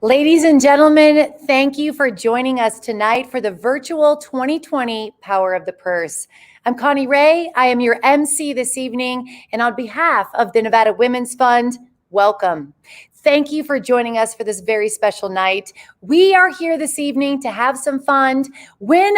Ladies and gentlemen, thank you for joining us tonight for the virtual 2020 Power of the Purse. I'm Connie Ray. I am your MC this evening, and on behalf of the Nevada Women's Fund, welcome. Thank you for joining us for this very special night. We are here this evening to have some fun, win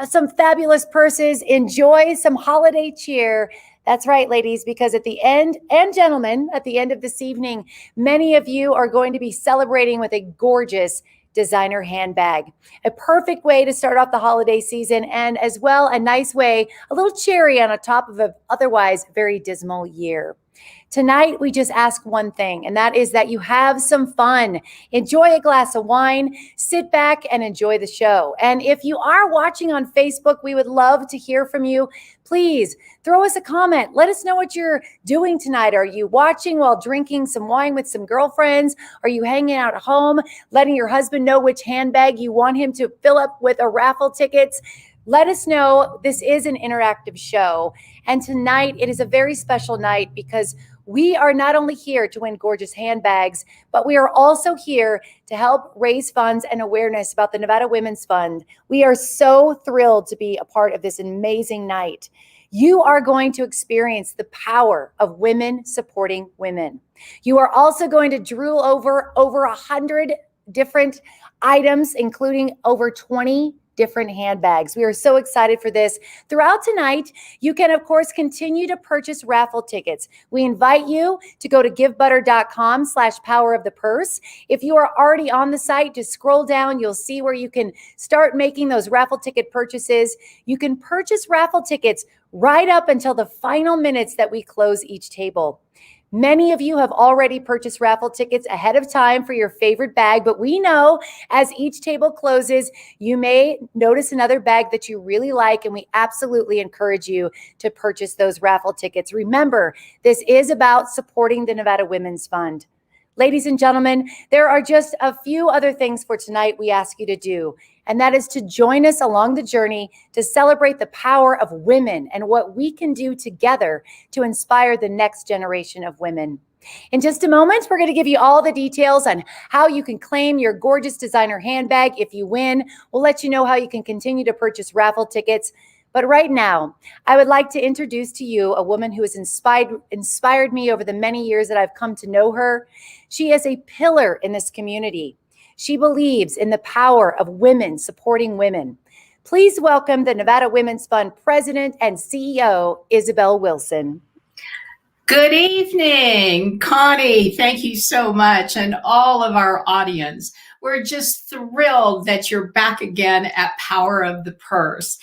some fabulous purses, enjoy some holiday cheer. That's right, ladies, because at the end, and gentlemen, at the end of this evening, many of you are going to be celebrating with a gorgeous designer handbag. A perfect way to start off the holiday season, and as well, a nice way, a little cherry on the top of an otherwise very dismal year. Tonight, we just ask one thing, and that is that you have some fun. Enjoy a glass of wine, sit back and enjoy the show. And if you are watching on Facebook, we would love to hear from you. Please throw us a comment. Let us know what you're doing tonight. Are you watching while drinking some wine with some girlfriends? Are you hanging out at home, letting your husband know which handbag you want him to fill up with a raffle tickets? Let us know. This is an interactive show. And tonight, it is a very special night because we are not only here to win gorgeous handbags, but we are also here to help raise funds and awareness about the Nevada Women's Fund. We are so thrilled to be a part of this amazing night. You are going to experience the power of women supporting women. You are also going to drool over 100 different items, including over 20 different handbags. We are so excited for this. Throughout tonight, you can, of course, continue to purchase raffle tickets. We invite you to go to givebutter.com/powerofthepurse. If you are already on the site, just scroll down. You'll see where you can start making those raffle ticket purchases. You can purchase raffle tickets right up until the final minutes that we close each table. Many of you have already purchased raffle tickets ahead of time for your favorite bag, but we know as each table closes, you may notice another bag that you really like, and we absolutely encourage you to purchase those raffle tickets. Remember, this is about supporting the Nevada Women's Fund. Ladies and gentlemen, there are just a few other things for tonight we ask you to do, and that is to join us along the journey to celebrate the power of women and what we can do together to inspire the next generation of women. In just a moment, we're going to give you all the details on how you can claim your gorgeous designer handbag if you win. We'll let you know how you can continue to purchase raffle tickets. But right now, I would like to introduce to you a woman who has inspired me over the many years that I've come to know her. She is a pillar in this community. She believes in the power of women supporting women. Please welcome the Nevada Women's Fund President and CEO, Isabel Wilson. Good evening, Connie. Thank you so much, and all of our audience. We're just thrilled that you're back again at Power of the Purse.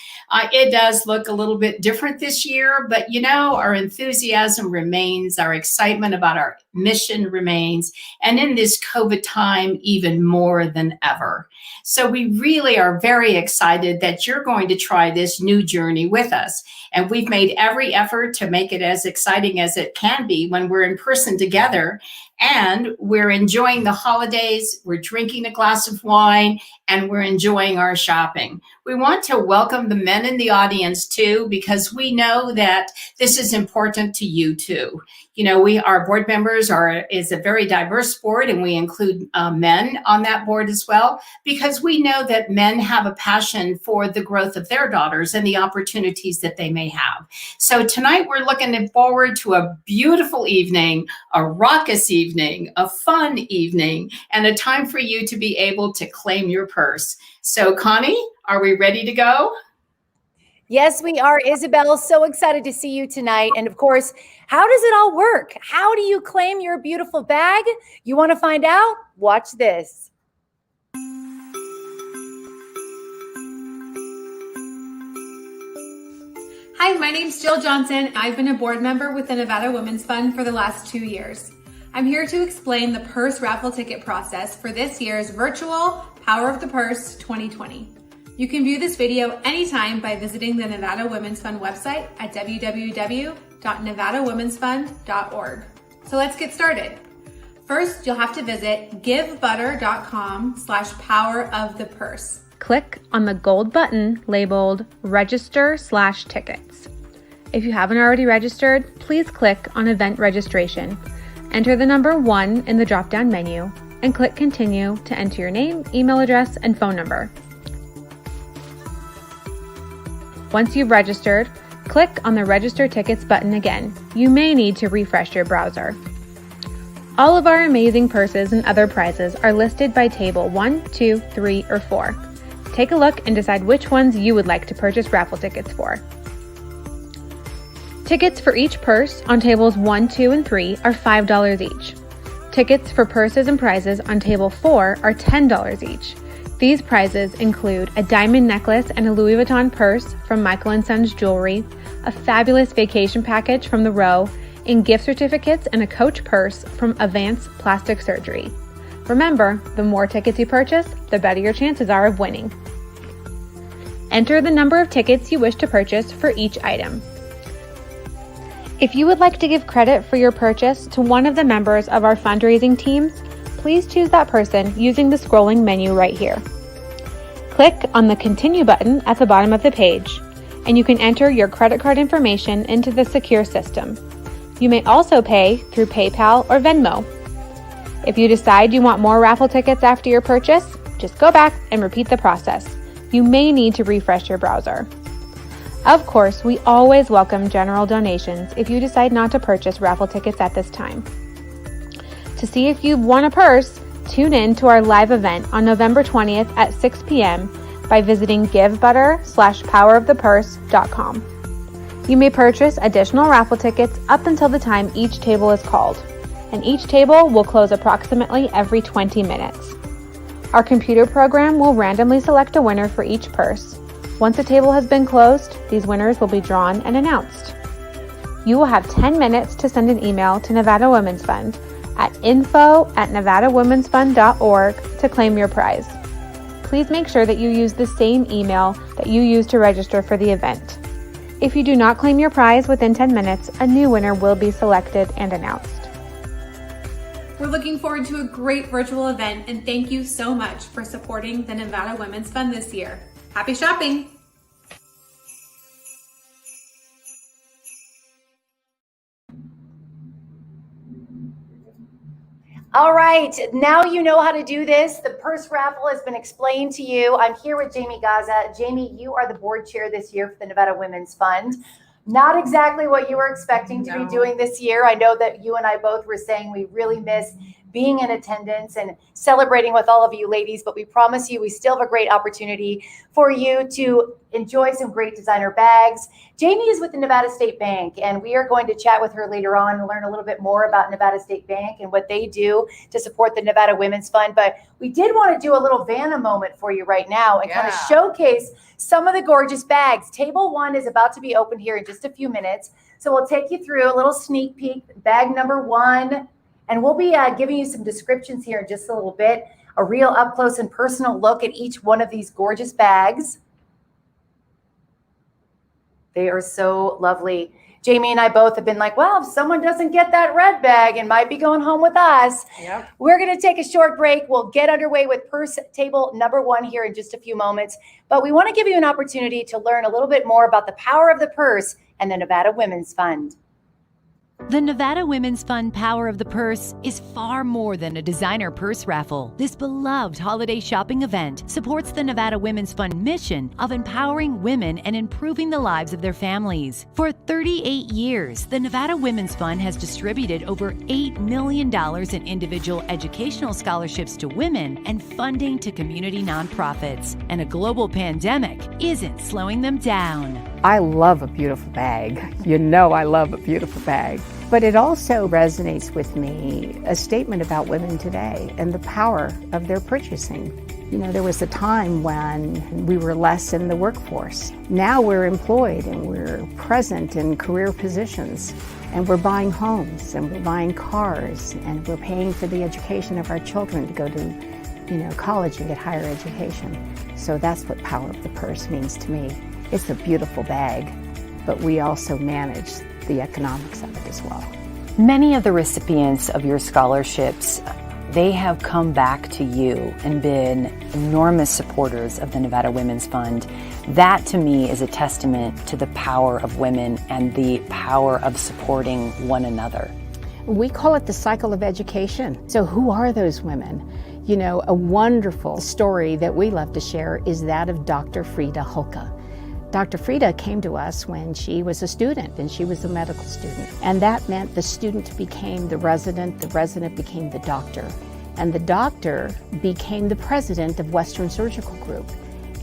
It does look a little bit different this year, but you know, our enthusiasm remains, our excitement about our mission remains, and in this COVID time, even more than ever. So we really are very excited that you're going to try this new journey with us. And we've made every effort to make it as exciting as it can be when we're in person together. And we're enjoying the holidays, we're drinking a glass of wine, and we're enjoying our shopping. We want to welcome the men in the audience too, because we know that this is important to you too. You know, our board members is a very diverse board, and we include men on that board as well, because we know that men have a passion for the growth of their daughters and the opportunities that they may have. So tonight we're looking forward to a beautiful evening, a raucous evening, a fun evening, and a time for you to be able to claim your purse. So Connie, are we ready to go? Yes, we are, Isabel. So excited to see you tonight. And of course, how does it all work? How do you claim your beautiful bag? You want to find out? Watch this. Hi, my name's Jill Johnson. I've been a board member with the Nevada Women's Fund for the last 2 years. I'm here to explain the purse raffle ticket process for this year's virtual Power of the Purse 2020. You can view this video anytime by visiting the Nevada Women's Fund website at www.nevadawomensfund.org. So let's get started. First, you'll have to visit givebutter.com/powerofthepurse. Click on the gold button labeled Register/Tickets. If you haven't already registered, please click on Event Registration. Enter the number 1 in the drop-down menu, and click Continue to enter your name, email address, and phone number. Once you've registered, click on the Register Tickets button again. You may need to refresh your browser. All of our amazing purses and other prizes are listed by table 1, 2, 3, or 4. Take a look and decide which ones you would like to purchase raffle tickets for. Tickets for each purse on tables 1, 2, and 3 are $5 each. Tickets for purses and prizes on table 4 are $10 each. These prizes include a diamond necklace and a Louis Vuitton purse from Michael & Sons Jewelry, a fabulous vacation package from The Row, and gift certificates and a Coach purse from Avance Plastic Surgery. Remember, the more tickets you purchase, the better your chances are of winning. Enter the number of tickets you wish to purchase for each item. If you would like to give credit for your purchase to one of the members of our fundraising teams, please choose that person using the scrolling menu right here. Click on the Continue button at the bottom of the page, and you can enter your credit card information into the secure system. You may also pay through PayPal or Venmo. If you decide you want more raffle tickets after your purchase, just go back and repeat the process. You may need to refresh your browser. Of course, we always welcome general donations if you decide not to purchase raffle tickets at this time. To see if you've won a purse, tune in to our live event on November 20th at 6 p.m. by visiting givebutter.powerofthepurse.com. You may purchase additional raffle tickets up until the time each table is called, and each table will close approximately every 20 minutes. Our computer program will randomly select a winner for each purse. Once a table has been closed, these winners will be drawn and announced. You will have 10 minutes to send an email to Nevada Women's Fund at info@nevadawomensfund.org to claim your prize. Please make sure that you use the same email that you used to register for the event. If you do not claim your prize within 10 minutes, a new winner will be selected and announced. We're looking forward to a great virtual event, and thank you so much for supporting the Nevada Women's Fund this year. Happy shopping! All right, now you know how to do this. The purse raffle has been explained to you. I'm here with Jamie Gaza. Jamie, you are the board chair this year for the Nevada Women's Fund. Not exactly what you were expecting to be doing this year. I know that you and I both were saying we really miss being in attendance and celebrating with all of you ladies, but we promise you we still have a great opportunity for you to enjoy some great designer bags. Jamie is with the Nevada State Bank, and we are going to chat with her later on and learn a little bit more about Nevada State Bank and what they do to support the Nevada Women's Fund. But we did want to do a little Vanna moment for you right now and kind of showcase some of the gorgeous bags. Table 1 is about to be open here in just a few minutes. So we'll take you through a little sneak peek, bag number 1. And we'll be giving you some descriptions here in just a little bit, a real up close and personal look at each one of these gorgeous bags. They are so lovely. Jamie and I both have been like, well, if someone doesn't get that red bag and might be going home with us, we're going to take a short break. We'll get underway with purse table number 1 here in just a few moments. But we want to give you an opportunity to learn a little bit more about the power of the purse and the Nevada Women's Fund. The Nevada Women's Fund Power of the Purse is far more than a designer purse raffle. This beloved holiday shopping event supports the Nevada Women's Fund mission of empowering women and improving the lives of their families. For 38 years, the Nevada Women's Fund has distributed over $8 million in individual educational scholarships to women and funding to community nonprofits. And a global pandemic isn't slowing them down. I love a beautiful bag. You know I love a beautiful bag. But it also resonates with me a statement about women today and the power of their purchasing. You know, there was a time when we were less in the workforce. Now we're employed and we're present in career positions. And we're buying homes and we're buying cars and we're paying for the education of our children to go to, college and get higher education. So that's what power of the purse means to me. It's a beautiful bag, but we also manage the economics of it as well. Many of the recipients of your scholarships, they have come back to you and been enormous supporters of the Nevada Women's Fund. That to me is a testament to the power of women and the power of supporting one another. We call it the cycle of education. So who are those women? You know, a wonderful story that we love to share is that of Dr. Frida Hulka. Dr. Frida came to us when she was a student, and she was a medical student. And that meant the student became the resident became the doctor, and the doctor became the president of Western Surgical Group,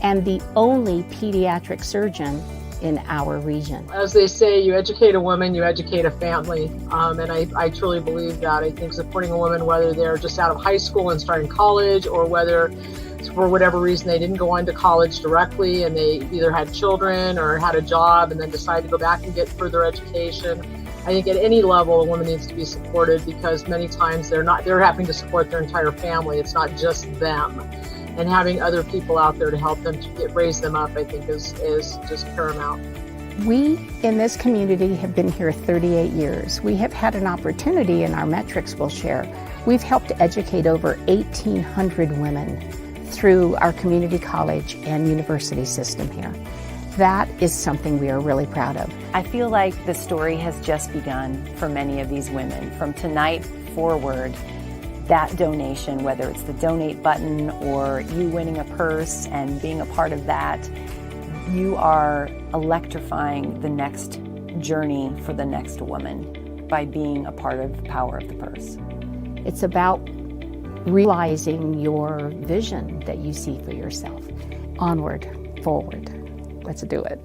and the only pediatric surgeon in our region. As they say, you educate a woman, you educate a family. And I truly believe that. I think supporting a woman, whether they're just out of high school and starting college, or whether for whatever reason they didn't go on to college directly and they either had children or had a job and then decided to go back and get further education. I think at any level a woman needs to be supported, because many times they're having to support their entire family. It's not just them. And having other people out there to help them to raise them up, I think is just paramount. We in this community have been here 38 years. We have had an opportunity, and our metrics will share. We've helped educate over 1,800 women through our community college and university system here. That is something we are really proud of. I feel like the story has just begun for many of these women. From tonight forward, that donation, whether it's the donate button or you winning a purse and being a part of that, you are electrifying the next journey for the next woman by being a part of the Power of the Purse. It's about realizing your vision that you see for yourself. Onward, forward. Let's do it.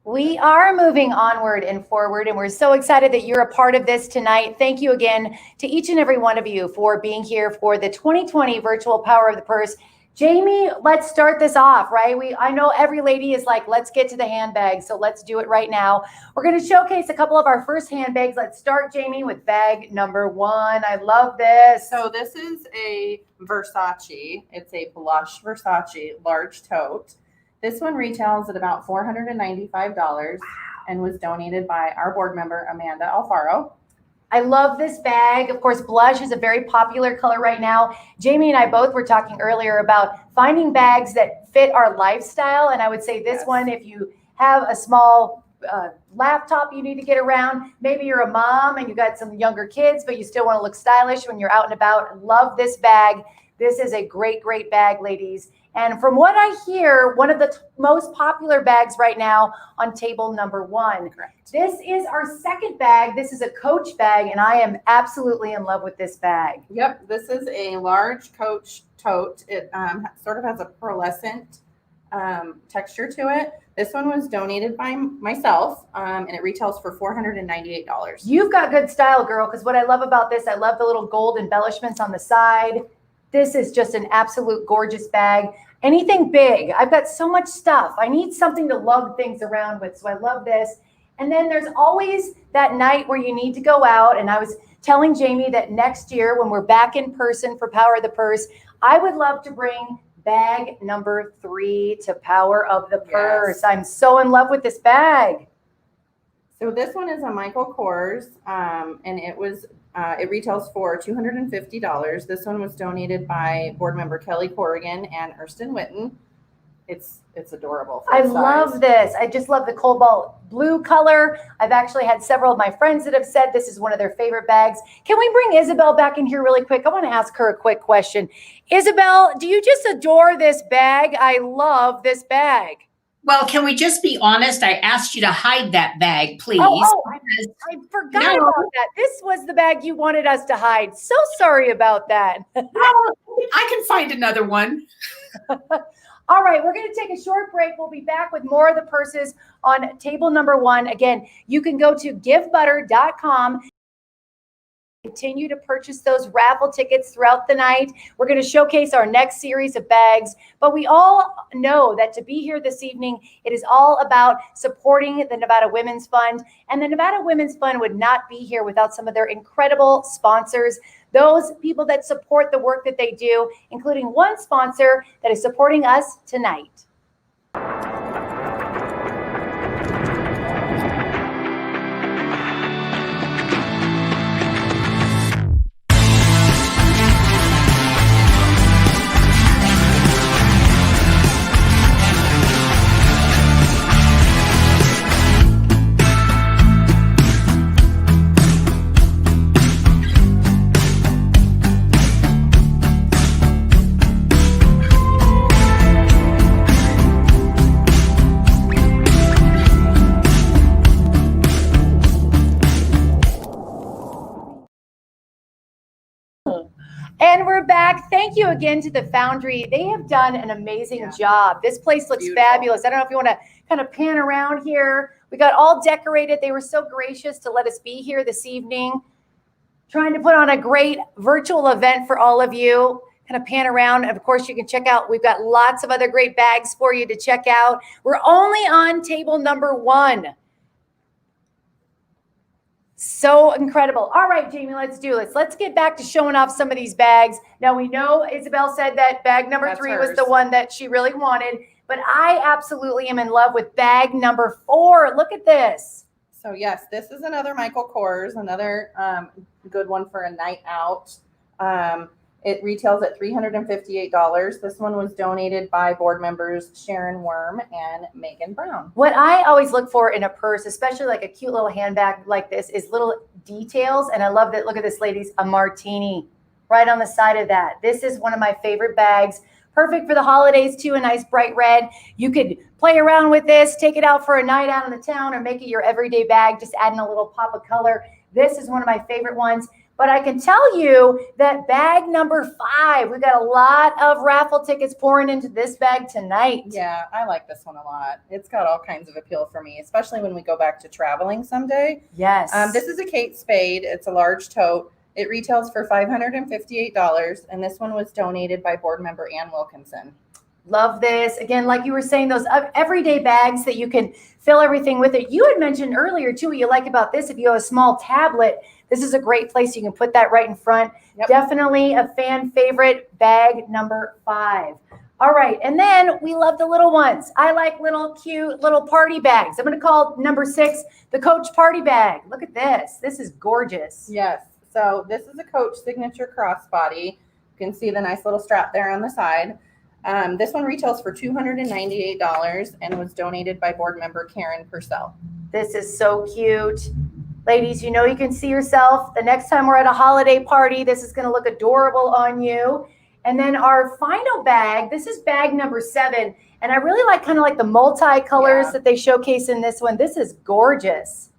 We are moving onward and forward, and we're so excited that you're a part of this tonight. Thank you again to each and every one of you for being here for the 2020 Virtual Power of the Purse. Jamie, let's start this off, right? I know every lady is like, let's get to the handbags, so let's do it right now. We're going to showcase a couple of our first handbags. Let's start, Jamie, with bag number 1. I love this. So this is a Versace. It's a blush Versace large tote. This one retails at about $495 and was donated by our board member, Amanda Alfaro. I love this bag. Of course, blush is a very popular color right now. Jamie and I both were talking earlier about finding bags that fit our lifestyle. And I would say this one, if you have a small laptop you need to get around, maybe you're a mom and you got some younger kids, but you still want to look stylish when you're out and about. Love this bag. This is a great, great bag, ladies. And from what I hear, one of the most popular bags right now on table number 1. Correct. This is our second bag. This is a Coach bag, and I am absolutely in love with this bag. Yep, this is a large Coach tote. It sort of has a pearlescent texture to it. This one was donated by myself, and it retails for $498. You've got good style, girl, because what I love about this, I love the little gold embellishments on the side. This is just an absolute gorgeous bag. Anything big, I've got so much stuff. I need something to lug things around with, so I love this. And then there's always that night where you need to go out. And I was telling Jamie that next year when we're back in person for Power of the Purse, I would love to bring bag number 3 to Power of the Purse. Yes. I'm so in love with this bag. So this one is a Michael Kors, and it retails for $250. This one was donated by board member Kelly Corrigan and Erston Witten. It's adorable. I love this. I just love the cobalt blue color. I've actually had several of my friends that have said this is one of their favorite bags. Can we bring Isabel back in here really quick? I want to ask her a quick question. Isabel, do you just adore this bag? I love this bag. Well, can we just be honest? I asked you to hide that bag, please. I forgot about that. This was the bag you wanted us to hide. So sorry about that. I can find another one. All right, we're going to take a short break. We'll be back with more of the purses on table number 1. Again, you can go to givebutter.com. Continue to purchase those raffle tickets throughout the night. We're going to showcase our next series of bags, but we all know that to be here this evening, it is all about supporting the Nevada Women's Fund, and the Nevada Women's Fund would not be here without some of their incredible sponsors, those people that support the work that they do, including one sponsor that is supporting us tonight. back. Thank you again to the Foundry. They have done an amazing job. This place looks Beautiful. fabulous. I don't know if you want to kind of pan around here. We got all decorated. They were so gracious to let us be here this evening, trying to put on a great virtual event for all of you. Kind of pan around. And of course, you can check out, we've got lots of other great bags for you to check out. We're only on table number 1. So incredible. All right, Jamie, let's do this. Let's get back to showing off some of these bags. Now, we know Isabel said that bag number 3 was the one that she really wanted, but I absolutely am in love with bag number 4. Look at this. So yes, this is another Michael Kors, another good one for a night out. It retails at $358. This one was donated by board members Sharon Worm and Megan Brown. What I always look for in a purse, especially like a cute little handbag like this, is little details. And I love that. Look at this, ladies, a martini right on the side of that. This is one of my favorite bags. Perfect for the holidays too, a nice bright red. You could play around with this, take it out for a night out in the town, or make it your everyday bag, just adding a little pop of color. This is one of my favorite ones. But I can tell you that bag number 5, we've got a lot of raffle tickets pouring into this bag tonight. Yeah, I like this one a lot. It's got all kinds of appeal for me, especially when we go back to traveling someday. Yes. This is a Kate Spade. It's a large tote. It retails for $558, and this one was donated by board member Ann Wilkinson. Love this. Again, like you were saying, those everyday bags that you can fill everything with it. You had mentioned earlier, too, what you like about this, if you have a small tablet, this is a great place. You can put that right in front. Yep. Definitely a fan favorite, bag number 5. All right. And then we love the little ones. I like little cute little party bags. I'm going to call number 6 the Coach party bag. Look at this. This is gorgeous. Yes. So this is a Coach signature crossbody. You can see the nice little strap there on the side. This one retails for $298 and was donated by board member Karen Purcell. This is so cute. Ladies, you know you can see yourself. The next time we're at a holiday party, this is going to look adorable on you. And then our final bag, this is bag number 7. And I really like kind of like the multi-colors that they showcase in this one. This is gorgeous.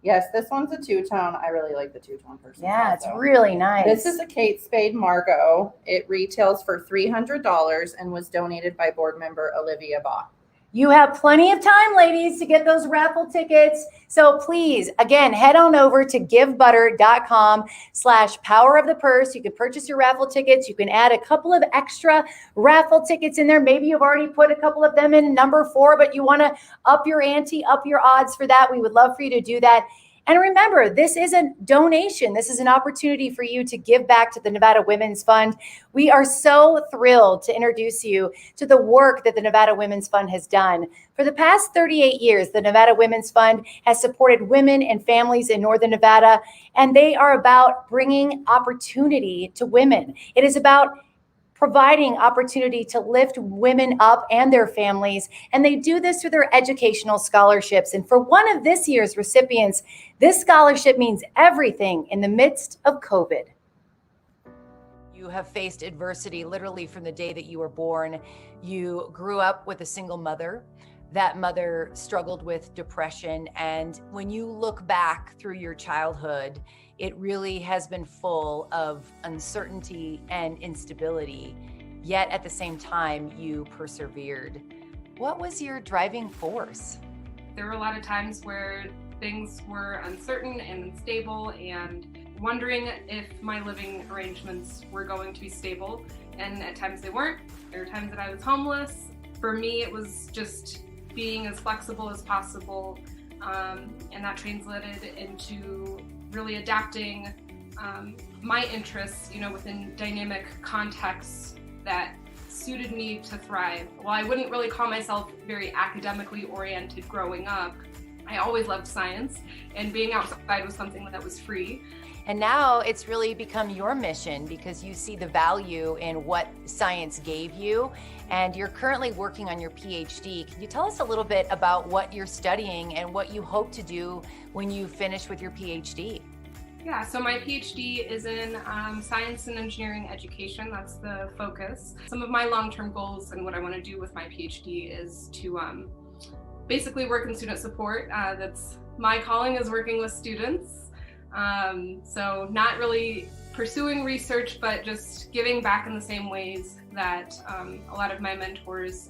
Yes, this one's a two-tone. I really like the two-tone person. Yeah, it's really nice. This is a Kate Spade Margot. It retails for $300 and was donated by board member Olivia Bach. You have plenty of time, ladies, to get those raffle tickets. So please, again, head on over to givebutter.com/powerofthepurse. You can purchase your raffle tickets. You can add a couple of extra raffle tickets in there. Maybe you've already put a couple of them in number 4, but you want to up your ante, up your odds for that. We would love for you to do that. And remember, this isn't donation. This is an opportunity for you to give back to the Nevada Women's Fund. We are so thrilled to introduce you to the work that the Nevada Women's Fund has done. For the past 38 years, the Nevada Women's Fund has supported women and families in Northern Nevada, and they are about bringing opportunity to women. It is about providing opportunity to lift women up and their families. And they do this through their educational scholarships. And for one of this year's recipients, this scholarship means everything in the midst of COVID. You have faced adversity literally from the day that you were born. You grew up with a single mother. That mother struggled with depression. And when you look back through your childhood, it really has been full of uncertainty and instability. Yet at the same time, you persevered. What was your driving force? There were a lot of times where things were uncertain and unstable and wondering if my living arrangements were going to be stable. And at times they weren't. There were times that I was homeless. For me, it was just being as flexible as possible. And that translated into really adapting my interests, within dynamic contexts that suited me to thrive. While I wouldn't really call myself very academically oriented growing up, I always loved science, and being outside was something that was free. And now it's really become your mission because you see the value in what science gave you, and you're currently working on your PhD. Can you tell us a little bit about what you're studying and what you hope to do when you finish with your PhD? Yeah, so my PhD is in science and engineering education. That's the focus. Some of my long-term goals and what I want to do with my PhD is to basically work in student support. That's my calling, is working with students. So not really pursuing research, but just giving back in the same ways that a lot of my mentors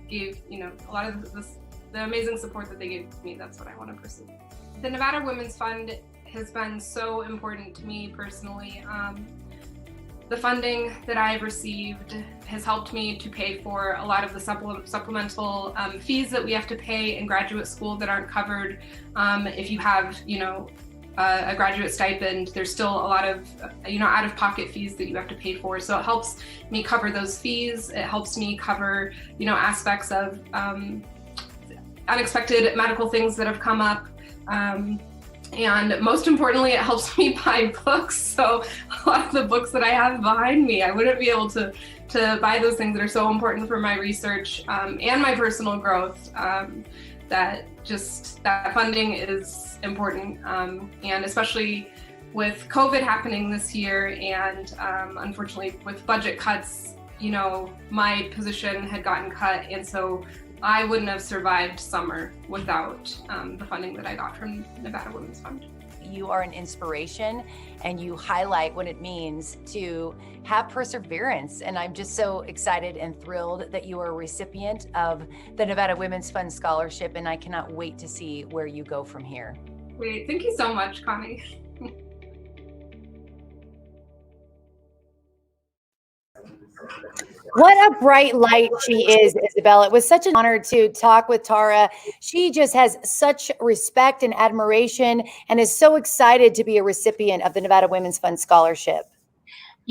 gave, a lot of the amazing support that they gave me. That's what I want to pursue. The Nevada Women's Fund has been so important to me personally. The funding that I've received has helped me to pay for a lot of the supplemental fees that we have to pay in graduate school that aren't covered. If you have, a graduate stipend, there's still a lot of, out-of-pocket fees that you have to pay for. So it helps me cover those fees. It helps me cover, aspects of unexpected medical things that have come up. And most importantly, it helps me buy books. So a lot of the books that I have behind me, I wouldn't be able to buy those things that are so important for my research and my personal growth. That funding is important. And especially with COVID happening this year and unfortunately with budget cuts, my position had gotten cut. And so I wouldn't have survived summer without the funding that I got from Nevada Women's Fund. You are an inspiration and you highlight what it means to have perseverance. And I'm just so excited and thrilled that you are a recipient of the Nevada Women's Fund Scholarship. And I cannot wait to see where you go from here. Great, thank you so much, Connie. What a bright light she is, Isabel. It was such an honor to talk with Tara. She just has such respect and admiration and is so excited to be a recipient of the Nevada Women's Fund Scholarship.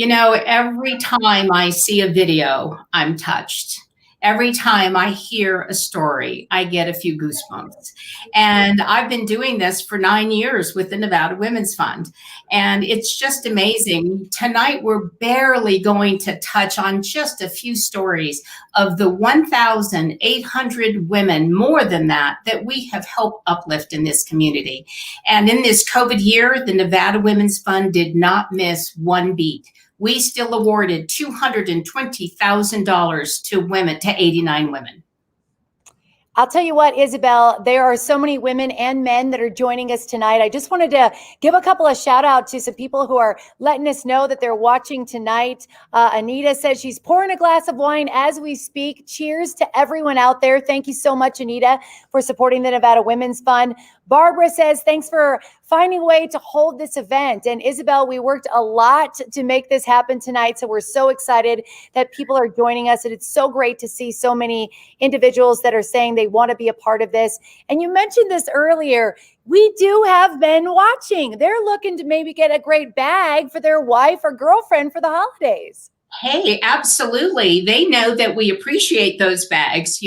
Every time I see a video, I'm touched. Every time I hear a story, I get a few goosebumps. And I've been doing this for 9 years with the Nevada Women's Fund. And it's just amazing. Tonight, we're barely going to touch on just a few stories of the 1,800 women, more than that we have helped uplift in this community. And in this COVID year, the Nevada Women's Fund did not miss one beat. We still awarded $220,000 to 89 women. I'll tell you what, Isabel, there are so many women and men that are joining us tonight. I just wanted to give a couple of shout outs to some people who are letting us know that they're watching tonight. Anita says she's pouring a glass of wine as we speak. Cheers to everyone out there. Thank you so much, Anita, for supporting the Nevada Women's Fund. Barbara says, thanks for finding a way to hold this event. And Isabel, we worked a lot to make this happen tonight. So we're so excited that people are joining us. And it's so great to see so many individuals that are saying they want to be a part of this. And you mentioned this earlier. We do have men watching. They're looking to maybe get a great bag for their wife or girlfriend for the holidays. Hey, absolutely. They know that we appreciate those bags,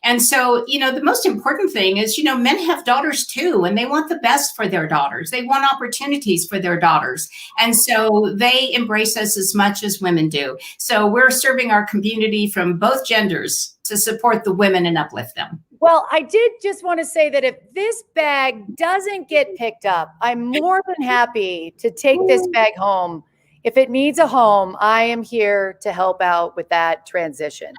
And so, the most important thing is, men have daughters too, and they want the best for their daughters. They want opportunities for their daughters. And so they embrace us as much as women do. So we're serving our community from both genders to support the women and uplift them. Well, I did just want to say that if this bag doesn't get picked up, I'm more than happy to take this bag home. If it needs a home, I am here to help out with that transition.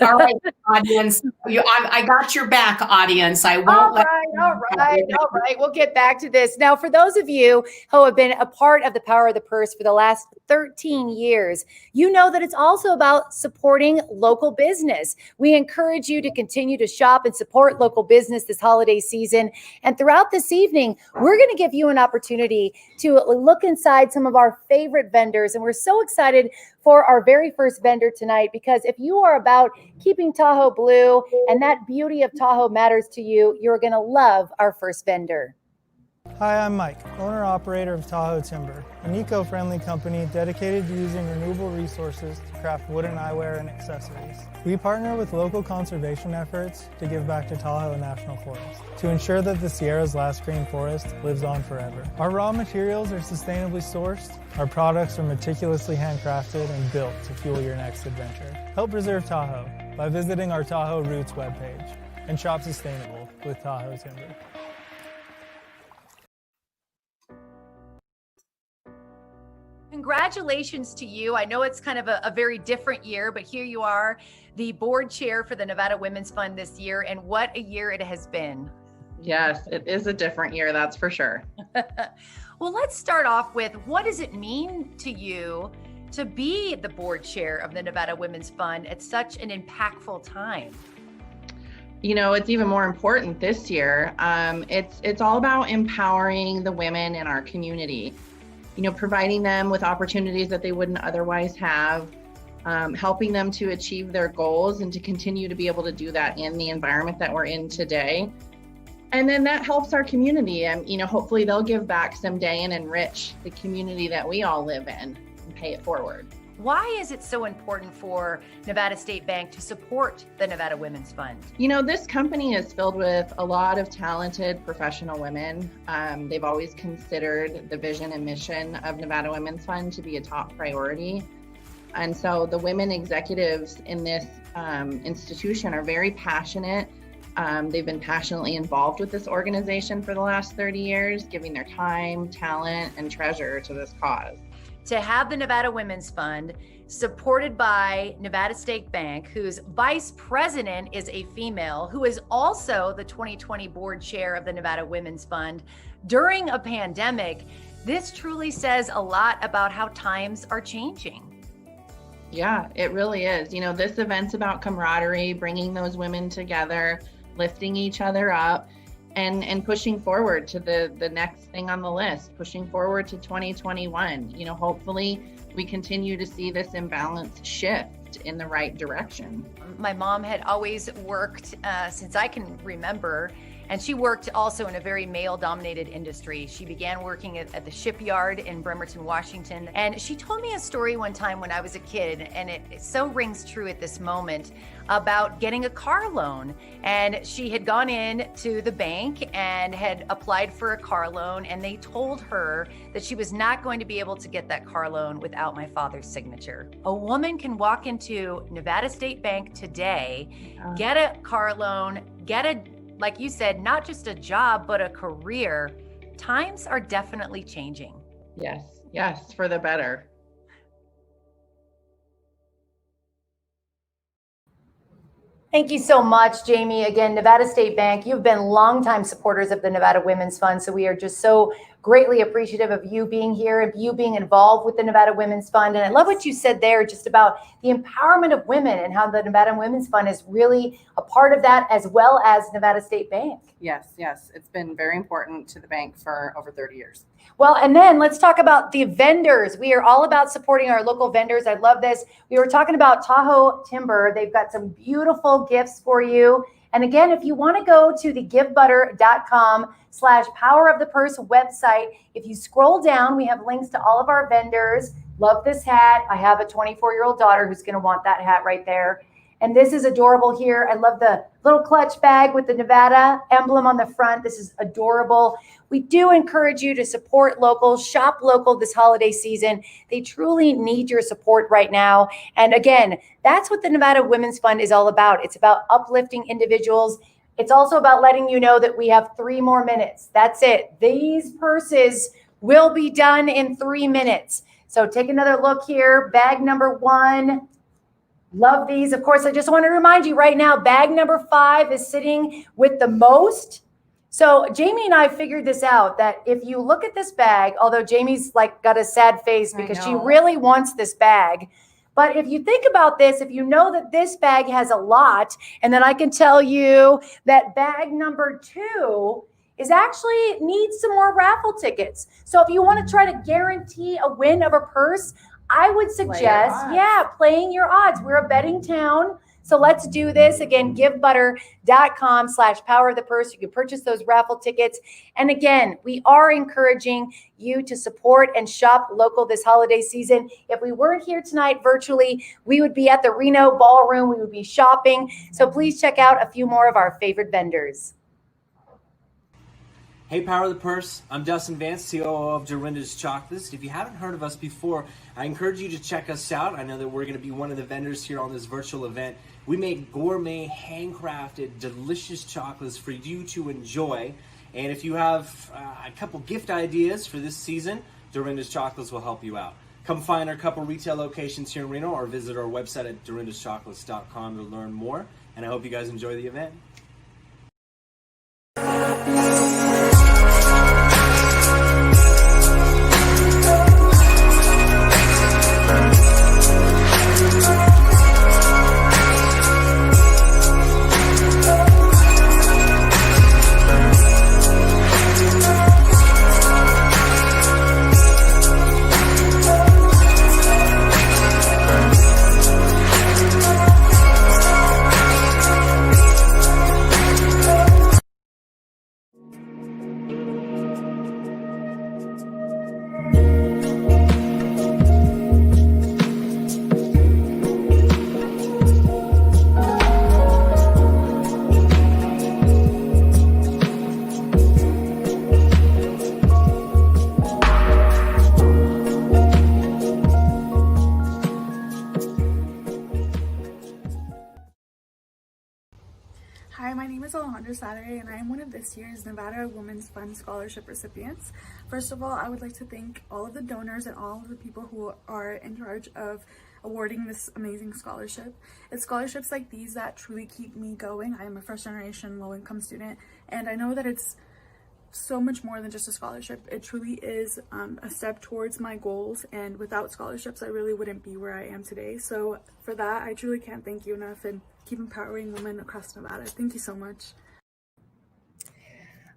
All right, audience. I got your back, audience. I won't All right. We'll get back to this. Now, for those of you who have been a part of the Power of the Purse for the last 13 years, you know that it's also about supporting local business. We encourage you to continue to shop and support local business this holiday season. And throughout this evening, we're going to give you an opportunity to look inside some of our favorite vendors. And we're so excited for our very first vendor tonight, because if you are about keeping Tahoe blue and that beauty of Tahoe matters to you, you're going to love our first vendor. Hi, I'm Mike, owner-operator of Tahoe Timber, an eco-friendly company dedicated to using renewable resources to craft wooden eyewear and accessories. We partner with local conservation efforts to give back to Tahoe National Forest to ensure that the Sierra's last green forest lives on forever. Our raw materials are sustainably sourced. Our products are meticulously handcrafted and built to fuel your next adventure. Help preserve Tahoe by visiting our Tahoe Roots webpage and shop sustainable with Tahoe Timber. Congratulations to you. I know it's kind of a very different year, but here you are, the board chair for the Nevada Women's Fund this year, and what a year it has been. Yes, it is a different year, that's for sure. Well, let's start off with, what does it mean to you to be the board chair of the Nevada Women's Fund at such an impactful time? You know, it's even more important this year. It's all about empowering the women in our community, you know, providing them with opportunities that they wouldn't otherwise have, helping them to achieve their goals and to continue to be able to do that in the environment that we're in today. And then that helps our community, and you know, hopefully they'll give back someday and enrich the community that we all live in and pay it forward. Why is it so important for Nevada State Bank to support the Nevada Women's Fund? You know, this company is filled with a lot of talented professional women. They've always considered the vision and mission of Nevada Women's Fund to be a top priority. And so the women executives in this institution are very passionate. They've been passionately involved with this organization for the last 30 years, giving their time, talent, and treasure to this cause. To have the Nevada Women's Fund supported by Nevada State Bank, whose vice president is a female, who is also the 2020 board chair of the Nevada Women's Fund during a pandemic, this truly says a lot about how times are changing. Yeah, it really is. You know, this event's about camaraderie, bringing those women together, lifting each other up, and pushing forward to the next thing on the list, pushing forward to 2021. You know, hopefully we continue to see this imbalance shift in the right direction. My mom had always worked since I can remember, and she worked also in a very male-dominated industry. She began working at the shipyard in Bremerton, Washington. And she told me a story one time when I was a kid, and it so rings true at this moment, about getting a car loan. And she had gone in to the bank and had applied for a car loan, and they told her that she was not going to be able to get that car loan without my father's signature. A woman can walk into Nevada State Bank today, get a car loan, get a, like you said, not just a job, but a career. Times are definitely changing. Yes, for the better. Thank you so much, Jamie. Again, Nevada State Bank, you've been longtime supporters of the Nevada Women's Fund, so we are just so greatly appreciative of you being here and you being involved with the Nevada Women's Fund. And I love what you said there just about the empowerment of women and how the Nevada Women's Fund is really a part of that, as well as Nevada State Bank. Yes, it's been very important to the bank for over 30 years. Well, and then let's talk about the vendors. We are all about supporting our local vendors. I love this. We were talking about Tahoe Timber. They've got some beautiful gifts for you. And again, if you want to go to the givebutter.com/powerofthepurse website, if you scroll down, we have links to all of our vendors. Love this hat. I have a 24-year-old daughter who's going to want that hat right there. And this is adorable here. I love the little clutch bag with the Nevada emblem on the front. This is adorable. We do encourage you to support local, shop local this holiday season. They truly need your support right now. And again, that's what the Nevada Women's Fund is all about. It's about uplifting individuals. It's also about letting you know that we have 3 more minutes. That's it. These purses will be done in 3 minutes. So take another look here. Bag number 1. Love these. Of course, I just want to remind you right now, bag number 5 is sitting with the most. So Jamie and I figured this out, that if you look at this bag, although Jamie's like got a sad face because she really wants this bag. But if you think about this, if you know that this bag has a lot, and then I can tell you that bag number 2 is actually needs some more raffle tickets. So if you want to try to guarantee a win of a purse, I would suggest, playing your odds. We're a betting town. So let's do this. Again, givebutter.com/powerofthepurse. You can purchase those raffle tickets. And again, we are encouraging you to support and shop local this holiday season. If we weren't here tonight virtually, we would be at the Reno Ballroom. We would be shopping. So please check out a few more of our favorite vendors. Hey, Power of the Purse. I'm Dustin Vance, COO of Dorinda's Chocolates. If you haven't heard of us before, I encourage you to check us out. I know that we're going to be one of the vendors here on this virtual event. We make gourmet, handcrafted, delicious chocolates for you to enjoy. And if you have a couple gift ideas for this season, Dorinda's Chocolates will help you out. Come find our couple retail locations here in Reno or visit our website at dorindaschocolates.com to learn more. And I hope you guys enjoy the event. Alejandra Saturday, and I am one of this year's Nevada Women's Fund Scholarship recipients. First of all, I would like to thank all of the donors and all of the people who are in charge of awarding this amazing scholarship. It's scholarships like these that truly keep me going. I am a first generation low-income student, and I know that it's so much more than just a scholarship. It truly is a step towards my goals, and without scholarships I really wouldn't be where I am today. So for that, I truly can't thank you enough, and keep empowering women across Nevada. Thank you so much.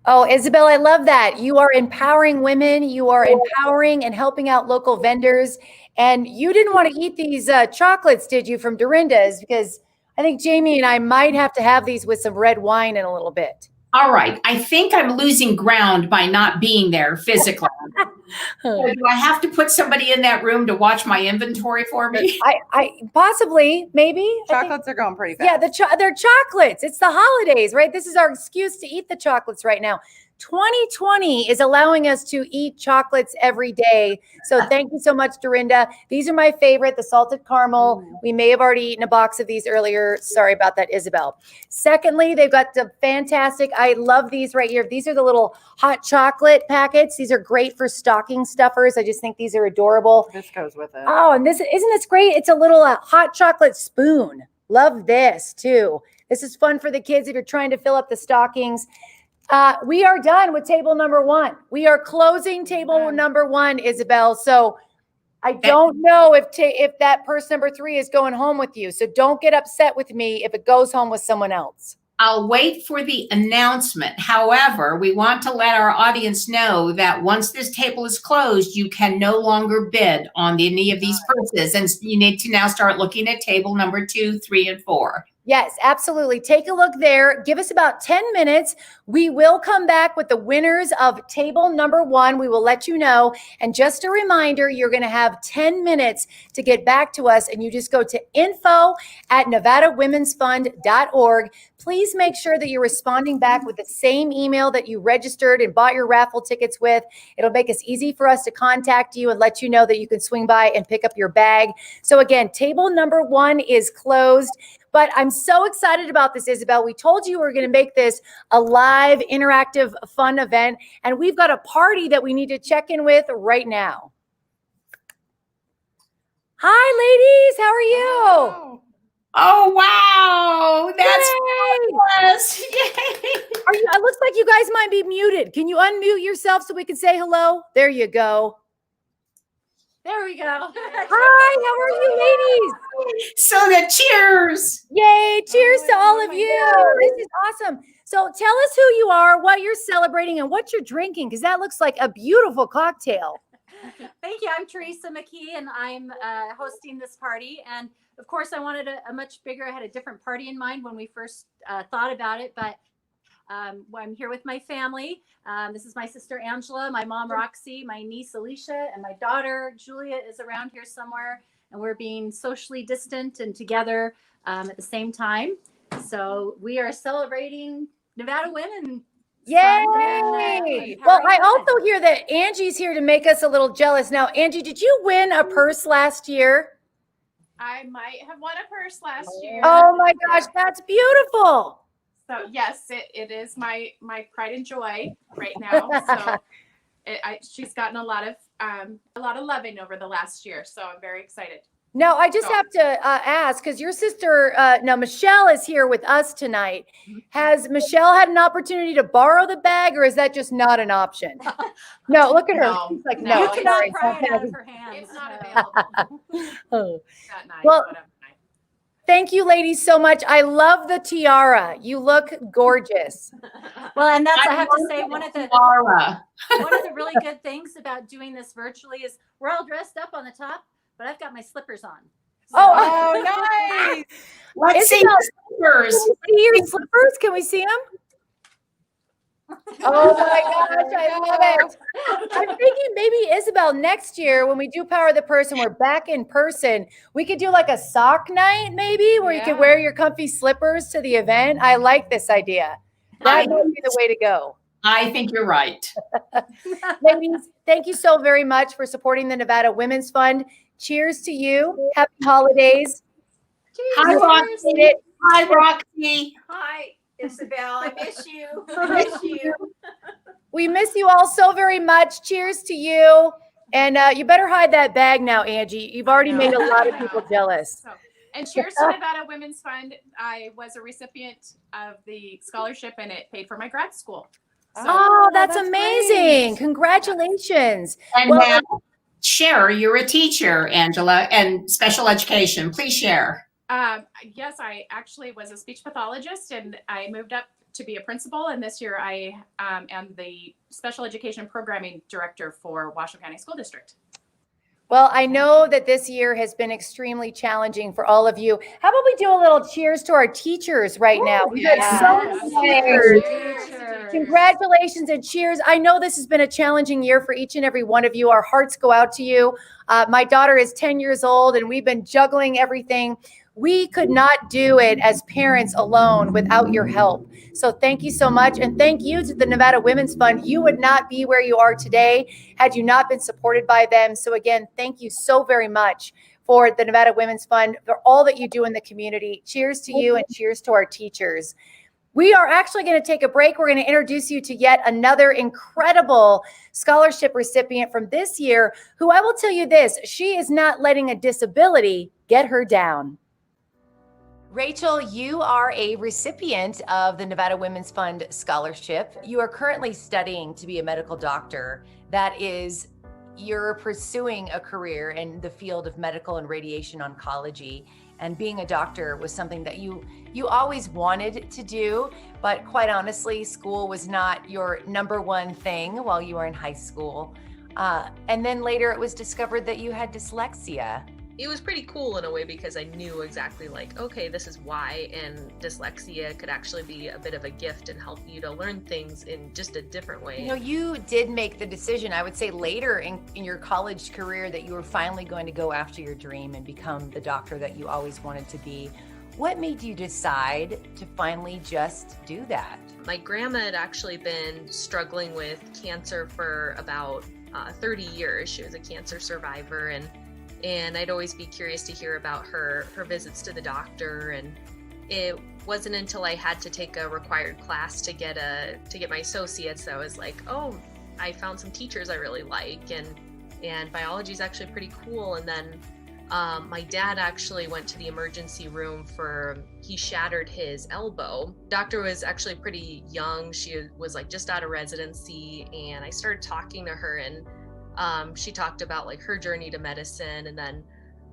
Oh, Isabel, I love that. You are empowering women. You are empowering and helping out local vendors. And you didn't want to eat these chocolates, did you, from Dorinda's? Because I think Jamie and I might have to have these with some red wine in a little bit. All right. I think I'm losing ground by not being there physically. So do I have to put somebody in that room to watch my inventory for me? I possibly, maybe. Chocolates are going pretty fast. Yeah, they're chocolates. It's the holidays, right? This is our excuse to eat the chocolates right now. 2020 is allowing us to eat chocolates every day. So thank you so much, Dorinda. These are my favorite, the salted caramel. We may have already eaten a box of these earlier. Sorry about that, Isabel. Secondly, they've got the fantastic, I love these right here. These are the little hot chocolate packets. These are great for stocking stuffers. I just think these are adorable. This goes with it. Oh, and isn't this great? It's a little hot chocolate spoon. Love this too. This is fun for the kids if you're trying to fill up the stockings. We are done with table number one. We are closing table number one, Isabel. So I don't know if that person number three is going home with you. So don't get upset with me if it goes home with someone else. I'll wait for the announcement. However, we want to let our audience know that once this table is closed, you can no longer bid on any of these purses. And you need to now start looking at table number 2, 3, and 4. Yes, absolutely. Take a look there. Give us about 10 minutes. We will come back with the winners of table number one. We will let you know. And just a reminder, you're going to have 10 minutes to get back to us. And you just go to info@NevadaWomen'sFund.org. Please make sure that you're responding back with the same email that you registered and bought your raffle tickets with. It'll make it easy for us to contact you and let you know that you can swing by and pick up your bag. So again, table number one is closed. But I'm so excited about this, Isabel. We told you we were going to make this a live, interactive, fun event. And we've got a party that we need to check in with right now. Hi, ladies. How are you? Oh, wow. That's fabulous. Yay. It looks like you guys might be muted. Can you unmute yourself so we can say hello? There you go. There we go. Hi, how are you, ladies? So the cheers. Yay, cheers to all of you. This is awesome. So tell us who you are, what you're celebrating, and what you're drinking, because that looks like a beautiful cocktail. Thank you. I'm Teresa McKee, and I'm hosting this party. And of course, I wanted a much bigger, I had a different party in mind when we first thought about it, but I'm here with my family. This is my sister Angela, my mom Roxy, my niece Alicia, and my daughter Julia is around here somewhere. And we're being socially distant and together at the same time. So we are celebrating Nevada women. Yay! Well, I also hear that Angie's here to make us a little jealous. Now, Angie, did you win a purse last year? I might have won a purse last year. Oh my gosh, that's beautiful. So yes, it is my pride and joy right now. So she's gotten a lot of loving over the last year. So I'm very excited. Now, I just have to ask, because your sister, now Michelle is here with us tonight. Has Michelle had an opportunity to borrow the bag, or is that just not an option? No, look at her. No, She's like, no. no. You cannot pry it out of her hands. It's not available. Oh. Not nice, Well, but I'm nice. Thank you, ladies, so much. I love the tiara. You look gorgeous. Well, and that's, I have to say, one of the really good things about doing this virtually is we're all dressed up on the top, but I've got my slippers on. So. Oh, nice. Let's see your slippers. Can we see your slippers? Can we see them? Oh my gosh, I love it. I'm thinking maybe, Isabel, next year when we do Power of the Purse and we're back in person, we could do like a sock night maybe where you could wear your comfy slippers to the event. I like this idea. That might be the way to go. I think you're right. Ladies, thank you so very much for supporting the Nevada Women's Fund. Cheers to you. Happy holidays. Hi, Roxy. Hi, Roxy. Hi. Isabel. I miss you. I miss you. We miss you all so very much. Cheers to you. And you better hide that bag now, Angie. You've already made a lot of people jealous. So, and cheers to Nevada Women's Fund. I was a recipient of the scholarship and it paid for my grad school. So, Oh, that's amazing. Great. Congratulations. And now share, you're a teacher, Angela, and special education. Please share. Yes, I actually was a speech pathologist and I moved up to be a principal. And this year I am the special education programming director for Washoe County School District. Well, I know that this year has been extremely challenging for all of you. How about we do a little cheers to our teachers right now? We've had so many cheers. Congratulations and cheers. I know this has been a challenging year for each and every one of you. Our hearts go out to you. My daughter is 10 years old and we've been juggling everything. We could not do it as parents alone without your help. So thank you so much. And thank you to the Nevada Women's Fund. You would not be where you are today had you not been supported by them. So again, thank you so very much for the Nevada Women's Fund, for all that you do in the community. Cheers to you and cheers to our teachers. We are actually going to take a break. We're going to introduce you to yet another incredible scholarship recipient from this year, who I will tell you this, she is not letting a disability get her down. Rachel, you are a recipient of the Nevada Women's Fund Scholarship. You are currently studying to be a medical doctor. That is, you're pursuing a career in the field of medical and radiation oncology. And being a doctor was something that you always wanted to do, but quite honestly, school was not your number one thing while you were in high school. And then later it was discovered that you had dyslexia. It was pretty cool in a way because I knew exactly like, okay, this is why, and dyslexia could actually be a bit of a gift and help you to learn things in just a different way. You know, you did make the decision, I would say later in your college career, that you were finally going to go after your dream and become the doctor that you always wanted to be. What made you decide to finally just do that? My grandma had actually been struggling with cancer for about 30 years. She was a cancer survivor, and I'd always be curious to hear about her visits to the doctor. And it wasn't until I had to take a required class to get my associates, I was like, oh, I found some teachers I really like, and biology is actually pretty cool. And then my dad actually went to the emergency room he shattered his elbow. Doctor was actually pretty young. She was like just out of residency, and I started talking to her, and she talked about like her journey to medicine, and then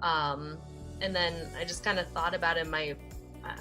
I just kind of thought about it.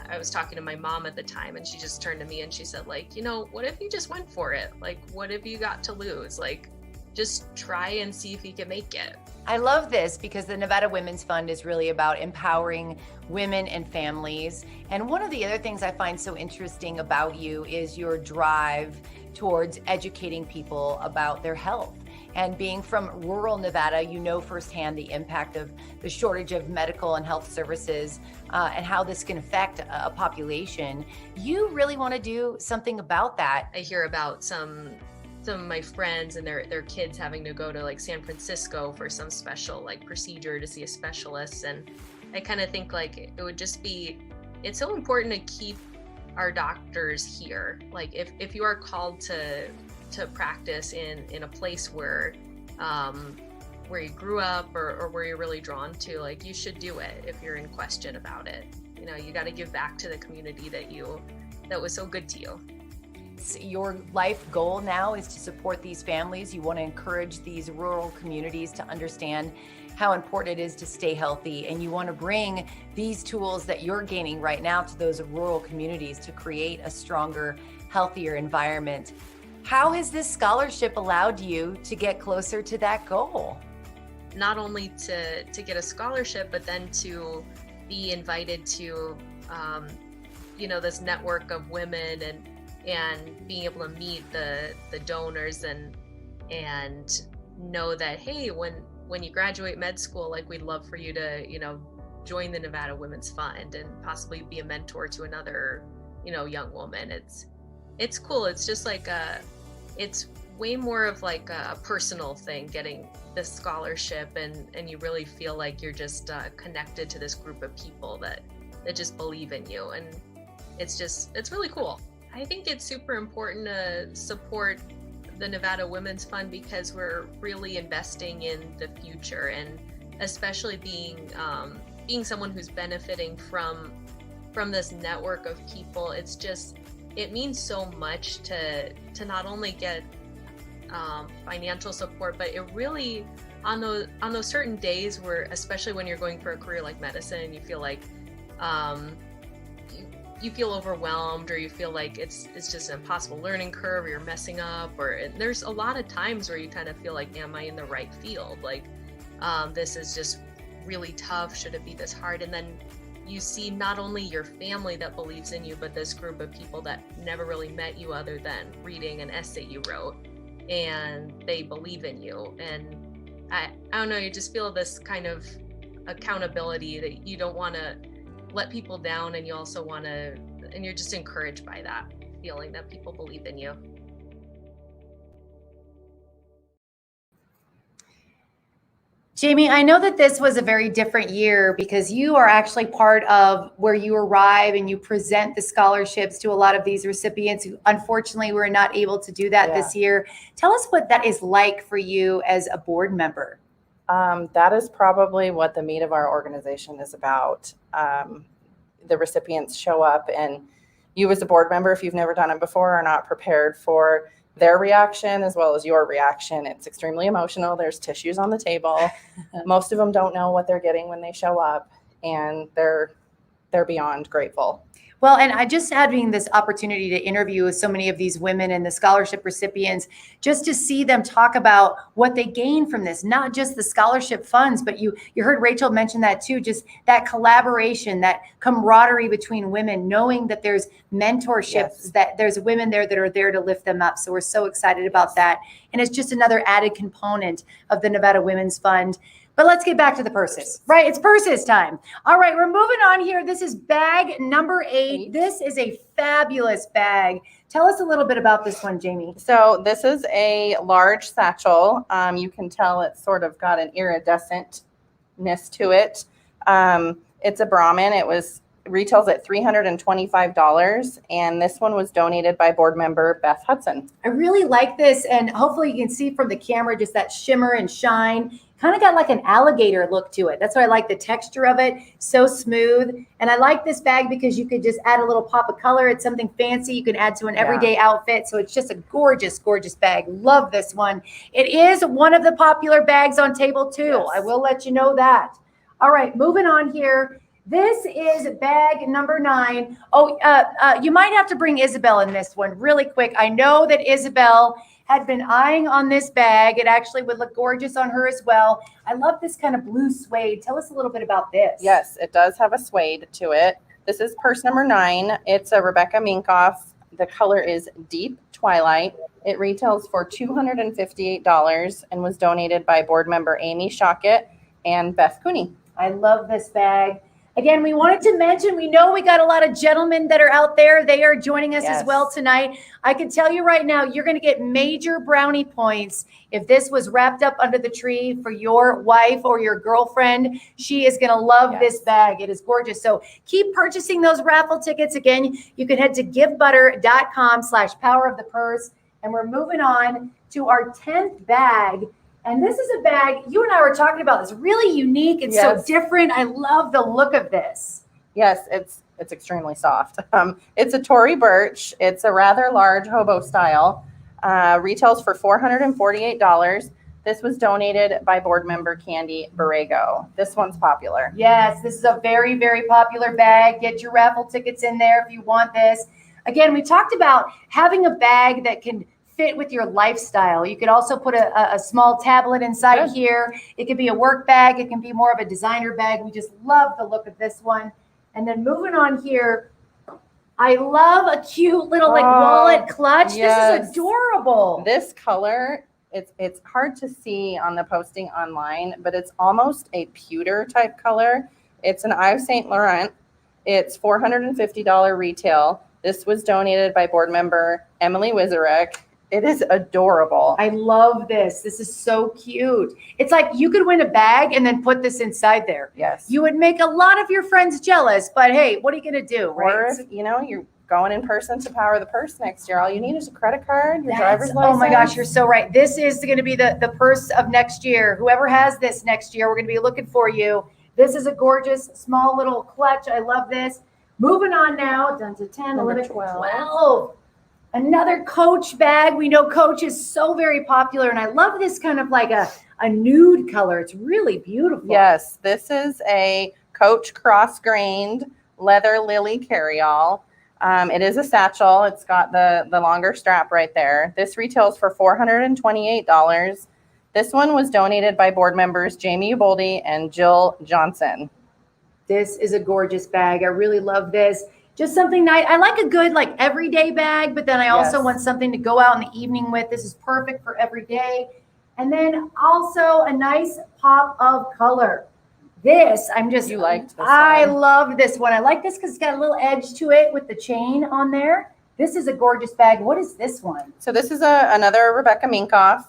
I was talking to my mom at the time, and she just turned to me and she said, like, you know, what if you just went for it? Like, what have you got to lose? Like, just try and see if you can make it. I love this because the Nevada Women's Fund is really about empowering women and families. And one of the other things I find so interesting about you is your drive towards educating people about their health. And being from rural Nevada, you know firsthand the impact of the shortage of medical and health services and how this can affect a population. You really want to do something about that. I hear about some of my friends and their kids having to go to like San Francisco for some special like procedure to see a specialist. And I kind of think like it would just be, it's so important to keep our doctors here. Like if you are called to practice in a place where you grew up or where you're really drawn to, like you should do it if you're in question about it. You know, you got to give back to the community that was so good to you. Your life goal now is to support these families. You want to encourage these rural communities to understand how important it is to stay healthy, and you want to bring these tools that you're gaining right now to those rural communities to create a stronger, healthier environment. How has this scholarship allowed you to get closer to that goal? Not only to get a scholarship, but then to be invited to, this network of women and being able to meet the donors and know that, hey, when you graduate med school, like we'd love for you to, join the Nevada Women's Fund and possibly be a mentor to another, young woman. It's cool. It's just like it's way more of like a personal thing, getting this scholarship, and you really feel like you're just connected to this group of people that just believe in you, and it's really cool. I think it's super important to support the Nevada Women's Fund because we're really investing in the future, and especially being someone who's benefiting from this network of people. It means so much to not only get financial support, but it really on those certain days where, especially when you're going for a career like medicine, you feel like you feel overwhelmed, or you feel like it's just an impossible learning curve, or you're messing up, or there's a lot of times where you kind of feel like, am I in the right field? Like, this is just really tough. Should it be this hard? And then you see not only your family that believes in you, but this group of people that never really met you other than reading an essay you wrote, and they believe in you. And I don't know, you just feel this kind of accountability that you don't want to let people down, and you also want to, and you're just encouraged by that feeling that people believe in you. Jamie, I know that this was a very different year because you are actually part of where you arrive and you present the scholarships to a lot of these recipients who unfortunately were not able to do that this year. Tell us what that is like for you as a board member. That is probably what the meat of our organization is about. The recipients show up, and you as a board member, if you've never done it before, are not prepared for their reaction as well as your reaction. It's extremely emotional. There's tissues on the table. Most of them don't know what they're getting when they show up, and they're beyond grateful. Well, and I just having this opportunity to interview with so many of these women and the scholarship recipients, just to see them talk about what they gain from this, not just the scholarship funds, but you heard Rachel mention that too, just that collaboration, that camaraderie between women, knowing that there's mentorships, that there's women there that are there to lift them up. So we're so excited about that. And it's just another added component of the Nevada Women's Fund. But let's get back to the purses, right? It's purses time. All right, we're moving on here. This is bag number 8. This is a fabulous bag. Tell us a little bit about this one, Jamie. So this is a large satchel. You can tell it's sort of got an iridescentness to it. It's a Brahmin. It retails at $325, and this one was donated by board member Beth Hudson. I really like this, and hopefully you can see from the camera just that shimmer and shine. Kind of got like an alligator look to it. That's why I like the texture of it. So smooth. And I like this bag because you could just add a little pop of color. It's something fancy you can add to an everyday outfit. So it's just a gorgeous, gorgeous bag. Love this one. It is one of the popular bags on table 2. Yes. I will let you know that. All right, moving on here. This is bag number 9. Oh, you might have to bring Isabel in this one really quick. I know that Isabel had been eyeing on this bag. It actually would look gorgeous on her as well. I love this kind of blue suede. Tell us a little bit about this. Yes, it does have a suede to it. This is purse number 9. It's a Rebecca Minkoff. The color is Deep Twilight. It retails for $258 and was donated by board member Amy Shockett and Beth Cooney. I love this bag. Again, we wanted to mention, we know we got a lot of gentlemen that are out there. They are joining us as well tonight. I can tell you right now, you're going to get major brownie points if this was wrapped up under the tree for your wife or your girlfriend. She is going to love this bag. It is gorgeous. So keep purchasing those raffle tickets. Again, you can head to givebutter.com/powerofthepurse. And we're moving on to our 10th bag. And this is a bag, you and I were talking about, this really unique. It's so different. I love the look of this. Yes, it's extremely soft. It's a Tory Birch. It's a rather large hobo style. Retails for $448. This was donated by board member Candy Borrego. This one's popular. Yes, this is a very, very popular bag. Get your raffle tickets in there if you want this. Again, we talked about having a bag that can fit with your lifestyle. You could also put a small tablet inside here. It could be a work bag. It can be more of a designer bag. We just love the look of this one. And then moving on here, I love a cute little wallet clutch. This is adorable. This color, it's hard to see on the posting online, but it's almost a pewter type color. It's an Yves Saint Laurent. It's $450 retail. This was donated by board member Emily Wizarek. It is adorable. I love this. This is so cute. It's like you could win a bag and then put this inside there. Yes. You would make a lot of your friends jealous, but hey, what are you going to do? Or if, going in person to Power of the Purse next year. All you need is a credit card, your driver's license. Oh my gosh, you're so right. This is going to be the purse of next year. Whoever has this next year, we're going to be looking for you. This is a gorgeous, small little clutch. I love this. Moving on now, down to 10, Number 11, 12. 12. Another Coach bag. We know Coach is so very popular, and I love this kind of like a nude color. It's really beautiful. Yes, this is a Coach cross-grained leather lily carryall. It is a satchel. It's got the longer strap right there. This retails for $428. This one was donated by board members Jamie Uboldi and Jill Johnson. This is a gorgeous bag. I really love this. Just something nice. I like a good like everyday bag, but then I also want something to go out in the evening with. This is perfect for every day. And then also a nice pop of color. This, You liked this I one. love this one. I like this because it's got a little edge to it with the chain on there. This is a gorgeous bag. What is this one? So this is another Rebecca Minkoff.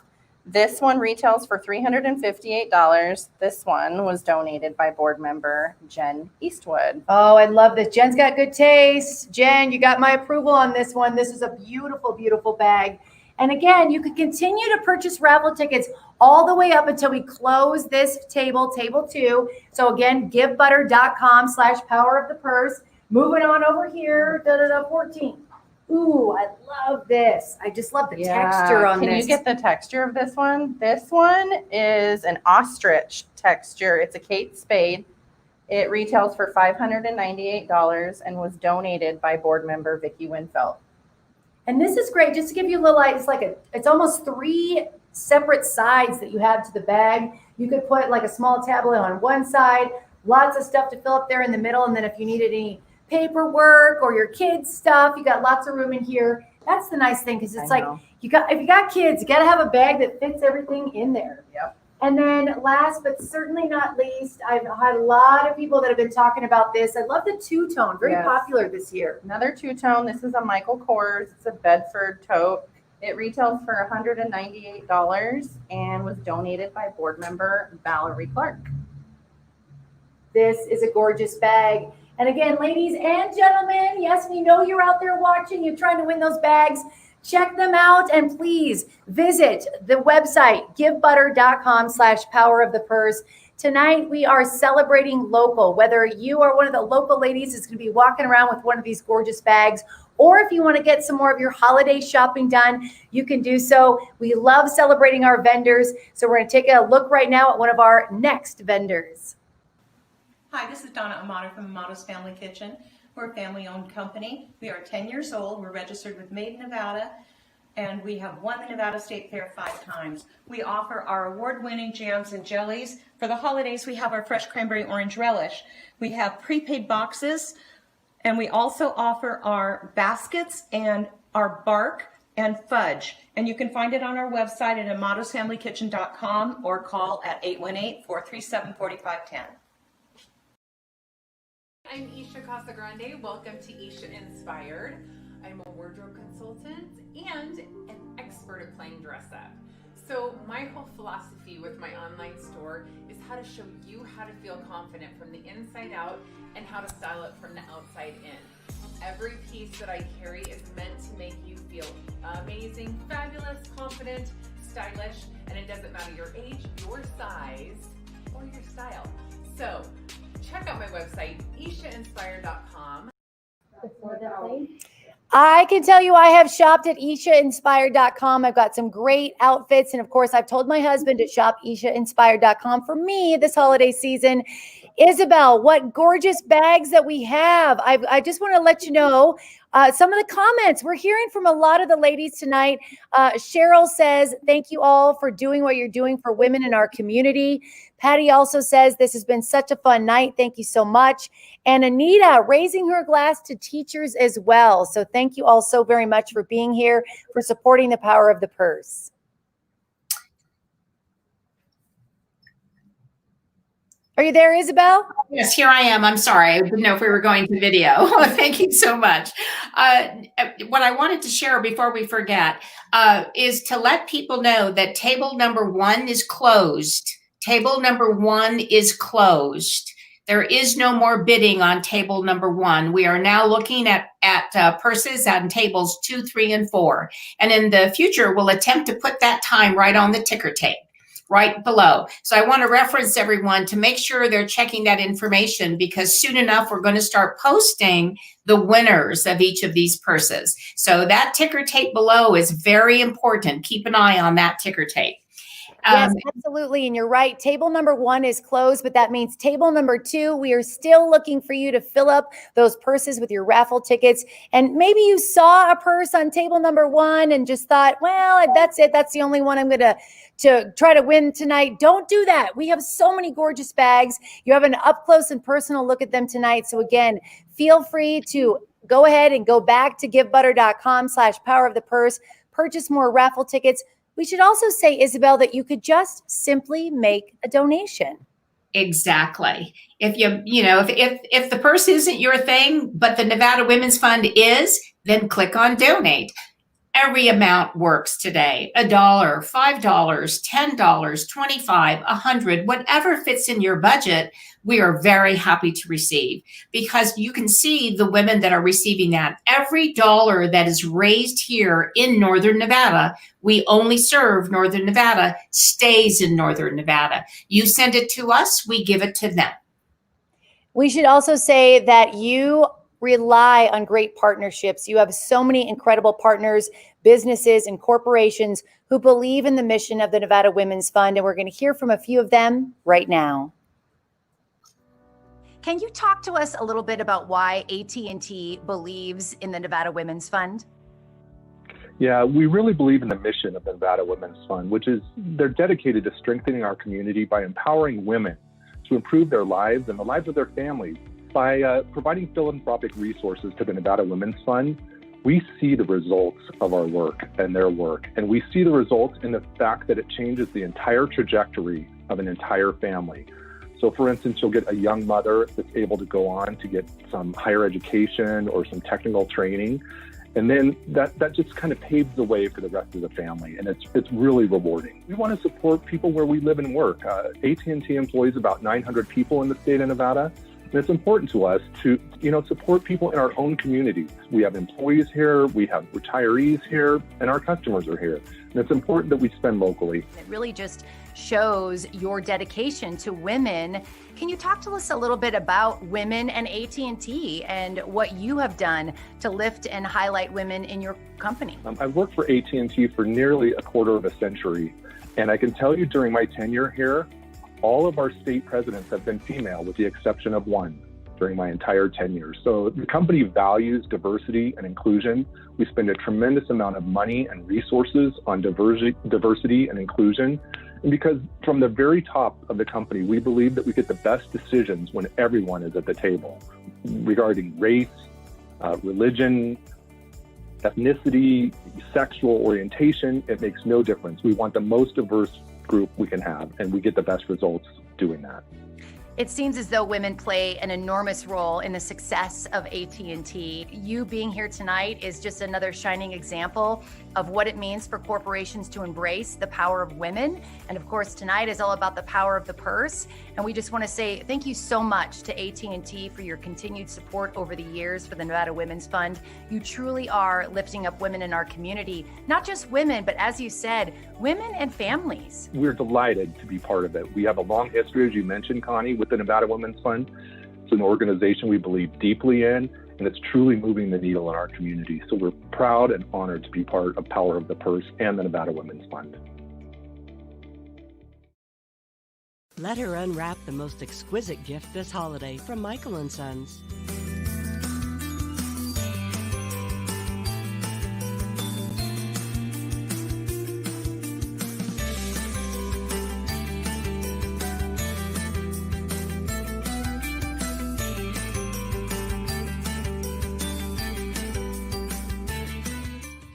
This one retails for $358. This one was donated by board member Jen Eastwood. Oh, I love this. Jen's got good taste. Jen, you got my approval on this one. This is a beautiful, beautiful bag. And again, you can continue to purchase raffle tickets all the way up until we close this table 2. So again, givebutter.com/power of the purse. Moving on over here, 14. Ooh, I love this. I just love the texture on this. Can you get the texture of this one? This one is an ostrich texture. It's a Kate Spade. It retails for $598 and was donated by board member Vicki Winfeld. And this is great. Just to give you a little idea, it's almost 3 separate sides that you have to the bag. You could put like a small tablet on one side, lots of stuff to fill up there in the middle. And then if you needed any paperwork or your kids' stuff, you got lots of room in here. That's the nice thing, because it's like if you got kids, you got to have a bag that fits everything in there. Yep. And then last but certainly not least, I've had a lot of people that have been talking about this. I love the two-tone, very popular this year. Another two-tone. This is a Michael Kors. It's a Bedford tote. It retails for $198 and was donated by board member Valerie Clark. This is a gorgeous bag. And again, ladies and gentlemen, yes, we know you're out there watching. You're trying to win those bags. Check them out, and please visit the website, givebutter.com/power of the purse. Tonight, we are celebrating local. Whether you are one of the local ladies that's going to be walking around with one of these gorgeous bags, or if you want to get some more of your holiday shopping done, you can do so. We love celebrating our vendors. So we're going to take a look right now at one of our next vendors. Hi, this is Donna Amato from Amato's Family Kitchen. We're a family-owned company. We are 10 years old. We're registered with Made in Nevada, and we have won the Nevada State Fair 5 times. We offer our award-winning jams and jellies. For the holidays, we have our fresh cranberry orange relish. We have prepaid boxes, and we also offer our baskets and our bark and fudge. And you can find it on our website at amatosfamilykitchen.com or call at 818-437-4510. I'm Isha Casagrande. Welcome to Isha Inspired. I'm a wardrobe consultant and an expert at playing dress up. So my whole philosophy with my online store is how to show you how to feel confident from the inside out and how to style it from the outside in. Every piece that I carry is meant to make you feel amazing, fabulous, confident, stylish, and it doesn't matter your age, your size, or your style. So check out my website, ishainspired.com. I can tell you I have shopped at ishainspired.com. I've got some great outfits. And of course, I've told my husband to shop ishainspired.com for me this holiday season. Isabel, what gorgeous bags that we have. I just want to let you know some of the comments. We're hearing from a lot of the ladies tonight. Cheryl says, thank you all for doing what you're doing for women in our community. Patty also says, this has been such a fun night. Thank you so much. And Anita raising her glass to teachers as well. So thank you all so very much for being here, for supporting the power of the purse. Are you there, Isabel? Yes, here I am. I'm sorry. I didn't know if we were going to video. Thank you so much. What I wanted to share before we forget is to let people know that table number 1 is closed. Table number 1 is closed. There is no more bidding on table number 1. We are now looking at purses on tables 2, 3, and 4. And in the future, we'll attempt to put that time right on the ticker tape, right below. So I want to reference everyone to make sure they're checking that information, because soon enough, we're going to start posting the winners of each of these purses. So that ticker tape below is very important. Keep an eye on that ticker tape. Yes, absolutely. And you're right. Table number 1 is closed, but that means table number 2, we are still looking for you to fill up those purses with your raffle tickets. And maybe you saw a purse on table number 1 and just thought, well, that's it. That's the only one I'm going to try to win tonight. Don't do that. We have so many gorgeous bags. You have an up close and personal look at them tonight. So again, feel free to go ahead and go back to givebutter.com/power of the purse, purchase more raffle tickets. We should also say, Isabel, that you could just simply make a donation. Exactly. If if the purse isn't your thing, but the Nevada Women's Fund is, then click on donate. Every amount works today. $1, $5, $10, $25, $100, whatever fits in your budget, we are very happy to receive, because you can see the women that are receiving that. Every dollar that is raised here in Northern Nevada, we only serve Northern Nevada, stays in Northern Nevada. You send it to us, we give it to them. We should also say that you rely on great partnerships. You have so many incredible partners, businesses, and corporations who believe in the mission of the Nevada Women's Fund, and we're going to hear from a few of them right now. Can you talk to us a little bit about why AT&T believes in the Nevada Women's Fund? Yeah, we really believe in the mission of the Nevada Women's Fund, which is they're dedicated to strengthening our community by empowering women to improve their lives and the lives of their families. By providing philanthropic resources to the Nevada Women's Fund, we see the results of our work and their work. And we see the results in the fact that it changes the entire trajectory of an entire family. So for instance, you'll get a young mother that's able to go on to get some higher education or some technical training. And then that just kind of paves the way for the rest of the family. And it's really rewarding. We want to support people where we live and work. AT&T employs about 900 people in the state of Nevada. And it's important to us to, support people in our own communities. We have employees here, we have retirees here, and our customers are here. And it's important that we spend locally. It really just shows your dedication to women. Can you talk to us a little bit about women and AT&T and what you have done to lift and highlight women in your company? I've worked for AT&T for nearly a quarter of a century. And I can tell you during my tenure here, all of our state presidents have been female, with the exception of one, during my entire tenure. So the company values diversity and inclusion. We spend a tremendous amount of money and resources on diversity and inclusion. And because from the very top of the company, we believe that we get the best decisions when everyone is at the table, regarding race, religion, ethnicity, sexual orientation. It makes no difference. We want the most diverse group we can have, and we get the best results doing that. It seems as though women play an enormous role in the success of AT&T. You being here tonight is just another shining example of what it means for corporations to embrace the power of women. And of course, tonight is all about the power of the purse. And we just want to say thank you so much to AT&T for your continued support over the years for the Nevada Women's Fund. You truly are lifting up women in our community, not just women, but as you said, women and families. We're delighted to be part of it. We have a long history, as you mentioned, Connie, with the Nevada Women's Fund. It's an organization we believe deeply in, and it's truly moving the needle in our community. So we're proud and honored to be part of Power of the Purse and the Nevada Women's Fund. Let her unwrap the most exquisite gift this holiday from Michael & Sons.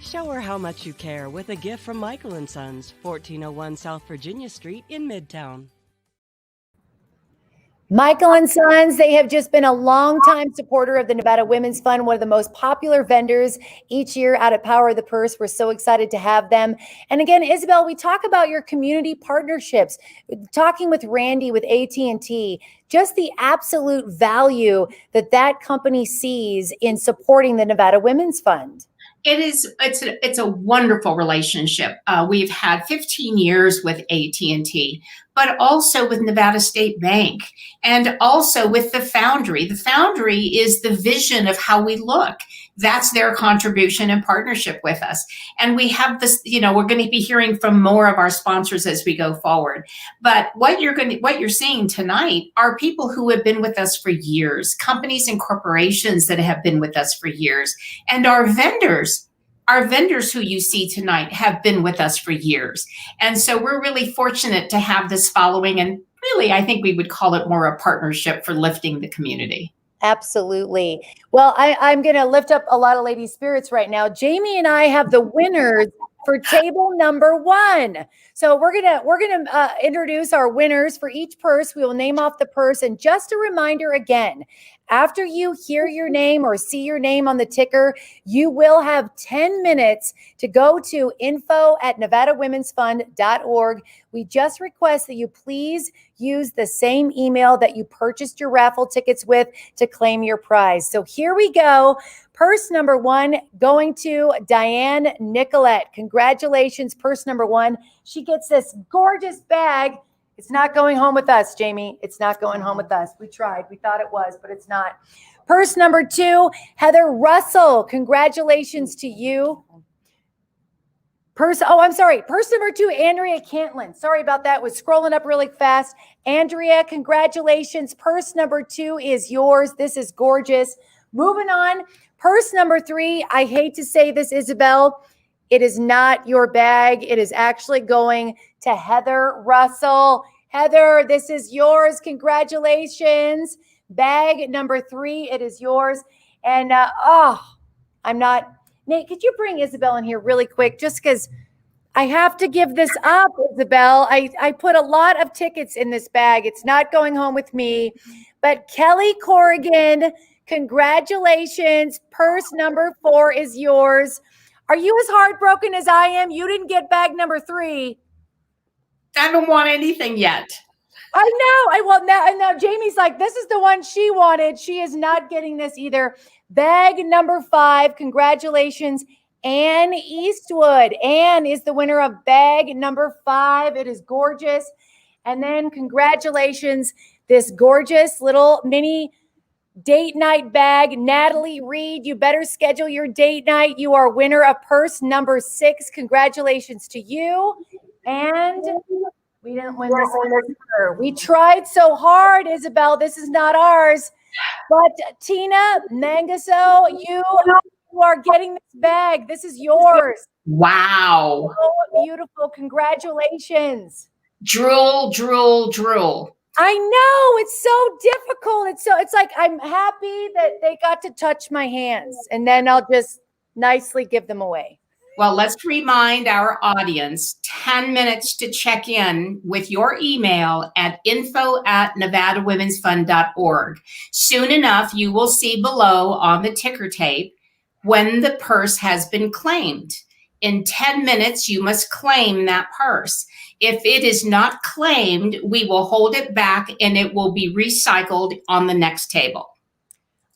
Show her how much you care with a gift from Michael & Sons, 1401 South Virginia Street in Midtown. Michael and Sons, they have just been a longtime supporter of the Nevada Women's Fund, one of the most popular vendors each year out at Power of the Purse. We're so excited to have them. And again, Isabel, we talk about your community partnerships, talking with Randy with AT&T, just the absolute value that that company sees in supporting the Nevada Women's Fund. It's a wonderful relationship. We've had 15 years with AT&T, but also with Nevada State Bank, and also with the Foundry. The Foundry is the vision of how we look. That's their contribution and partnership with us. And we have this, we're going to be hearing from more of our sponsors as we go forward. But what you're seeing tonight are people who have been with us for years, companies and corporations that have been with us for years, and our vendors. Our vendors who you see tonight have been with us for years. And so we're really fortunate to have this following, and really, I think we would call it more a partnership for lifting the community. Absolutely. Well, I'm going to lift up a lot of ladies' spirits right now. Jamie and I have the winners for table number 1. So we're gonna introduce our winners for each purse. We will name off the purse, and just a reminder again, after you hear your name or see your name on the ticker, you will have 10 minutes to go to info@nevadawomensfund.org. We just request that you please use the same email that you purchased your raffle tickets with to claim your prize. So here we go. Purse number 1 going to Diane Nicolette. Congratulations, purse number 1. She gets this gorgeous bag. It's not going home with us, Jamie. It's not going home with us. We tried. We thought it was, but it's not. Purse number 2, Heather Russell. Congratulations to you. Purse number 2, Andrea Cantlin. Sorry about that. Was scrolling up really fast. Andrea, congratulations. Purse number 2 is yours. This is gorgeous. Moving on. Purse number 3, I hate to say this, Isabel, it is not your bag. It is actually going to Heather Russell. Heather, this is yours. Congratulations. Bag number 3, it is yours. And Nate, could you bring Isabel in here really quick? Just because I have to give this up, Isabel. I put a lot of tickets in this bag. It's not going home with me. But Kelly Corrigan, congratulations. Purse number 4 is yours. Are you as heartbroken as I am? You didn't get bag number 3. I haven't won anything yet. I know. Now Jamie's like, this is the one she wanted. She is not getting this either. Bag number 5. Congratulations, Ann Eastwood. Ann is the winner of bag number 5. It is gorgeous. And then congratulations, this gorgeous little mini date night bag. Natalie Reed, you better schedule your date night. You are winner of purse number 6. Congratulations to you. And we didn't win this one. We tried so hard, Isabel. This is not ours. But Tina Mangaso, you are getting this bag. This is yours. Wow. So beautiful. Congratulations. Drool, drool, drool. I know, it's so difficult. It's like I'm happy that they got to touch my hands, and then I'll just nicely give them away. Well, let's remind our audience 10 minutes to check in with your email at info@nevadawomensfund.org. Soon enough, you will see below on the ticker tape when the purse has been claimed. In 10 minutes, you must claim that purse. If it is not claimed, we will hold it back and it will be recycled on the next table.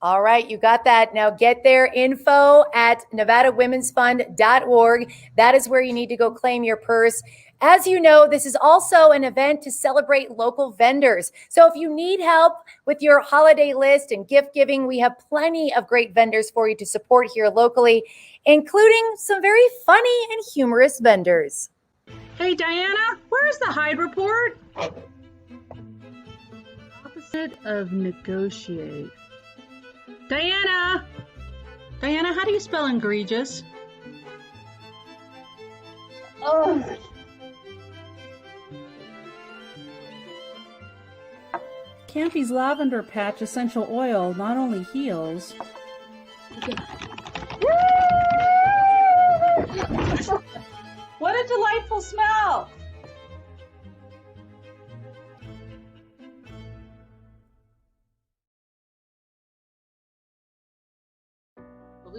All right, you got that. Now get there, info@nevadawomensfund.org. That is where you need to go claim your purse. As you know, this is also an event to celebrate local vendors. So if you need help with your holiday list and gift giving, we have plenty of great vendors for you to support here locally, including some very funny and humorous vendors. Hey, Diana, where's the Hyde report? Opposite of negotiate. Diana, how do you spell egregious? Oh. Campy's lavender patch essential oil not only heals. What a delightful smell!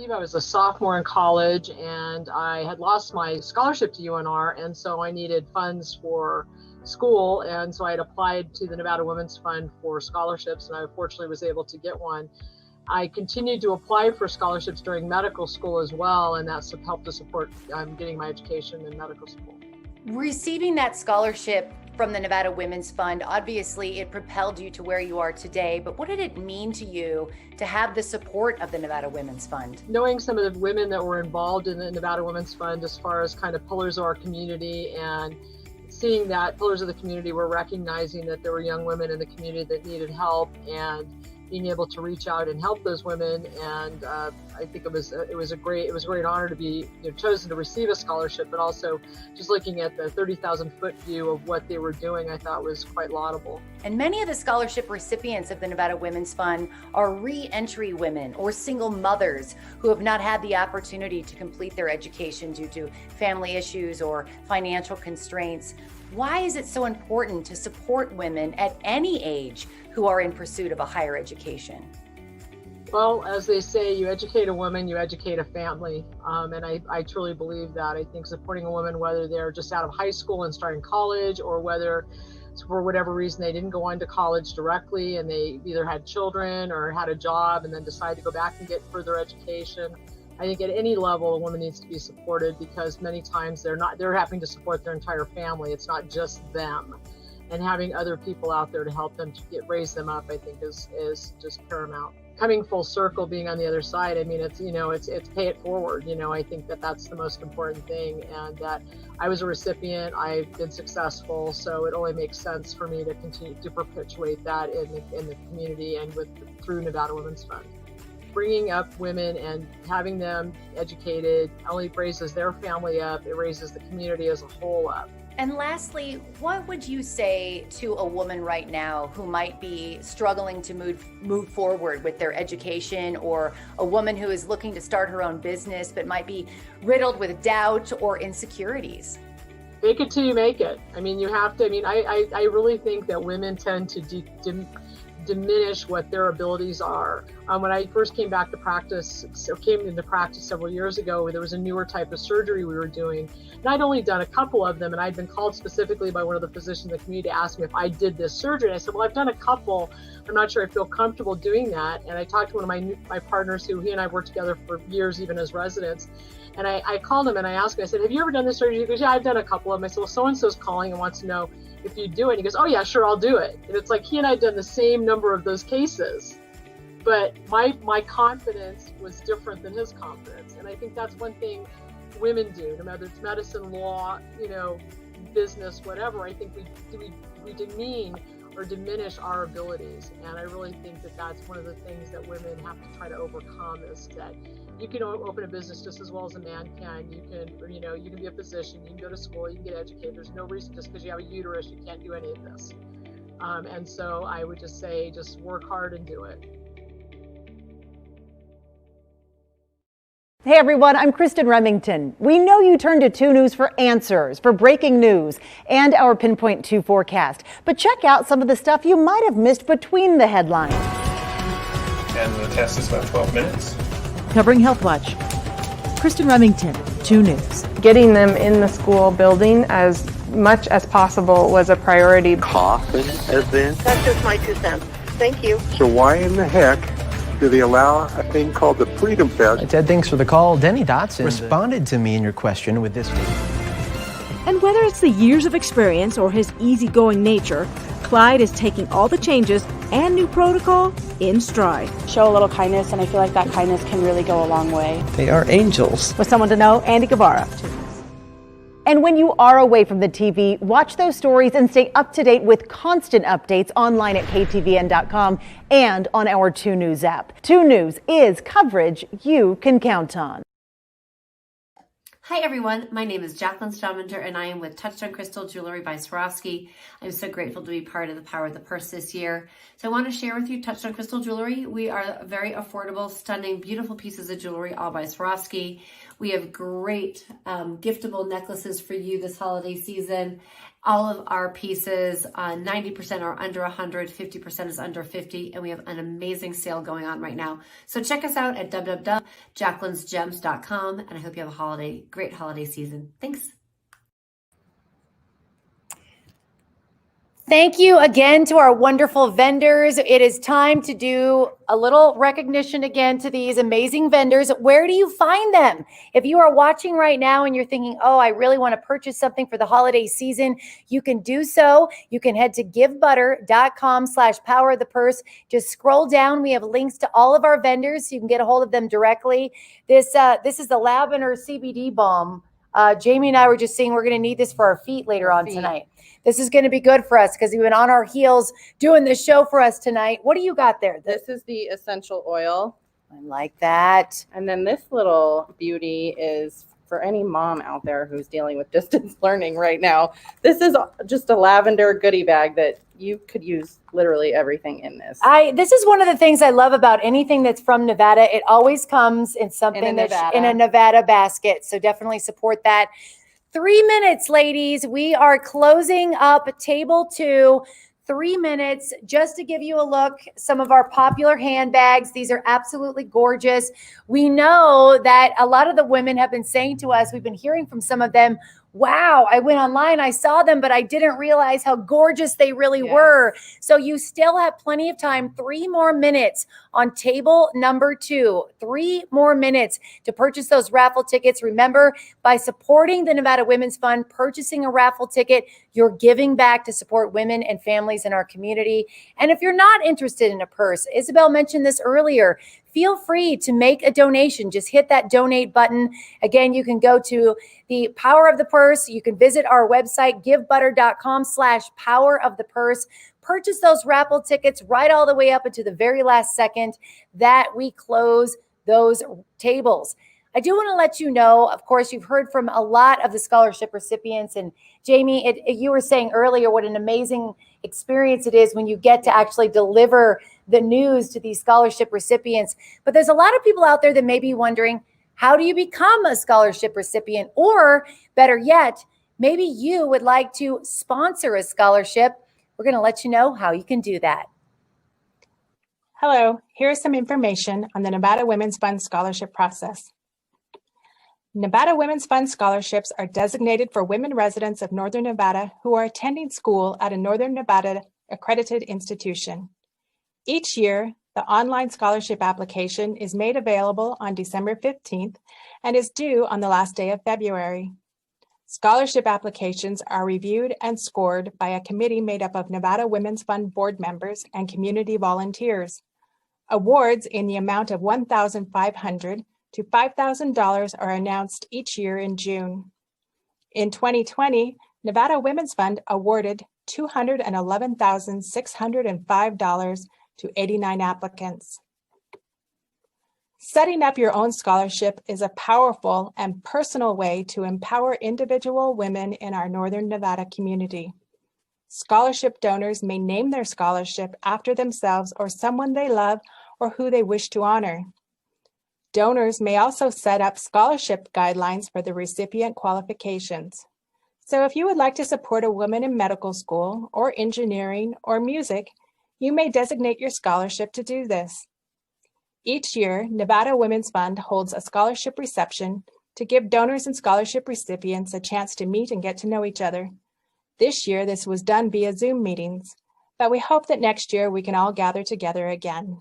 believe I was a sophomore in college, and I had lost my scholarship to UNR, and so I needed funds for school, and so I had applied to the Nevada Women's Fund for scholarships, and I fortunately was able to get one. I continued to apply for scholarships during medical school as well, and that's helped to support getting my education in medical school. Receiving that scholarship from the Nevada Women's Fund, obviously it propelled you to where you are today, but what did it mean to you to have the support of the Nevada Women's Fund? Knowing some of the women that were involved in the Nevada Women's Fund as far as kind of pillars of our community, and seeing that pillars of the community were recognizing that there were young women in the community that needed help, and being able to reach out and help those women, and I think it was a great honor to be chosen to receive a scholarship, but also just looking at the 30,000-foot view of what they were doing, I thought was quite laudable. And many of the scholarship recipients of the Nevada Women's Fund are re-entry women or single mothers who have not had the opportunity to complete their education due to family issues or financial constraints. Why is it so important to support women at any age who are in pursuit of a higher education? Well, as they say, you educate a woman, you educate a family. And I truly believe that. I think supporting a woman, whether they're just out of high school and starting college, or whether for whatever reason they didn't go on to college directly and they either had children or had a job and then decide to go back and get further education. I think at any level, a woman needs to be supported, because many times they're having to support their entire family. It's not just them. And having other people out there to help them to raise them up, I think is just paramount. Coming full circle, being on the other side, I mean, it's pay it forward. I think that's the most important thing, and that I was a recipient, I've been successful, so it only makes sense for me to continue to perpetuate that in the community and through Nevada Women's Fund. Bringing up women and having them educated only raises their family up, it raises the community as a whole up. And lastly, what would you say to a woman right now who might be struggling to move forward with their education, or a woman who is looking to start her own business but might be riddled with doubt or insecurities? Fake it till you make it. I mean, you have to. I mean, I really think that women tend to diminish what their abilities are. When I first came into practice several years ago, there was a newer type of surgery we were doing. And I'd only done a couple of them, and I'd been called specifically by one of the physicians in the community to ask me if I did this surgery. And I said, well, I've done a couple. I'm not sure I feel comfortable doing that. And I talked to one of my partners, who he and I worked together for years, even as residents. And I called him and I asked him, I said, have you ever done this surgery? He goes, yeah, I've done a couple of them. I said, well, so-and-so's calling and wants to know if you do it. And he goes, oh yeah, sure, I'll do it. And it's like he and I had done the same number of those cases, but my confidence was different than his confidence. And I think that's one thing women do, no matter it's medicine, law, business, whatever. I think we demean or diminish our abilities. And I really think that's one of the things that women have to try to overcome, is that you can open a business just as well as a man can. You can be a physician, you can go to school, you can get educated. There's no reason just because you have a uterus, you can't do any of this. And so I would just say, just work hard and do it. Hey everyone, I'm Kristen Remington. We know you turn to 2 News for answers, for breaking news, and our Pinpoint 2 forecast. But check out some of the stuff you might have missed between the headlines. And the test is about 12 minutes. Covering Health Watch, Kristen Remington, 2 News. Getting them in the school building as much as possible was a priority. Coffin event. That's just my 2 cents. Thank you. So why in the heck do they allow a thing called the Freedom Fest? Ted, thanks for the call. Denny Dotson responded to me in your question with this statement. And whether it's the years of experience or his easygoing nature, Clyde is taking all the changes and new protocol in stride. Show a little kindness, and I feel like that kindness can really go a long way. They are angels. With someone to know, Andy Guevara. And when you are away from the TV, watch those stories and stay up to date with constant updates online at ktvn.com and on our 2 News app. 2 News is coverage you can count on. Hi everyone, my name is Jacqueline Stalmander and I am with Touchstone Crystal Jewelry by Swarovski. I'm so grateful to be part of the Power of the Purse this year. So I want to share with you Touchstone Crystal Jewelry. We are very affordable, stunning, beautiful pieces of jewelry all by Swarovski. We have great giftable necklaces for you this holiday season. All of our pieces, 90% are under 100, 50% is under 50, and we have an amazing sale going on right now. So check us out at www.jacquelinesgems.com, and I hope you have a great holiday season. Thanks. Thank you again to our wonderful vendors. It is time to do a little recognition again to these amazing vendors. Where do you find them? If you are watching right now and you're thinking, oh, I really want to purchase something for the holiday season, you can do so. You can head to givebutter.com/powerofthepurse. Just scroll down. We have links to all of our vendors so you can get a hold of them directly. This is the lavender CBD balm. Jamie and I were just saying we're going to need this for our feet later on tonight. This is going to be good for us because we've been on our heels doing this show for us tonight. What do you got there? This is the essential oil. I like that. And then this little beauty is for any mom out there who's dealing with distance learning right now. This is just a lavender goodie bag that you could use literally everything in this. This is one of the things I love about anything that's from Nevada. It always comes in something that's in a Nevada basket. So definitely support that. 3 minutes, ladies. We are closing up table 2. 3 minutes just to give you a look. Some of our popular handbags. These are absolutely gorgeous. We know that a lot of the women have been saying to us, we've been hearing from some of them, wow, I went online, I saw them, but I didn't realize how gorgeous they really were. So you still have plenty of time, 3 more minutes on table number 2, 3 more minutes to purchase those raffle tickets. Remember, by supporting the Nevada Women's Fund, purchasing a raffle ticket, you're giving back to support women and families in our community. And if you're not interested in a purse, Isabel mentioned this earlier, feel free to make a donation. Just hit that donate button. Again, you can go to the Power of the Purse. You can visit our website, givebutter.com/powerofthepurse. Purchase those raffle tickets right all the way up until the very last second that we close those tables. I do want to let you know, of course, you've heard from a lot of the scholarship recipients. And Jamie, you were saying earlier what an amazing experience it is when you get to actually deliver the news to these scholarship recipients. But there's a lot of people out there that may be wondering, how do you become a scholarship recipient? Or better yet, maybe you would like to sponsor a scholarship. We're going to let you know how you can do that. Hello, here's some information on the Nevada Women's Fund scholarship process. Nevada Women's Fund scholarships are designated for women residents of Northern Nevada who are attending school at a Northern Nevada accredited institution. Each year, the online scholarship application is made available on December 15th and is due on the last day of February. Scholarship applications are reviewed and scored by a committee made up of Nevada Women's Fund board members and community volunteers. Awards in the amount of $1,500 to $5,000 are announced each year in June. In 2020, Nevada Women's Fund awarded $211,605 to 89 applicants. Setting up your own scholarship is a powerful and personal way to empower individual women in our Northern Nevada community. Scholarship donors may name their scholarship after themselves or someone they love or who they wish to honor. Donors may also set up scholarship guidelines for the recipient qualifications. So if you would like to support a woman in medical school or engineering or music, you may designate your scholarship to do this. Each year, Nevada Women's Fund holds a scholarship reception to give donors and scholarship recipients a chance to meet and get to know each other. This year, this was done via Zoom meetings, but we hope that next year we can all gather together again.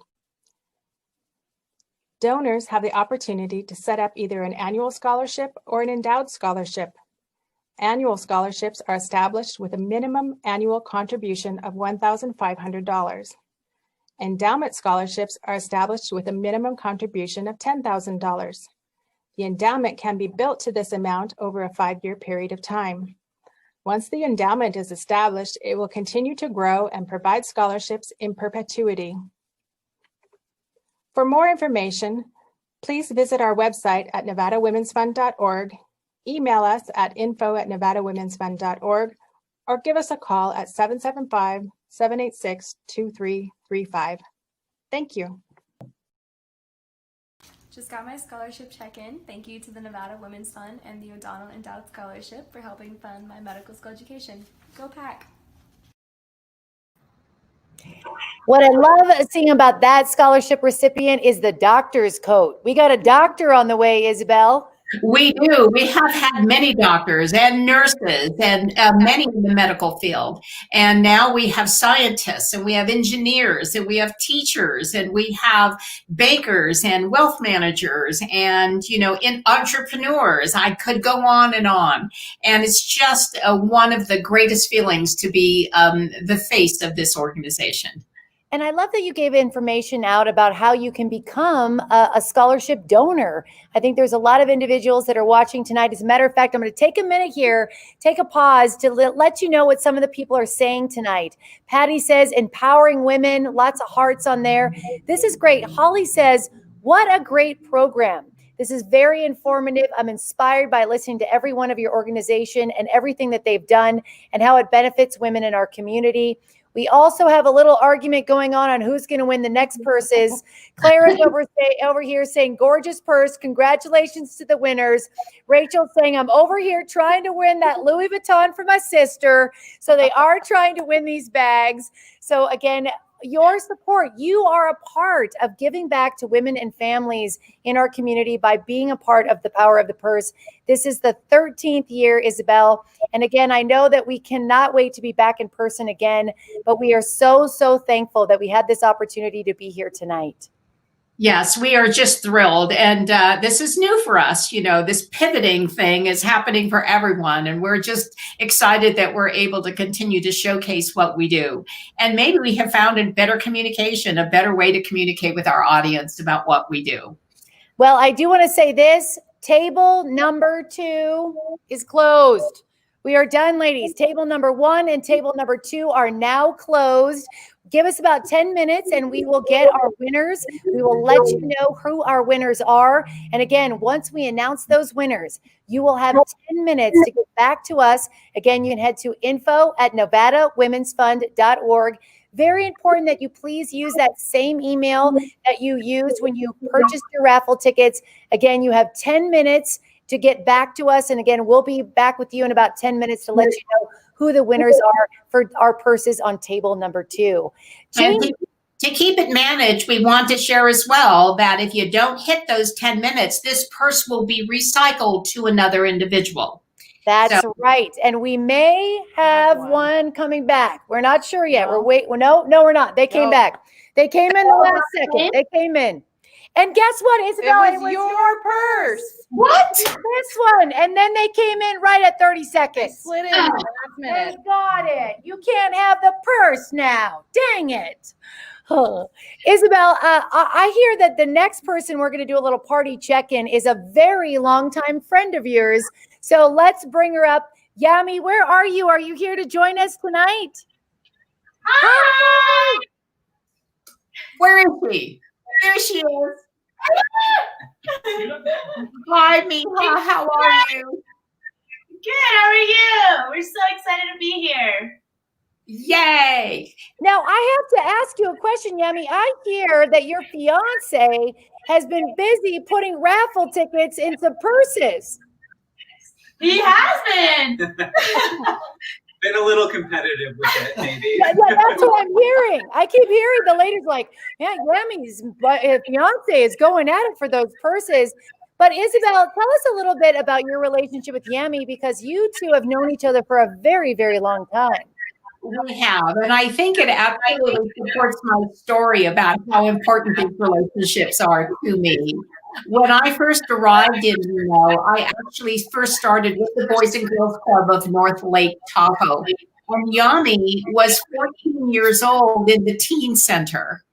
Donors have the opportunity to set up either an annual scholarship or an endowed scholarship. Annual scholarships are established with a minimum annual contribution of $1,500. Endowment scholarships are established with a minimum contribution of $10,000. The endowment can be built to this amount over a 5-year period of time. Once the endowment is established, it will continue to grow and provide scholarships in perpetuity. For more information, please visit our website at nevadawomensfund.org, email us at info@nevadawomensfund.org, or give us a call at 775-786-2335. Thank you. Just got my scholarship check-in. Thank you to the Nevada Women's Fund and the O'Donnell Endowed Scholarship for helping fund my medical school education. Go Pack! What I love seeing about that scholarship recipient is the doctor's coat. We got a doctor on the way, Isabel. We do. We have had many doctors and nurses and many in the medical field. And now we have scientists and we have engineers and we have teachers and we have bankers and wealth managers and, in entrepreneurs. I could go on. And it's just one of the greatest feelings to be the face of this organization. And I love that you gave information out about how you can become a scholarship donor. I think there's a lot of individuals that are watching tonight. As a matter of fact, I'm going to take a minute here, take a pause to let you know what some of the people are saying tonight. Patty says, empowering women, lots of hearts on there. This is great. Holly says, what a great program. This is very informative. I'm inspired by listening to every one of your organization and everything that they've done and how it benefits women in our community. We also have a little argument going on who's going to win the next purses. Clara's over here saying, gorgeous purse. Congratulations to the winners. Rachel saying, I'm over here trying to win that Louis Vuitton for my sister. So they are trying to win these bags. So again, your support, you are a part of giving back to women and families in our community by being a part of the Power of the Purse. This is the 13th year, Isabel. And again, I know that we cannot wait to be back in person again, but we are so, so thankful that we had this opportunity to be here tonight. Yes, we are just thrilled. And this is new for us. This pivoting thing is happening for everyone. And we're just excited that we're able to continue to showcase what we do. And maybe we have found a better communication, a better way to communicate with our audience about what we do. Well, I do want to say this. Table number 2 is closed. We are done, ladies. Table number 1 and table number 2 are now closed. Give us about 10 minutes and we will get our winners. We will let you know who our winners are. And again, once we announce those winners, you will have 10 minutes to get back to us. Again, you can head to info@NevadaWomen'sFund.org. Very important that you please use that same email that you used when you purchased your raffle tickets. Again, you have 10 minutes to get back to us. And again, we'll be back with you in about 10 minutes to let you know who the winners are for our purses on table number 2. And to keep it managed, we want to share as well that if you don't hit those 10 minutes, this purse will be recycled to another individual. That's right. And we may have one coming back. We're not sure yet. We're waiting. No, we're not. They came back. They came in the last second. They came in. And guess what, Isabel? It was your purse. What? This one. And then they came in right at 30 seconds. Slid in at the last minute. They got it. You can't have the purse now. Dang it. Huh. Isabel, I hear that the next person we're going to do a little party check-in is a very long-time friend of yours. So let's bring her up. Yami, where are you? Are you here to join us tonight? Hi! Where is she? There she is. Hi, Miha. How are you? Good. How are you? We're so excited to be here. Yay! Now, I have to ask you a question, Yami. I hear that your fiance has been busy putting raffle tickets into purses. He has been. Been a little competitive with it, maybe. Yeah, that's what I'm hearing. I keep hearing the ladies like, yeah, Yami's fiance is going at it for those purses. But Isabel, tell us a little bit about your relationship with Yami, because you two have known each other for a very, very long time. We have, and I think it absolutely supports my story about how important these relationships are to me. When I first arrived in Reno, I actually first started with the Boys and Girls Club of North Lake Tahoe. And Yami was 14 years old in the teen center.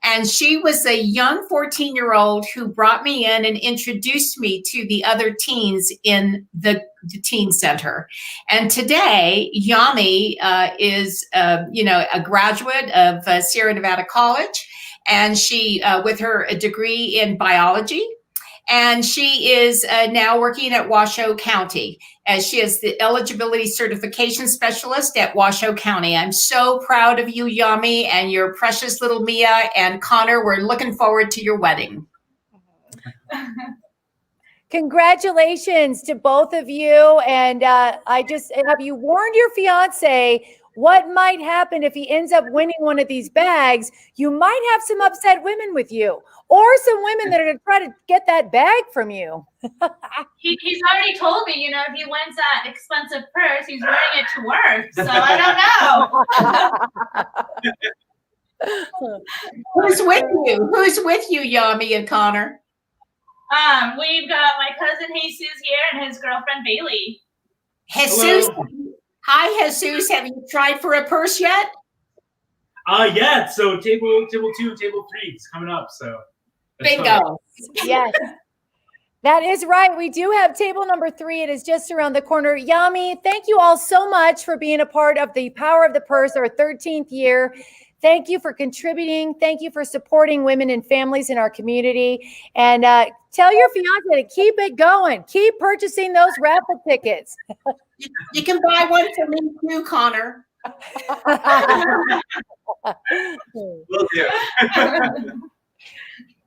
And she was a young 14-year-old who brought me in and introduced me to the other teens in the teen center. And today, Yami is, a graduate of Sierra Nevada College, and she, with her degree in biology. And she is now working at Washoe County as she is the eligibility certification specialist at Washoe County. I'm so proud of you, Yami, and your precious little Mia and Connor. We're looking forward to your wedding. Congratulations to both of you. And have you warned your fiance what might happen if he ends up winning one of these bags? You might have some upset women with you, or some women that are going to try to get that bag from you. He's already told me, if he wins that expensive purse, he's wearing it to work. So I don't know. Who's with you? Who's with you, Yami and Connor? We've got my cousin Jesus here and his girlfriend Bailey. Jesus. Hello. Hi, Jesus. Have you tried for a purse yet? Yeah. So table 2, table 3 is coming up. So bingo. Yes. That is right. We do have table number 3. It is just around the corner. Yami, thank you all so much for being a part of the Power of the Purse, our 13th year. Thank you for contributing. Thank you for supporting women and families in our community. And tell your fiance to keep it going. Keep purchasing those raffle tickets. You can buy one for me too, Connor. Will do.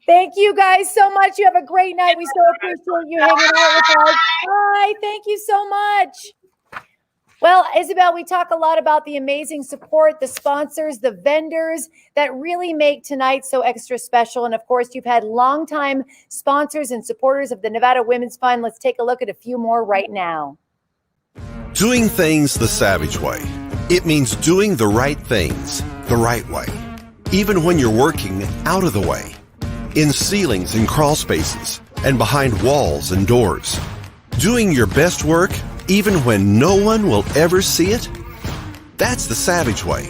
Thank you guys so much. You have a great night. We so appreciate you hanging out with us. Bye. Thank you so much. Well, Isabel, we talk a lot about the amazing support, the sponsors, the vendors that really make tonight so extra special. And of course, you've had longtime sponsors and supporters of the Nevada Women's Fund. Let's take a look at a few more right now. Doing things the Savage way. It means doing the right things the right way, even when you're working out of the way, in ceilings and crawl spaces, and behind walls and doors. Doing your best work even when no one will ever see it? That's the Savage way.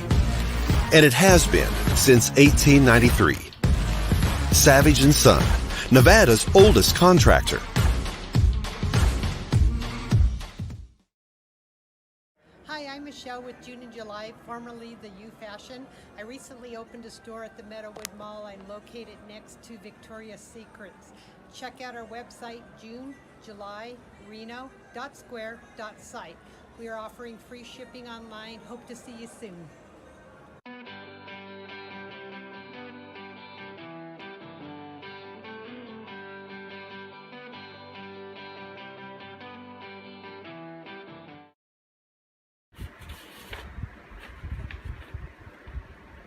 And it has been since 1893. Savage & Son, Nevada's oldest contractor. Hi, I'm Michelle with June and July, formerly the U Fashion. I recently opened a store at the Meadowood Mall. I'm located next to Victoria's Secrets. Check out our website, junejuly.reno.square.site. We are offering free shipping online. Hope to see you soon.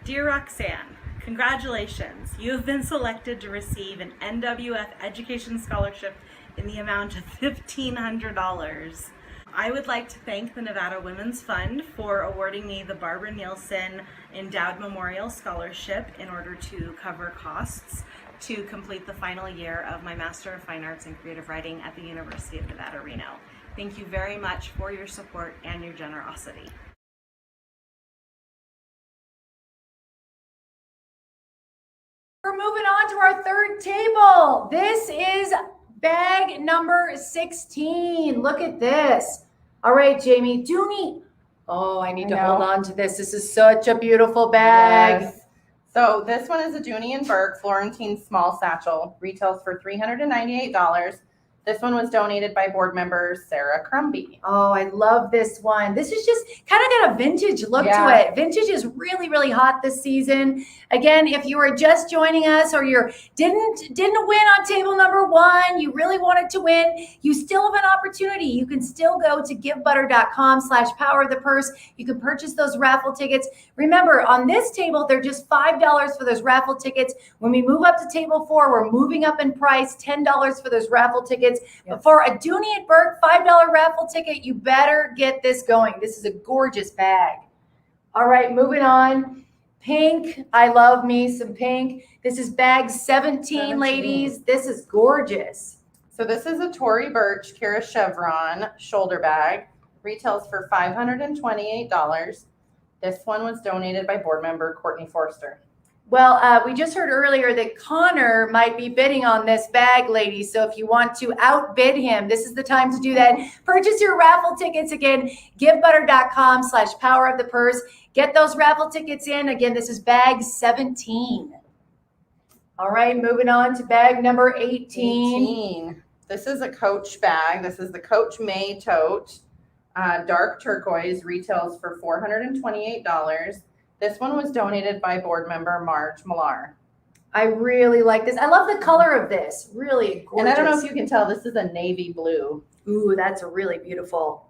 Dear Roxanne, congratulations. You have been selected to receive an NWF Education Scholarship in the amount of $1,500. I would like to thank the Nevada Women's Fund for awarding me the Barbara Nielsen Endowed Memorial Scholarship in order to cover costs to complete the final year of my Master of Fine Arts in Creative Writing at the University of Nevada, Reno. Thank you very much for your support and your generosity. We're moving on to our third table. This is bag number 16. Look at this. All right, Jamie, Oh, I need to hold on to this. This is such a beautiful bag. Yes. So this one is a Dooney & Burke Florentine small satchel. Retails for $398. This one was donated by board member Sarah Crumby. Oh, I love this one. This is just kind of got a vintage look to it. Vintage is really, really hot this season. Again, if you are just joining us or you didn't win on table number 1, you really wanted to win, you still have an opportunity. You can still go to givebutter.com/powerofthepurse. You can purchase those raffle tickets. Remember, on this table, they're just $5 for those raffle tickets. When we move up to table 4, we're moving up in price, $10 for those raffle tickets. Yes. But for a Dooney & Burke $5 raffle ticket, you better get this going. This is a gorgeous bag. All right, moving on. Pink. I love me some pink. This is bag 17, ladies. This is gorgeous. So this is a Tory Burch Kira Chevron shoulder bag. Retails for $528. This one was donated by board member Courtney Forster. Well, we just heard earlier that Connor might be bidding on this bag, ladies. So if you want to outbid him, this is the time to do that. Purchase your raffle tickets again, givebutter.com/powerofthepurse. Get those raffle tickets in. Again, this is bag 17. All right, moving on to bag number 18. This is a Coach bag. This is the Coach May tote. Dark turquoise, retails for $428. This one was donated by board member Marge Millar. I really like this. I love the color of this. Really gorgeous. And I don't know if you can tell, this is a navy blue. Ooh, that's a really beautiful.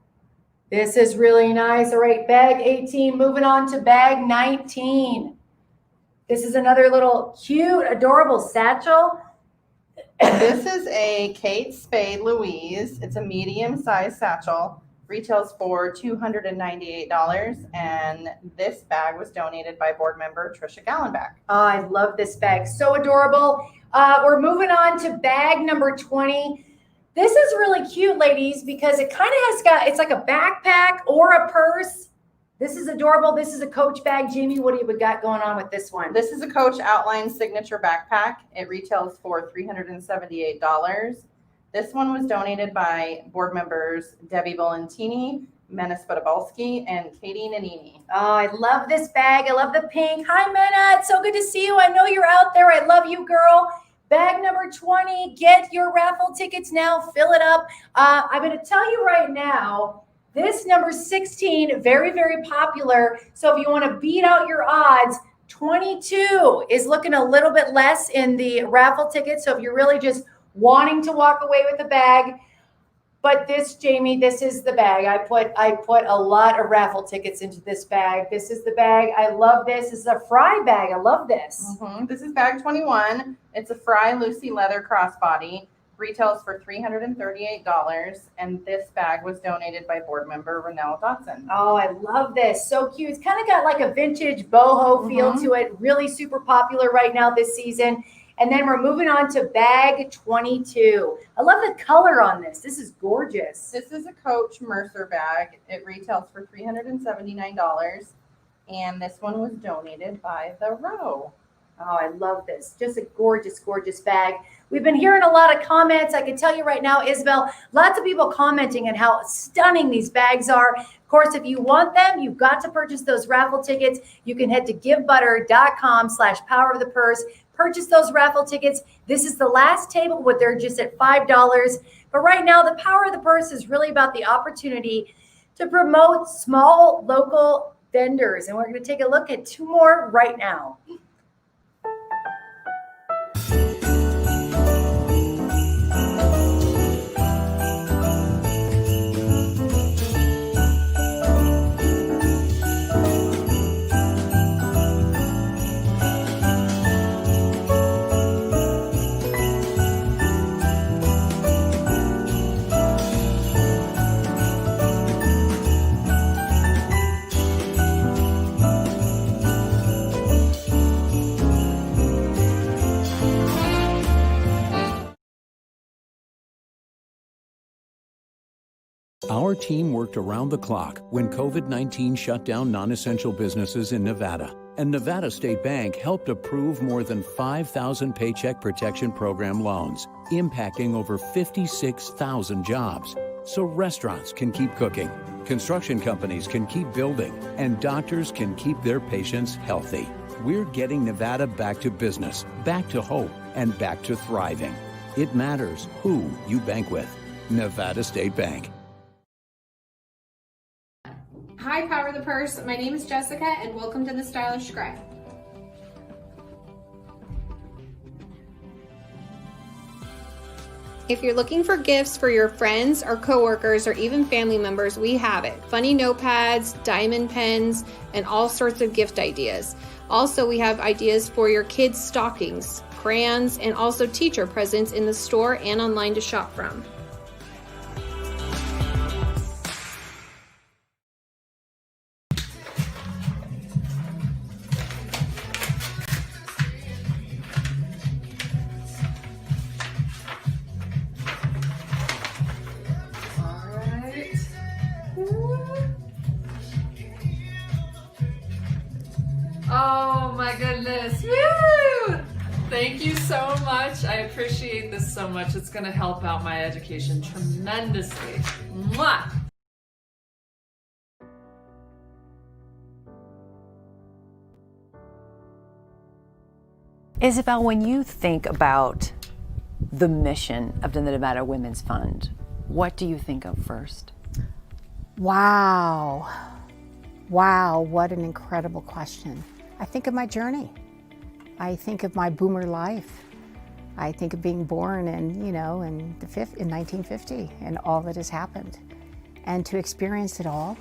This is really nice. All right, bag 18, moving on to bag 19. This is another little cute, adorable satchel. This is a Kate Spade Louise. It's a medium-sized satchel. Retails for $298, and this bag was donated by board member Trisha Gallenbach. Oh, I love this bag. So adorable. We're moving on to bag number 20. This is really cute, ladies, because it kind of it's like a backpack or a purse. This is adorable. This is a Coach bag. Jamie, what do you got going on with this one? This is a Coach Outline Signature Backpack. It retails for $378. This one was donated by board members Debbie Volantini, Mena Spodobalski, and Katie Nanini. Oh, I love this bag. I love the pink. Hi, Mena. It's so good to see you. I know you're out there. I love you, girl. Bag number 20. Get your raffle tickets now. Fill it up. I'm going to tell you right now, this number 16, very, very popular. So if you want to beat out your odds, 22 is looking a little bit less in the raffle tickets. So if you're really just wanting to walk away with the bag, but this, Jamie, this is the bag. I put a lot of raffle tickets into this bag. This is the bag. I love this. This is a Fry bag. I love this. This is bag 21. It's a Fry Lucy leather crossbody. Retails for $338, and this bag was donated by board member Renelle Dotson. Oh, I love this. So cute. It's kind of got like a vintage boho feel to it. Really super popular right now this season. And then we're moving on to bag 22. I love the color on this. This is gorgeous. This is a Coach Mercer bag. It retails for $379, and this one was donated by The Row. Oh, I love this. Just a gorgeous, gorgeous bag. We've been hearing a lot of comments. I can tell you right now, Isabel, lots of people commenting on how stunning these bags are. Of course, if you want them, you've got to purchase those raffle tickets. You can head to givebutter.com/powerofthepurse. Purchase those raffle tickets. This is the last table, but they're just at $5. But right now, the Power of the Purse is really about the opportunity to promote small local vendors. And we're going to take a look at two more right now. Our team worked around the clock when COVID-19 shut down non-essential businesses in Nevada, and Nevada State Bank helped approve more than 5,000 Paycheck Protection Program loans, impacting over 56,000 jobs. So restaurants can keep cooking, construction companies can keep building, and doctors can keep their patients healthy. We're getting Nevada back to business, back to hope, and back to thriving. It matters who you bank with. Nevada State Bank. Hi, Power of the Purse. My name is Jessica, and welcome to the Stylish Scribe. If you're looking for gifts for your friends or coworkers or even family members, we have it. Funny notepads, diamond pens, and all sorts of gift ideas. Also, we have ideas for your kids' stockings, crayons, and also teacher presents in the store and online to shop from. Oh my goodness. Woo! Thank you so much. I appreciate this so much. It's going to help out my education tremendously. Mwah! Isabel, when you think about the mission of the Nevada Women's Fund, what do you think of first? Wow. Wow, what an incredible question. I think of my journey. I think of my boomer life. I think of being born in 1950 and all that has happened. And to experience it all,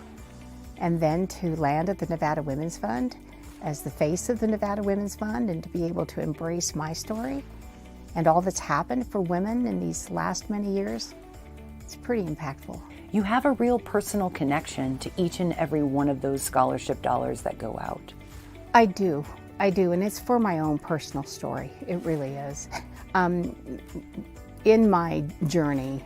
and then to land at the Nevada Women's Fund as the face of the Nevada Women's Fund, and to be able to embrace my story and all that's happened for women in these last many years, it's pretty impactful. You have a real personal connection to each and every one of those scholarship dollars that go out. I do, and it's for my own personal story. It really is. In my journey,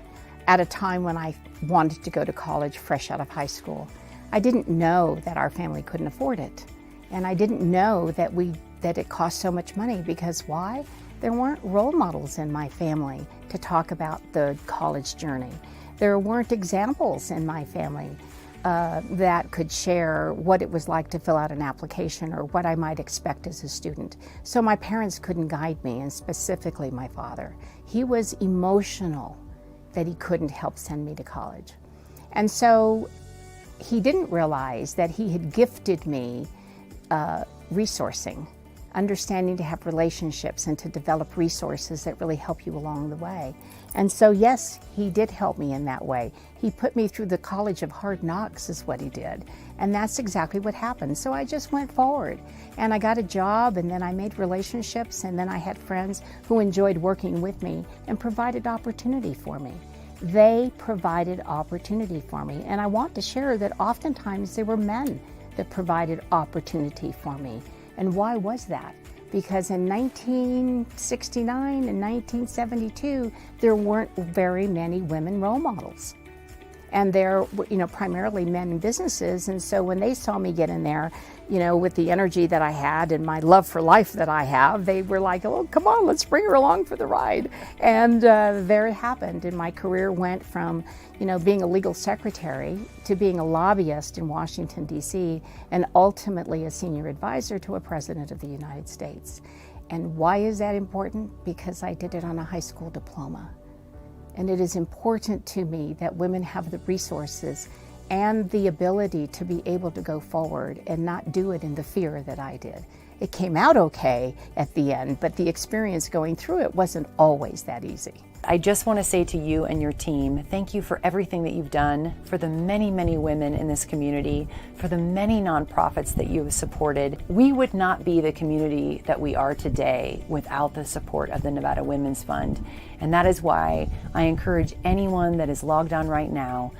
at a time when I wanted to go to college fresh out of high school, I didn't know that our family couldn't afford it. And I didn't know that it cost so much money, because why? There weren't role models in my family to talk about the college journey. There weren't examples in my family that could share what it was like to fill out an application or what I might expect as a student. So my parents couldn't guide me, and specifically my father. He was emotional that he couldn't help send me to college. And so he didn't realize that he had gifted me resourcing, understanding to have relationships and to develop resources that really help you along the way. And so yes, he did help me in that way. He put me through the college of hard knocks is what he did. And that's exactly what happened. So I just went forward and I got a job, and then I made relationships, and then I had friends who enjoyed working with me and provided opportunity for me. They provided opportunity for me. And I want to share that oftentimes they were men that provided opportunity for me. And why was that? Because in 1969 and 1972, there weren't very many women role models. And they're, primarily men in businesses. And so when they saw me get in there, with the energy that I had and my love for life that I have, they were like, oh, come on, let's bring her along for the ride. And there it happened. And my career went from, being a legal secretary to being a lobbyist in Washington, D.C., and ultimately a senior advisor to a president of the United States. And why is that important? Because I did it on a high school diploma. And it is important to me that women have the resources and the ability to be able to go forward and not do it in the fear that I did. It came out okay at the end, but the experience going through it wasn't always that easy. I just want to say to you and your team, thank you for everything that you've done for the many, many women in this community, for the many nonprofits that you have supported. We would not be the community that we are today without the support of the Nevada Women's Fund. And that is why I encourage anyone that is logged on right now,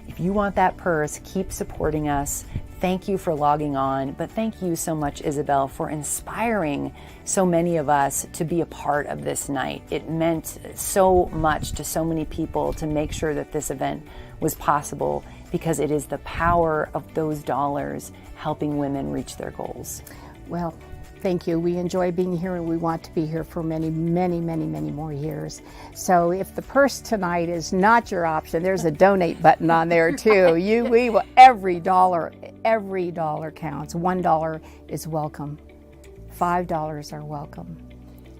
if you want that purse, keep supporting us. Thank you for logging on, but thank you so much, Isabel, for inspiring so many of us to be a part of this night. It meant so much to so many people to make sure that this event was possible, because it is the power of those dollars helping women reach their goals. Well, thank you. We enjoy being here, and we want to be here for many, many, many, many more years. So if the purse tonight is not your option, there's a donate button on there too. We will, every dollar counts. $1 is welcome. $5 are welcome.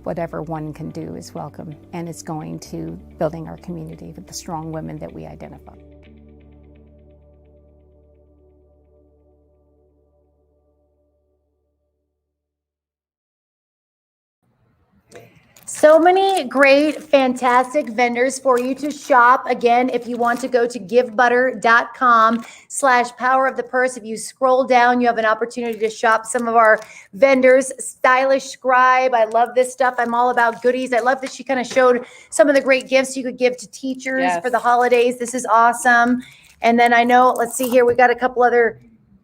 Whatever one can do is welcome. And it's going to building our community with the strong women that we identify. So many great, fantastic vendors for you to shop. Again, if you want to go to givebutter.com/powerofthepurse, if you scroll down, you have an opportunity to shop some of our vendors. Stylish Scribe. I love this stuff. I'm all about goodies. I love that she kind of showed some of the great gifts you could give to teachers for the holidays. This is awesome. And then I know, let's see here, we got a couple other,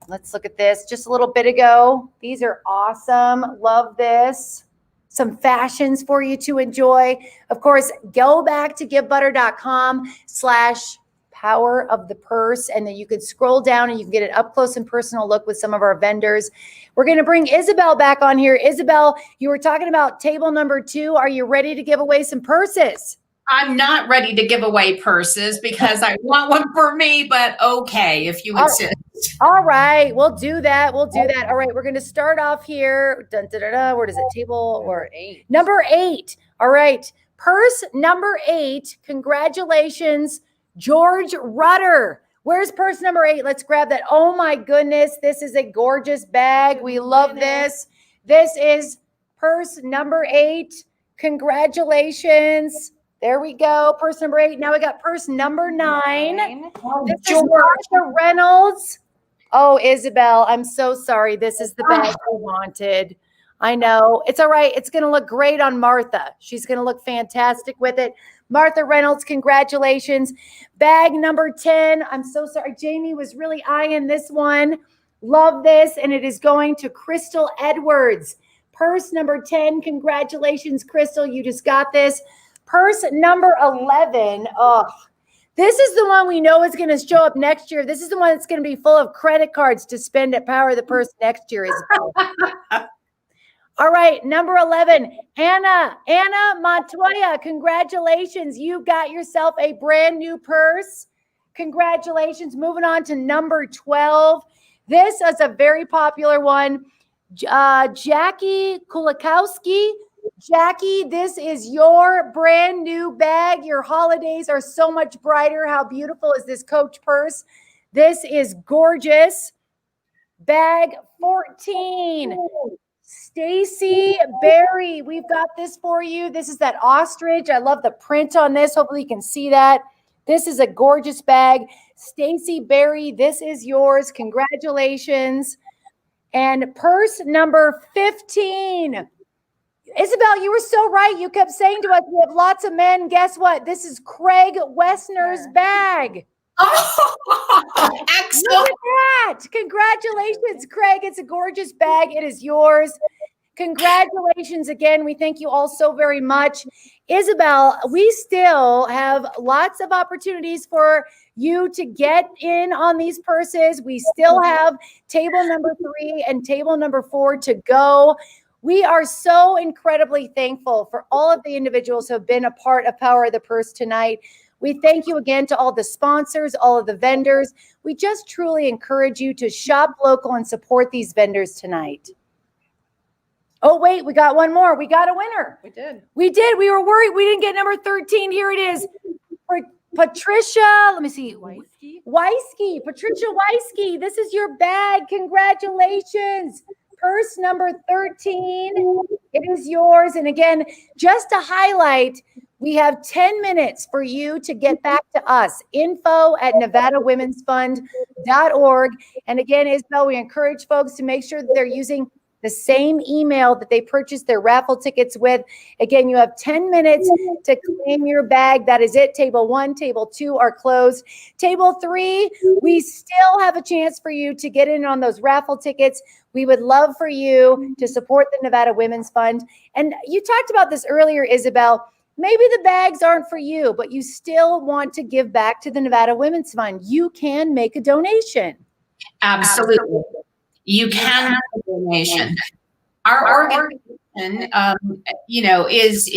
let's look at this just a little bit ago. These are awesome. Love this. Some fashions for you to enjoy. Of course, go back to givebutter.com/powerofthepurse, and then you could scroll down and you can get an up close and personal look with some of our vendors. We're going to bring Isabel back on here. Isabel, you were talking about table number 2. Are you ready to give away some purses? I'm not ready to give away purses because I want one for me, but okay, if you insist. All right, we'll do that. We'll do that. All right, we're going to start off here. Dun, da, da, da. Where does it? Table or 8? Number 8. All right, purse number 8. Congratulations, George Rudder. Where's purse number 8? Let's grab that. Oh my goodness, this is a gorgeous bag. We love this. This is Purse number 8. Congratulations. There we go. Purse number 8. Now we got purse number 9. This is Martha Reynolds. Oh, Isabel, I'm so sorry. This is the bag we wanted. I know. It's all right. It's going to look great on Martha. She's going to look fantastic with it. Martha Reynolds, congratulations. Bag number 10. I'm so sorry. Jamie was really eyeing this one. Love this. And it is going to Crystal Edwards. Purse number 10. Congratulations, Crystal. You just got this. Purse number 11. Oh, this is the one we know is going to show up next year. This is the one that's going to be full of credit cards to spend at Power of the Purse next year, Isabel. All right, number 11, Anna Montoya, congratulations. You got yourself a brand new purse. Congratulations. Moving on to number 12. This is a very popular one. Jackie Kulikowski. Jackie, this is your brand new bag. Your holidays are so much brighter. How beautiful is this Coach purse? This is gorgeous. Bag 14. Stacy Berry, we've got this for you. This is that ostrich. I love the print on this. Hopefully you can see that. This is a gorgeous bag. Stacy Berry, this is yours. Congratulations. And purse number 15. Isabel, you were so right. You kept saying to us, we have lots of men. Guess what? This is Craig Wessner's bag. Oh, excellent. Look at that. Congratulations, Craig. It's a gorgeous bag. It is yours. Congratulations again. We thank you all so very much. Isabel, we still have lots of opportunities for you to get in on these purses. We still have table number 3 and table number 4 to go. We are so incredibly thankful for all of the individuals who have been a part of Power of the Purse tonight. We thank you again to all the sponsors, all of the vendors. We just truly encourage you to shop local and support these vendors tonight. Oh, wait, we got one more. We got a winner. We did. We did. We were worried we didn't get number 13. Here it is. For Patricia, let me see. Weisky. Patricia Weisky, this is your bag. Congratulations. Purse number 13. It is yours. And again, just to highlight, we have 10 minutes for you to get back to us. info@NevadaWomen'sFund.org. And again, Isabel, we encourage folks to make sure that they're using the same email that they purchased their raffle tickets with. Again, you have 10 minutes to claim your bag. That is it. Table 1, table 2 are closed. Table 3, we still have a chance for you to get in on those raffle tickets. We would love for you to support the Nevada Women's Fund. And you talked about this earlier, Isabel. Maybe the bags aren't for you, but you still want to give back to the Nevada Women's Fund. You can make a donation. Absolutely. You can have a donation. Our organization, is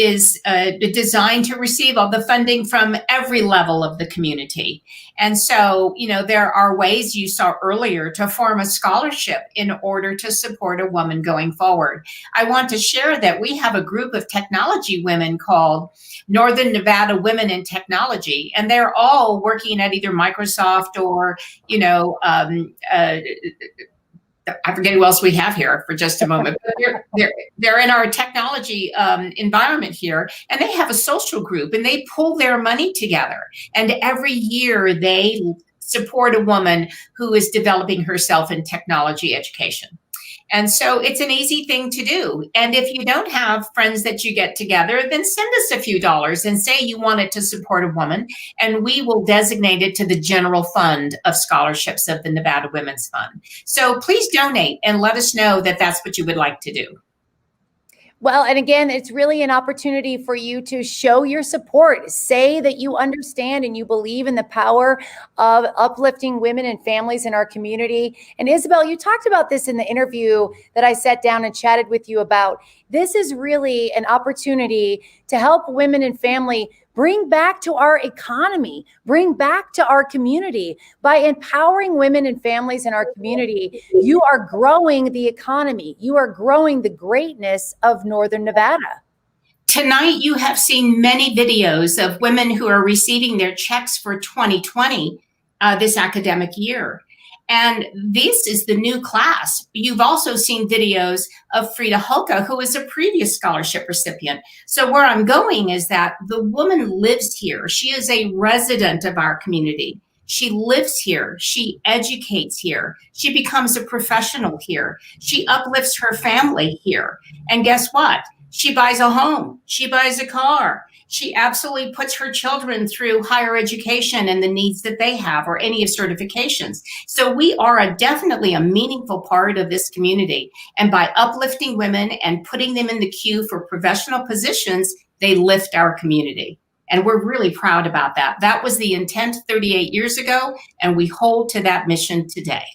designed to receive all the funding from every level of the community. And so, there are ways you saw earlier to form a scholarship in order to support a woman going forward. I want to share that we have a group of technology women called Northern Nevada Women in Technology, and they're all working at either Microsoft or, I forget who else we have here for just a moment. But they're in our technology environment here, and they have a social group, and they pull their money together. And every year they support a woman who is developing herself in technology education. And so it's an easy thing to do. And if you don't have friends that you get together, then send us a few dollars and say you want it to support a woman, and we will designate it to the general fund of scholarships of the Nevada Women's Fund. So please donate and let us know that that's what you would like to do. Well, and again, it's really an opportunity for you to show your support. Say that you understand and you believe in the power of uplifting women and families in our community. And Isabel, you talked about this in the interview that I sat down and chatted with you about. This is really an opportunity to help women and family bring back to our economy, bring back to our community. By empowering women and families in our community, you are growing the economy. You are growing the greatness of Northern Nevada. Tonight, you have seen many videos of women who are receiving their checks for 2020 this academic year. And this is the new class. You've also seen videos of Frida Hulka, who is a previous scholarship recipient. So where I'm going is that the woman lives here. She is a resident of our community. She lives here. She educates here. She becomes a professional here. She uplifts her family here. And guess what? She buys a home. She buys a car. She absolutely puts her children through higher education and the needs that they have, or any of certifications. So we are definitely a meaningful part of this community. And by uplifting women and putting them in the queue for professional positions, they lift our community. And we're really proud about that. That was the intent 38 years ago, and we hold to that mission today.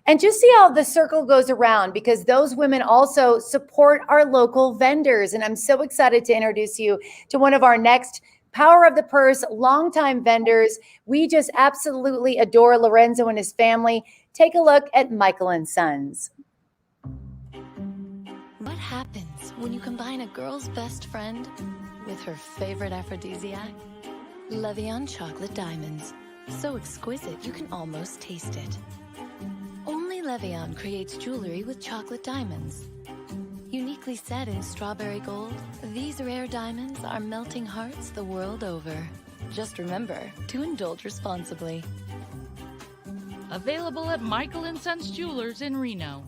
And just see how the circle goes around, because those women also support our local vendors. And I'm so excited to introduce you to one of our next Power of the Purse longtime vendors. We just absolutely adore Lorenzo and his family. Take a look at Michael and Sons. What happens when you combine a girl's best friend with her favorite aphrodisiac? Levian chocolate diamonds. So exquisite you can almost taste it. Only Levian creates jewelry with chocolate diamonds. Uniquely set in strawberry gold, these rare diamonds are melting hearts the world over. Just remember to indulge responsibly. Available at Michael & Sons Jewelers in Reno.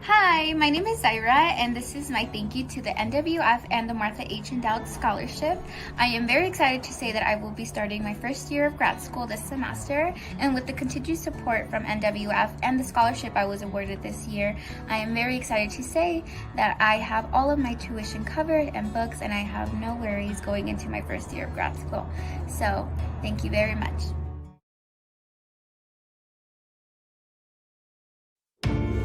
Hi, my name is Zaira, and this is my thank you to the NWF and the Martha H. Endowed Scholarship. I am very excited to say that I will be starting my first year of grad school this semester, and with the continued support from NWF and the scholarship I was awarded this year, I am very excited to say that I have all of my tuition covered and books, and I have no worries going into my first year of grad school. So, thank you very much.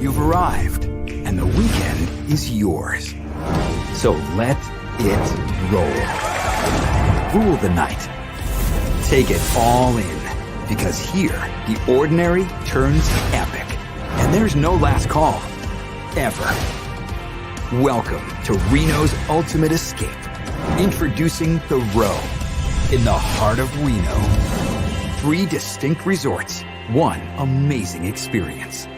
You've arrived, and the weekend is yours. So let it roll. Rule the night. Take it all in, because here, the ordinary turns epic. And there's no last call, ever. Welcome to Reno's ultimate escape. Introducing The Row, in the heart of Reno. 3 distinct resorts, 1 amazing experience.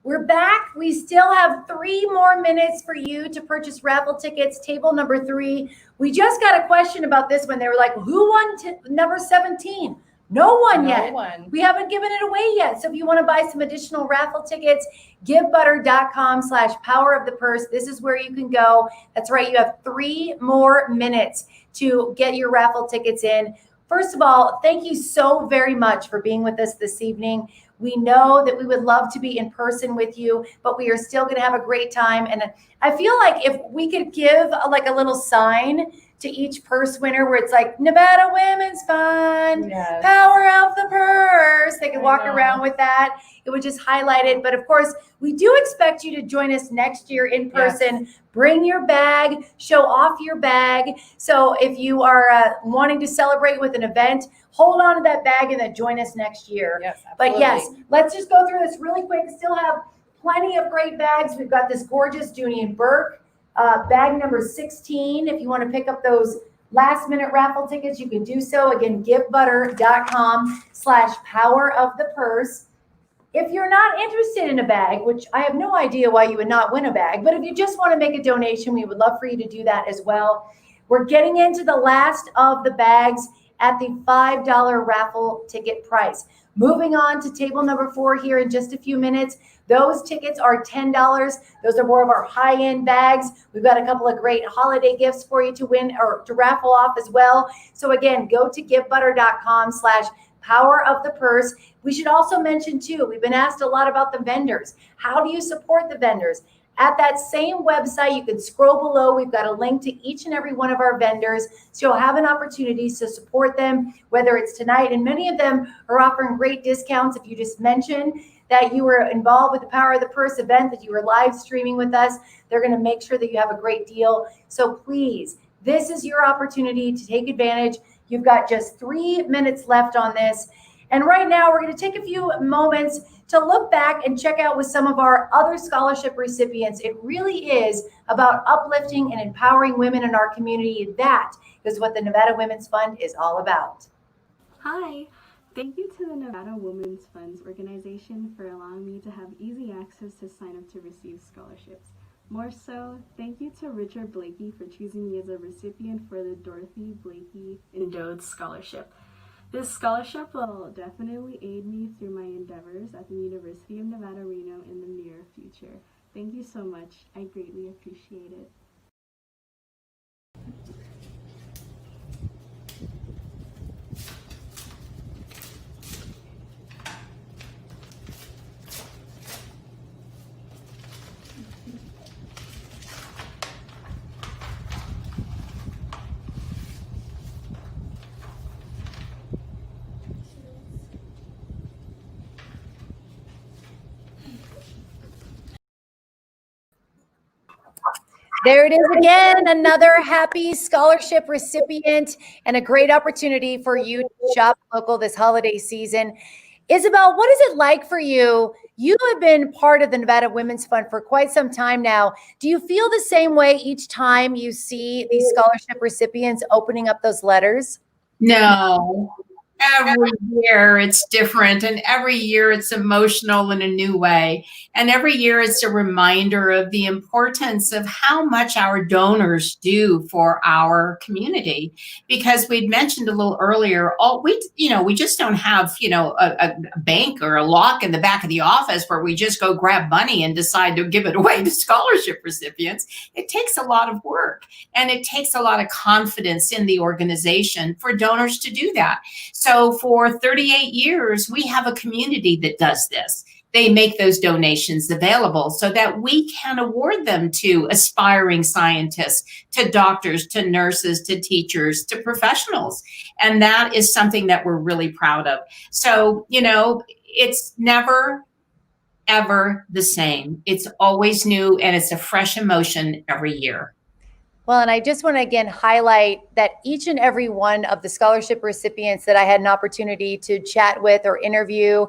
We're back. We still have 3 more minutes for you to purchase raffle tickets, table number 3. We just got a question about this one. They were like, who won number 17? No one yet. We haven't given it away yet. So if you want to buy some additional raffle tickets, givebutter.com/powerofthepurse. This is where you can go. That's right. You have 3 more minutes to get your raffle tickets in. First of all, thank you so very much for being with us this evening. We know that we would love to be in person with you, but we are still going to have a great time. And I feel like if we could give a little sign to each purse winner where it's like Nevada Women's Fund, yes. Power of the Purse. They could walk around with that. It would just highlight it. But of course, we do expect you to join us next year in person. Yes. Bring your bag, show off your bag. So if you are wanting to celebrate with an event, hold on to that bag and then join us next year. Yes, but yes, let's just go through this really quick. Still have plenty of great bags. We've got this gorgeous Dooney and Burke. Bag number 16. If you want to pick up those last minute raffle tickets, you can do so. Again, givebutter.com/powerofthepurse. If you're not interested in a bag, which I have no idea why you would not win a bag, but if you just want to make a donation, we would love for you to do that as well. We're getting into the last of the bags at the $5 raffle ticket price. Moving on to table number 4 here in just a few minutes. Those tickets are $10. Those are more of our high-end bags. We've got a couple of great holiday gifts for you to win or to raffle off as well. So again, go to givebutter.com/powerofthepurse. We should also mention too, we've been asked a lot about the vendors. How do you support the vendors? At that same website, you can scroll below. We've got a link to each and every one of our vendors. So you'll have an opportunity to support them, whether it's tonight. And many of them are offering great discounts. If you just mention that you were involved with the Power of the Purse event, that you were live streaming with us, they're going to make sure that you have a great deal. So please, this is your opportunity to take advantage. You've got just 3 minutes left on this. And right now, we're going to take a few moments to look back and check out with some of our other scholarship recipients. It really is about uplifting and empowering women in our community. That is what the Nevada Women's Fund is all about. Hi! Thank you to the Nevada Women's Funds organization for allowing me to have easy access to sign up to receive scholarships. More so, thank you to Richard Blakey for choosing me as a recipient for the Dorothy Blakey Endowed Scholarship. This scholarship will definitely aid me through my endeavors at the University of Nevada, Reno in the near future. Thank you so much. I greatly appreciate it. There it is again, another happy scholarship recipient and a great opportunity for you to shop local this holiday season. Isabel, what is it like for you? You have been part of the Nevada Women's Fund for quite some time now. Do you feel the same way each time you see these scholarship recipients opening up those letters? No. Every year it's different, and every year it's emotional in a new way. And every year it's a reminder of the importance of how much our donors do for our community. Because we'd mentioned a little earlier, we just don't have, a bank or a lock in the back of the office where we just go grab money and decide to give it away to scholarship recipients. It takes a lot of work, and it takes a lot of confidence in the organization for donors to do that. So for 38 years, we have a community that does this. They make those donations available so that we can award them to aspiring scientists, to doctors, to nurses, to teachers, to professionals. And that is something that we're really proud of. So, it's never, ever the same. It's always new, and it's a fresh emotion every year. Well, and I just want to again highlight that each and every one of the scholarship recipients that I had an opportunity to chat with or interview,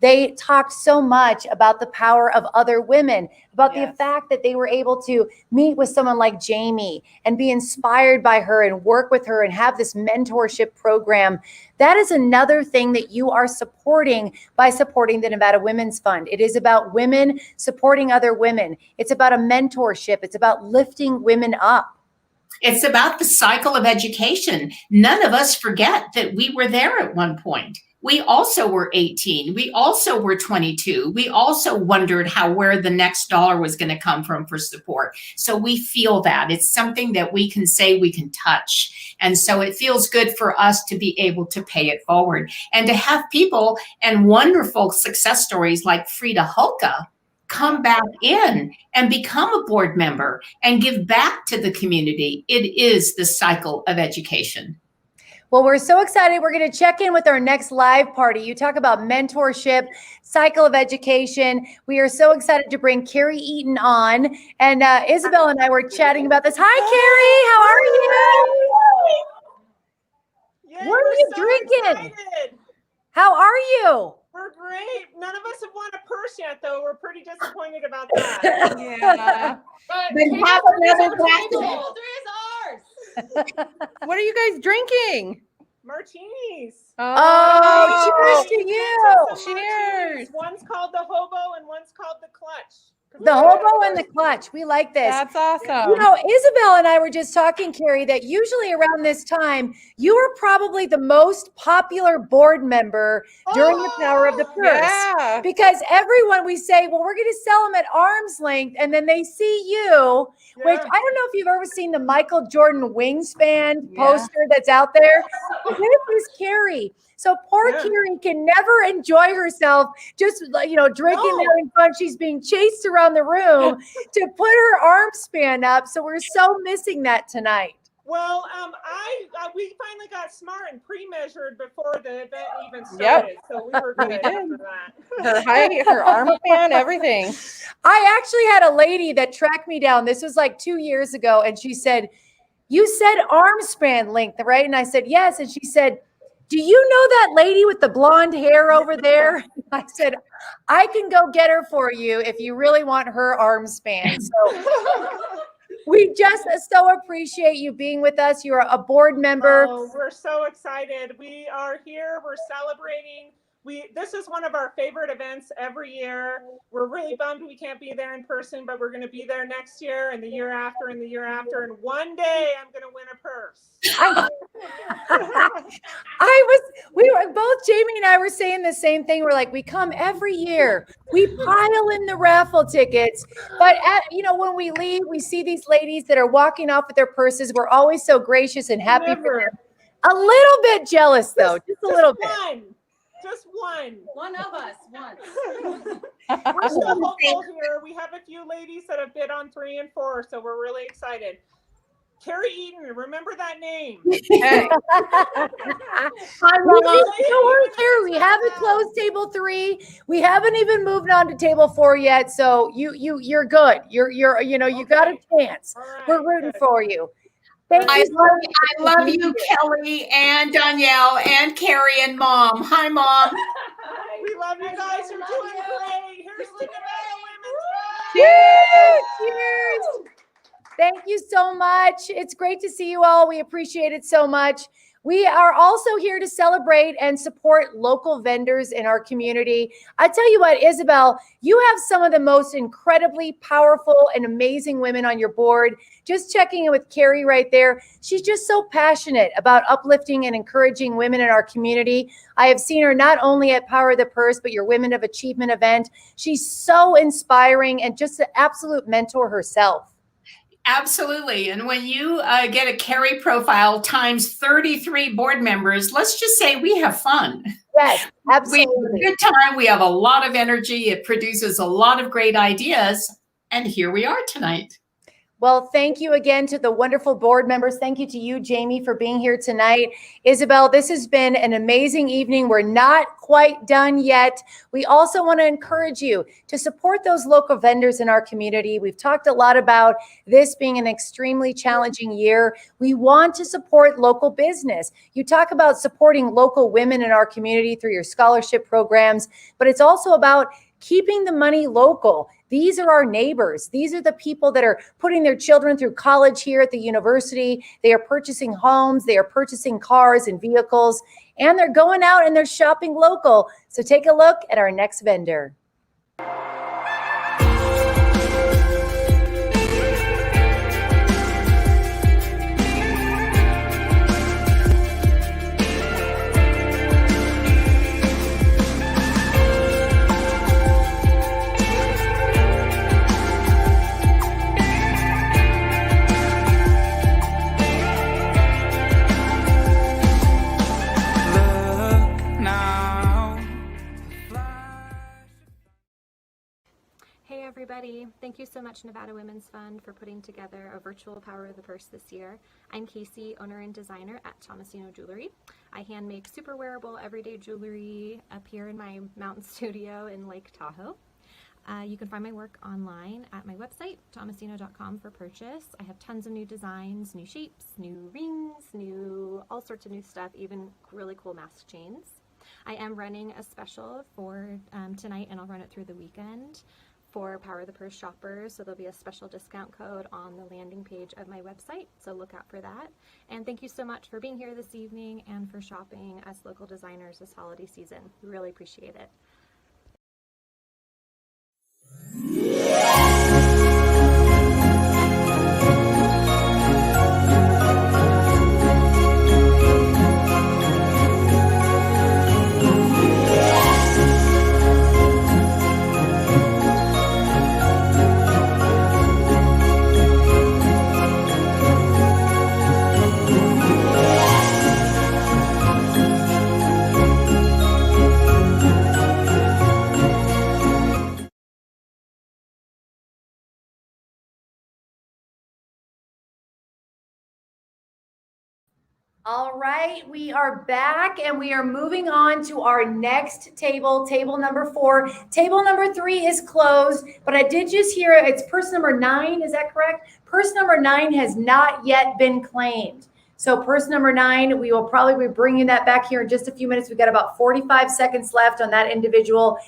they talked so much about the power of other women, about the fact that they were able to meet with someone like Jamie and be inspired by her and work with her and have this mentorship program. That is another thing that you are supporting by supporting the Nevada Women's Fund. It is about women supporting other women. It's about a mentorship. It's about lifting women up. It's about the cycle of education. None of us forget that we were there at one point. We also were 18. We also were 22. We also wondered where the next dollar was going to come from for support. So we feel that. It's something that we can say we can touch. And so it feels good for us to be able to pay it forward and to have people and wonderful success stories like Frida Hulka come back in and become a board member and give back to the community. It is the cycle of education. Well, we're so excited. We're going to check in with our next live party. You talk about mentorship, cycle of education. We are so excited to bring Carrie Eaton on. And Isabel and I were chatting about this. Hi, Carrie. How are you? Yay, What are you so drinking? excited. How are you? We're great. None of us have won a purse yet, though. We're pretty disappointed about that. Yeah. But Then have another glass of table 3 is ours. What are you guys drinking? Martinis. Oh, cheers to you. Cheers. One's called the Hobo and one's called the Clutch. The Hobo and the Clutch. We like this. That's awesome. You know, Isabel and I were just talking, Carrie, that usually around this time, you were probably the most popular board member during the Power of the Purse. Yeah. Because everyone, we say, well, we're going to sell them at arm's length. And then they see you, which I don't know if you've ever seen the Michael Jordan wingspan poster that's out there. This is Carrie. So poor Carrie can never enjoy herself, just drinking there in fun. She's being chased around the room to put her arm span up. So we're so missing that tonight. Well, we finally got smart and pre-measured before the event even started. So we were good after that. Her height, her arm span, everything. I actually had a lady that tracked me down. This was like 2 years ago. And she said, "You said arm span length, right?" And I said, "Yes." And she said, "Do you know that lady with the blonde hair over there?" I said, "I can go get her for you if you really want her arm span." So We just so appreciate you being with us. You're a board member. Oh, we're so excited. We are here. We're celebrating. This is one of our favorite events every year. We're really bummed we can't be there in person, but we're going to be there next year and the year after and the year after. And one day I'm going to win a purse. We were both, Jamie and I were saying the same thing. We're like, we come every year, we pile in the raffle tickets, but when we leave, we see these ladies that are walking off with their purses. We're always so gracious and happy for them. A little bit jealous though, just a little bit. Just one. One of us, once. We're so hopeful here. We have a few ladies that have bid on 3 and 4, so we're really excited. Carrie Eaton, remember that name. Hey. We haven't closed table 3. We haven't even moved on to table 4 yet. So you're good. You got a chance. Right, we're rooting for you. I love you, Kelly and Danielle and Carrie and Mom. Hi, Mom. We love you guys. You're doing great. Here's to Nevada Women's Fund. Cheers! Cheers! Thank you so much. It's great to see you all. We appreciate it so much. We are also here to celebrate and support local vendors in our community. I tell you what, Isabel, you have some of the most incredibly powerful and amazing women on your board. Just checking in with Carrie right there. She's just so passionate about uplifting and encouraging women in our community. I have seen her not only at Power of the Purse, but your Women of Achievement event. She's so inspiring and just an absolute mentor herself. Absolutely. And when you get a Carrie profile times 33 board members, let's just say we have fun. Yes, absolutely. We have a good time. We have a lot of energy. It produces a lot of great ideas. And here we are tonight. Well, thank you again to the wonderful board members. Thank you to you, Jamie, for being here tonight. Isabel, this has been an amazing evening. We're not quite done yet. We also want to encourage you to support those local vendors in our community. We've talked a lot about this being an extremely challenging year. We want to support local business. You talk about supporting local women in our community through your scholarship programs, but it's also about keeping the money local. These are our neighbors. These are the people that are putting their children through college here at the university. They are purchasing homes, they are purchasing cars and vehicles, and they're going out and they're shopping local. So take a look at our next vendor. Everybody, thank you so much, Nevada Women's Fund, for putting together a virtual Power of the Purse this year. I'm Casey, owner and designer at Tomasino Jewelry. I hand make super wearable everyday jewelry up here in my mountain studio in Lake Tahoe. You can find my work online at my website, tomasino.com, for purchase. I have tons of new designs, new shapes, new rings, all sorts of new stuff, even really cool mask chains. I am running a special for tonight, and I'll run it through the weekend for Power of the Purse shoppers, so there'll be a special discount code on the landing page of my website, so look out for that. And thank you so much for being here this evening and for shopping as local designers this holiday season. We really appreciate it. All right, we are back and we are moving on to our next table, table number 4. Table number 3 is closed, but I did just hear it's purse number 9, is that correct? Purse number 9 has not yet been claimed. So purse number 9, we will probably be bringing that back here in just a few minutes. We've got about 45 seconds left on that individual.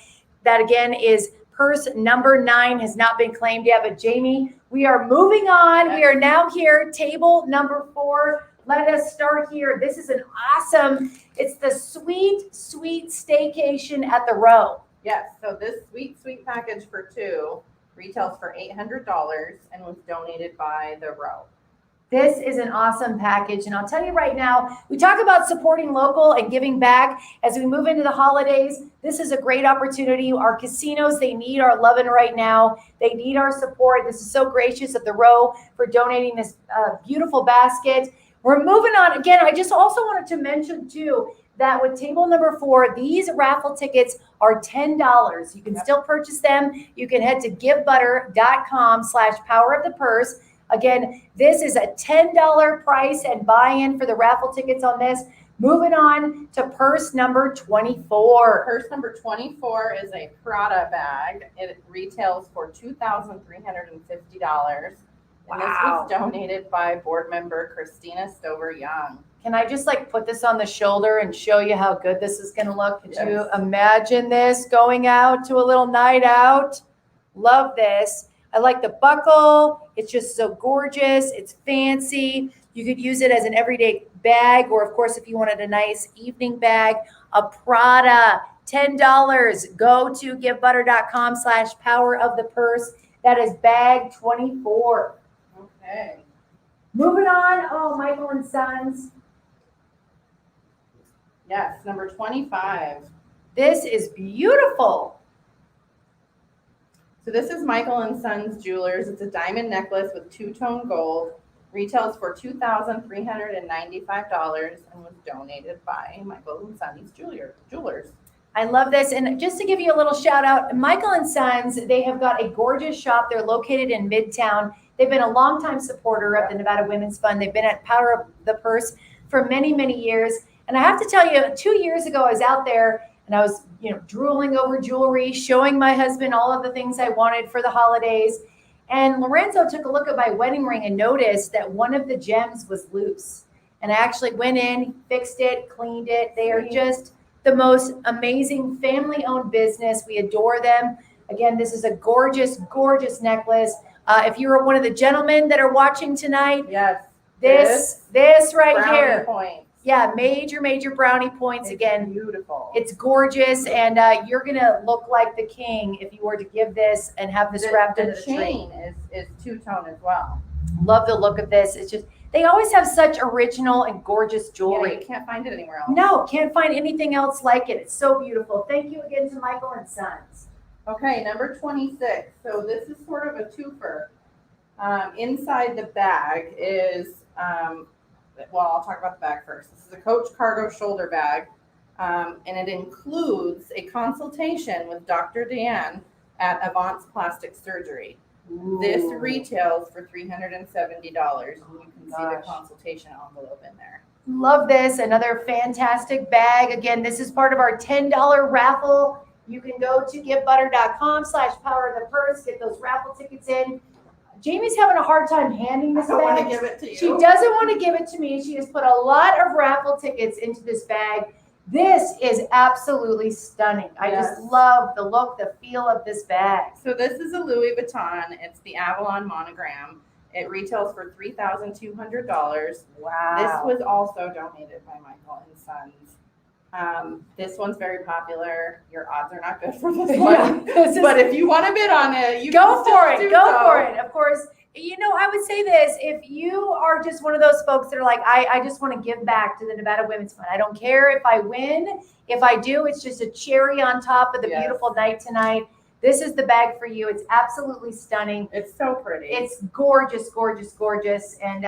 That again is Purse number 9 has not been claimed yet, but Jamie, we are moving on. We are now here, table number 4. Let us start here. This is an awesome, it's the sweet staycation at the Row. Yes, so this sweet package for 2 retails for $800 and was donated by the Row. This is an awesome package. And I'll tell you right now, we talk about supporting local and giving back as we move into the holidays. This is a great opportunity. Our casinos, they need our loving right now. They need our support. This is so gracious of the Row for donating this beautiful basket. We're moving on. Again, I just also wanted to mention too, that with table number 4, these raffle tickets are $10. You can still purchase them. You can head to givebutter.com/powerofthepurse. Again, this is a $10 price and buy-in for the raffle tickets on this. Moving on to purse number 24. Purse number 24 is a Prada bag. It retails for $2,350. And this was donated by board member Christina Stover-Young. Can I just put this on the shoulder and show you how good this is going to look? Could you imagine this going out to a little night out? Love this. I like the buckle. It's just so gorgeous. It's fancy. You could use it as an everyday bag, or of course, if you wanted a nice evening bag, a Prada, $10. Go to givebutter.com/powerofthepurse. That is bag 24. Okay. Moving on. Oh, Michael and Sons. Yes, number 25. This is beautiful. So this is Michael and Sons Jewelers. It's a diamond necklace with 2-tone gold. Retails for $2,395 and was donated by Michael and Sons Jewelers. I love this. And just to give you a little shout out, Michael and Sons, they have got a gorgeous shop. They're located in Midtown. They've been a longtime supporter of the Nevada Women's Fund. They've been at Power of the Purse for many, many years. And I have to tell you, 2 years ago, I was out there and I was, drooling over jewelry, showing my husband all of the things I wanted for the holidays. And Lorenzo took a look at my wedding ring and noticed that one of the gems was loose. And I actually went in, fixed it, cleaned it. They are just the most amazing family-owned business. We adore them. Again, this is a gorgeous, gorgeous necklace. If you're one of the gentlemen that are watching tonight, this right here. Points. Yeah, major brownie points. Again, beautiful. It's gorgeous, and you're gonna look like the king if you were to give this and have this wrapped in the chain is 2-tone as well. Love the look of this. It's just they always have such original and gorgeous jewelry. Yeah, you can't find it anywhere else. No, can't find anything else like it. It's so beautiful. Thank you again to Michael and Sons. Okay, number 26. So this is sort of a twofer. Inside the bag is I'll talk about the bag first. This is a Coach cargo shoulder bag, and it includes a consultation with Dr. Deanne at Avance Plastic Surgery. Ooh. This retails for $370, and you can see the consultation envelope in there. Love this. Another fantastic bag. Again, this is part of our $10 raffle. You can go to givebutter.com/powerofthepurse, get those raffle tickets in. Jamie's having a hard time handing this bag. I don't want to give it to you. She doesn't want to give it to me. She has put a lot of raffle tickets into this bag. This is absolutely stunning. I just love the look, the feel of this bag. So this is a Louis Vuitton. It's the Avalon monogram. It retails for $3,200. Wow. This was also donated by Michael and Sons. This one's very popular. Your odds are not good for this one. But if you want to bid on it, you go for it. Go so. for it. Of course, I would say this. If you are just one of those folks that are like, I just want to give back to the Nevada Women's Fund. I don't care if I win. If I do, it's just a cherry on top of the beautiful night tonight. This is the bag for you. It's absolutely stunning. It's so pretty. It's gorgeous, gorgeous, gorgeous. And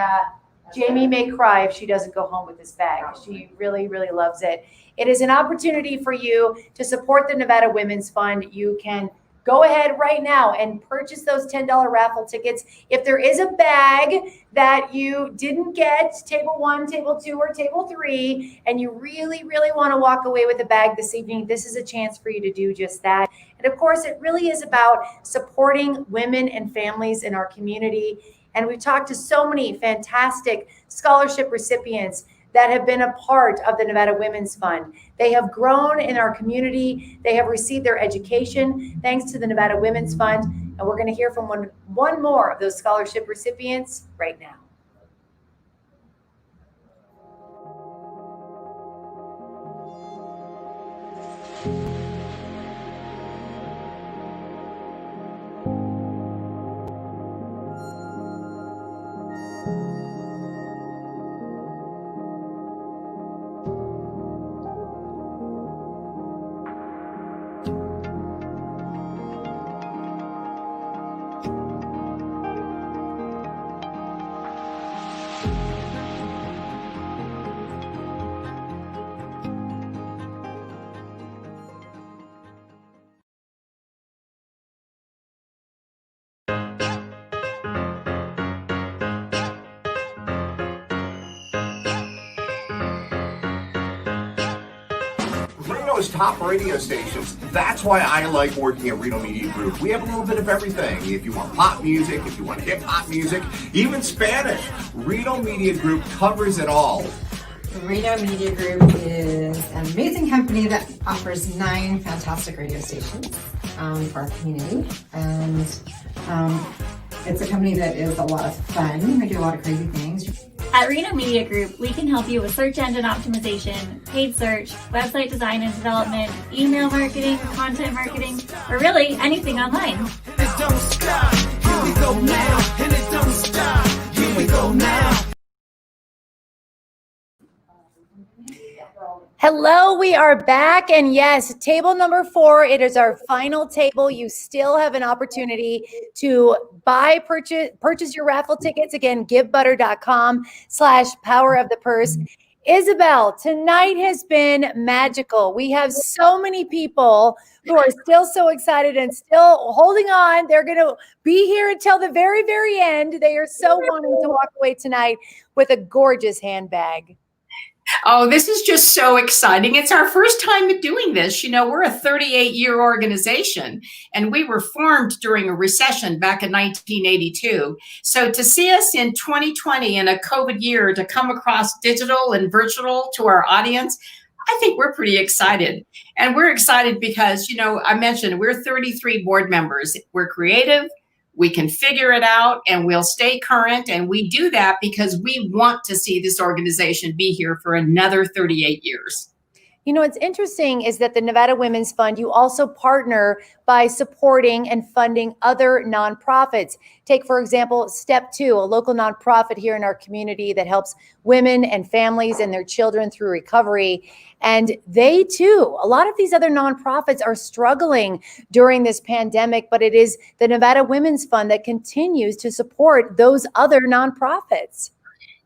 Jamie may cry if she doesn't go home with this bag. She really, really loves it. It is an opportunity for you to support the Nevada Women's Fund. You can go ahead right now and purchase those $10 raffle tickets. If there is a bag that you didn't get, table 1, table 2, or table 3, and you really, really want to walk away with a bag this evening, this is a chance for you to do just that. And of course, it really is about supporting women and families in our community. And we've talked to so many fantastic scholarship recipients that have been a part of the Nevada Women's Fund. They have grown in our community. They have received their education thanks to the Nevada Women's Fund. And we're going to hear from one more of those scholarship recipients right now. Reno's top radio stations. That's why I like working at Reno Media Group. We have a little bit of everything. If you want pop music, if you want hip hop music, even Spanish, Reno Media Group covers it all. Reno Media Group is an amazing company that offers 9 fantastic radio stations for our community. And it's a company that is a lot of fun. We do a lot of crazy things. At Reno Media Group, we can help you with search engine optimization, paid search, website design and development, email marketing, content marketing, or really anything online. It don't stop. Here we go now, and it don't stop. Here we go now. Hello, we are back. And yes, table number 4, it is our final table. You still have an opportunity to purchase your raffle tickets. Again, givebutter.com/power of the purse. Isabel, tonight has been magical. We have so many people who are still so excited and still holding on. They're going to be here until the very, very end. They are so wanting to walk away tonight with a gorgeous handbag. Oh, this is just so exciting. It's our first time doing this. You know, we're a 38-year organization, and we were formed during a recession back in 1982. So to see us in 2020 in a COVID year, to come across digital and virtual to our audience, I think we're pretty excited. And we're excited because, you know, I mentioned we're 33 board members. We're creative. We can figure it out, and we'll stay current. And we do that because we want to see this organization be here for another 38 years. You know, what's interesting is that the Nevada Women's Fund, you also partner by supporting and funding other nonprofits. Take, for example, Step 2, a local nonprofit here in our community that helps women and families and their children through recovery. And they too, a lot of these other nonprofits are struggling during this pandemic, but it is the Nevada Women's Fund that continues to support those other nonprofits.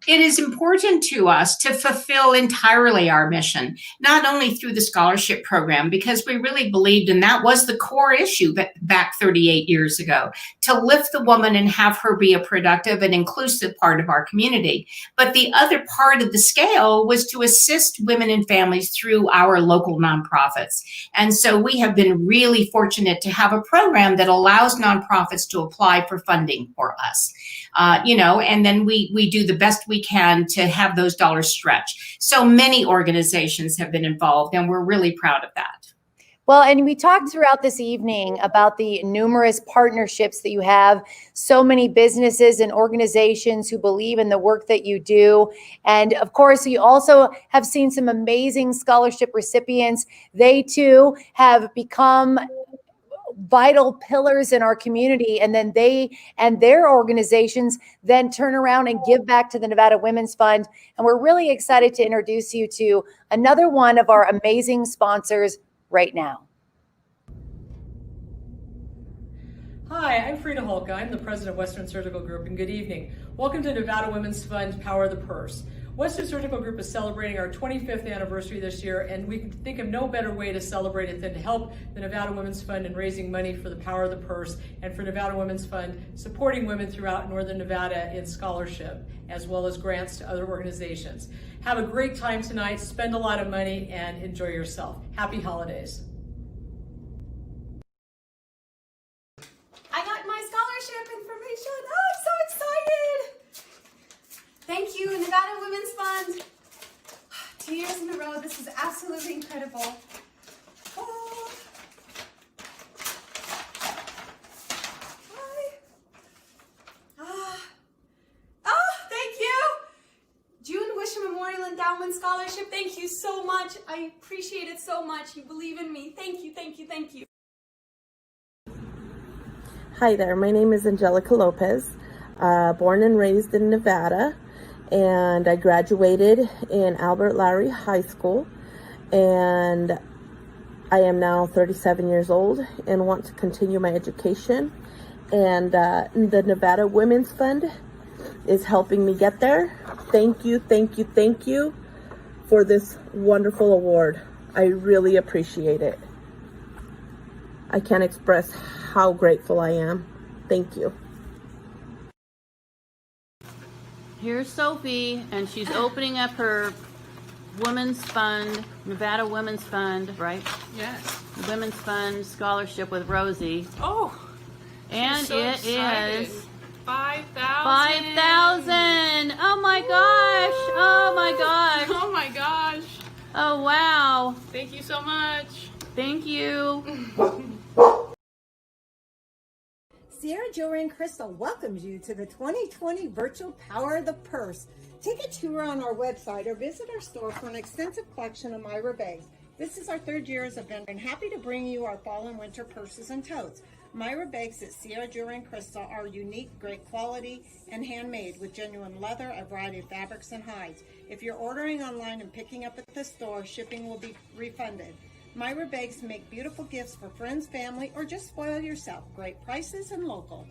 It is important to us to fulfill entirely our mission, not only through the scholarship program, because we really believed, and that was the core issue back 38 years ago, to lift the woman and have her be a productive and inclusive part of our community. But the other part of the scale was to assist women and families through our local nonprofits. And so we have been really fortunate to have a program that allows nonprofits to apply for funding for us. You know, and then we do the best we can to have those dollars stretch. So many organizations have been involved, and we're really proud of that. Well, and we talked throughout this evening about the numerous partnerships that you have, so many businesses and organizations who believe in the work that you do. And of course, you also have seen some amazing scholarship recipients. They too have become vital pillars in our community, and then they and their organizations then turn around and give back to the Nevada Women's Fund. And we're really excited to introduce you to another one of our amazing sponsors right now. Hi, I'm Frida Holka. I'm the president of Western Surgical Group, and good evening. Welcome to Nevada Women's Fund Power of the Purse. Western Surgical Group is celebrating our 25th anniversary this year, and we can think of no better way to celebrate it than to help the Nevada Women's Fund in raising money for the Power of the Purse, and for Nevada Women's Fund supporting women throughout Northern Nevada in scholarship, as well as grants to other organizations. Have a great time tonight, spend a lot of money, and enjoy yourself. Happy holidays. I got my scholarship information. Oh, I'm so excited. Thank you, Nevada Women's Fund. 2 years in a row, this is absolutely incredible. Oh. Hi. Thank you. June Wisham Memorial Endowment Scholarship. Thank you so much. I appreciate it so much. You believe in me. Thank you, thank you, thank you. Hi there, my name is Angelica Lopez, born and raised in Nevada, and I graduated in Albert Lowry High School, and I am now 37 years old and want to continue my education, and the Nevada Women's Fund is helping me get there. Thank you, thank you, thank you for this wonderful award. I really appreciate it. I can't express how grateful I am. Thank you. Here's Sophie, and she's opening up her Women's Fund, Nevada Women's Fund, right? Yes. Women's Fund scholarship with Rosie. Oh. And so it excited. is 5,000. 5,000. Oh my gosh. Oh my gosh. Oh my gosh. Oh wow. Thank you so much. Thank you. Sierra Jewelry and Crystal welcomes you to the 2020 Virtual Power of the Purse. Take a tour on our website or visit our store for an extensive collection of Myra bags. This is our third year as a vendor and happy to bring you our fall and winter purses and totes. Myra bags at Sierra Jewelry and Crystal are unique, great quality, and handmade with genuine leather, a variety of fabrics and hides. If you're ordering online and picking up at the store, shipping will be refunded. Myra Bags make beautiful gifts for friends, family, or just spoil yourself. Great prices and local.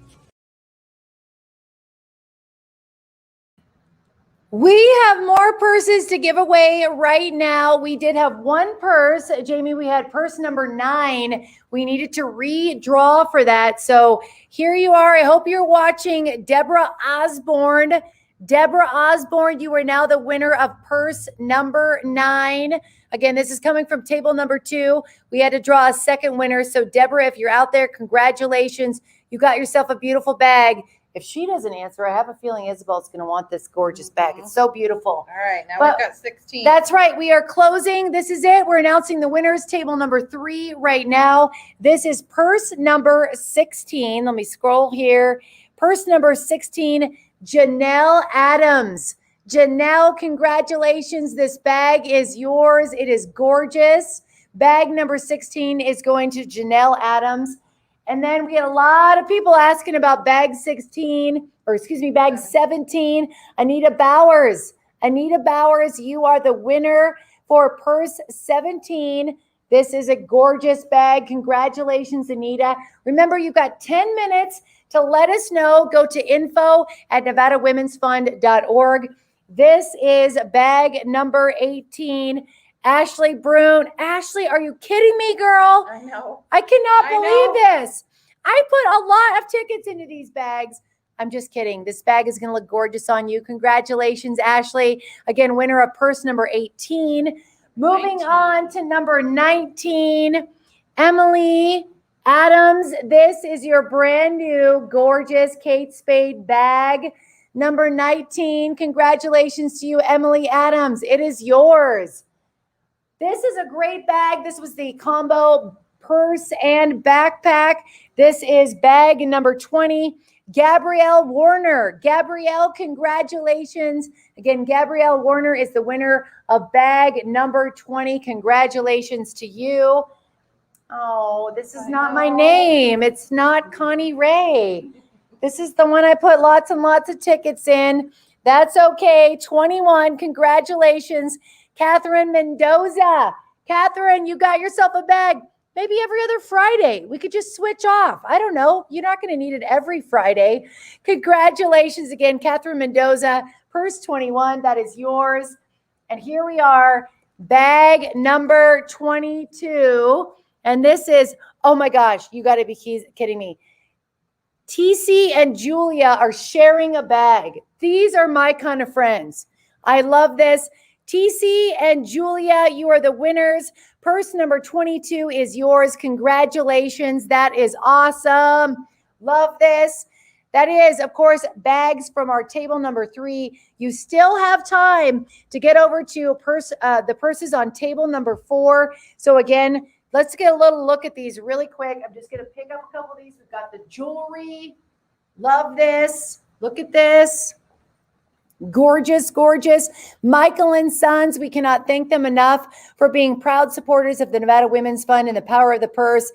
We have more purses to give away right now. We did have one purse. Jamie, we had purse number 9. We needed to redraw for that. So here you are. I hope you're watching. Deborah Osborne. Deborah Osborne, you are now the winner of purse number 9. Again, this is coming from table number 2. We had to draw a second winner. So Deborah, if you're out there, congratulations. You got yourself a beautiful bag. If she doesn't answer, I have a feeling Isabel's going to want this gorgeous bag. It's so beautiful. All right, now we've got 16. That's right. We are closing. This is it. We're announcing the winners. Table number 3 right now. This is purse number 16. Let me scroll here. Purse number 16, Janelle Adams. Janelle, congratulations. This bag is yours. It is gorgeous. Bag number 16 is going to Janelle Adams. And then we had a lot of people asking about bag 16, or excuse me, bag 17. Anita Bowers. Anita Bowers, you are the winner for purse 17. This is a gorgeous bag. Congratulations, Anita. Remember, you've got 10 minutes to let us know. Go to info@NevadaWomen'sFund.org. This is bag number 18. Ashley Brune. Ashley, are you kidding me, girl? I know. I cannot believe this. I put a lot of tickets into these bags. I'm just kidding. This bag is going to look gorgeous on you. Congratulations, Ashley. Again, winner of purse number 18. Moving on to number 19, Emily Adams. This is your brand new, gorgeous Kate Spade bag. Number 19, congratulations to you, Emily Adams. It is yours. This is a great bag. This was the combo purse and backpack. This is bag number 20, Gabrielle Warner. Gabrielle, congratulations. Again, Gabrielle Warner is the winner of bag number 20. Congratulations to you. Oh, this is not my name. It's not Connie Ray. This is the one I put lots and lots of tickets in. That's okay. 21. Congratulations, Catherine Mendoza. Catherine, you got yourself a bag. Maybe every other Friday. We could just switch off. I don't know. You're not going to need it every Friday. Congratulations again, Catherine Mendoza. Purse 21, that is yours. And here we are, bag number 22. And this is, oh my gosh, you got to be kidding me. TC and Julia are sharing a bag. These are my kind of friends. I love this. TC and Julia, you are the winners. Purse number 22 is yours. Congratulations. That is awesome. Love this. That is, of course, bags from our table number 3. You still have time to get over to the purses on table number 4. So again, let's get a little look at these really quick. I'm just going to pick up a couple of these. We've got the jewelry. Love this. Look at this. Gorgeous, gorgeous. Michael and Sons, we cannot thank them enough for being proud supporters of the Nevada Women's Fund and the Power of the Purse.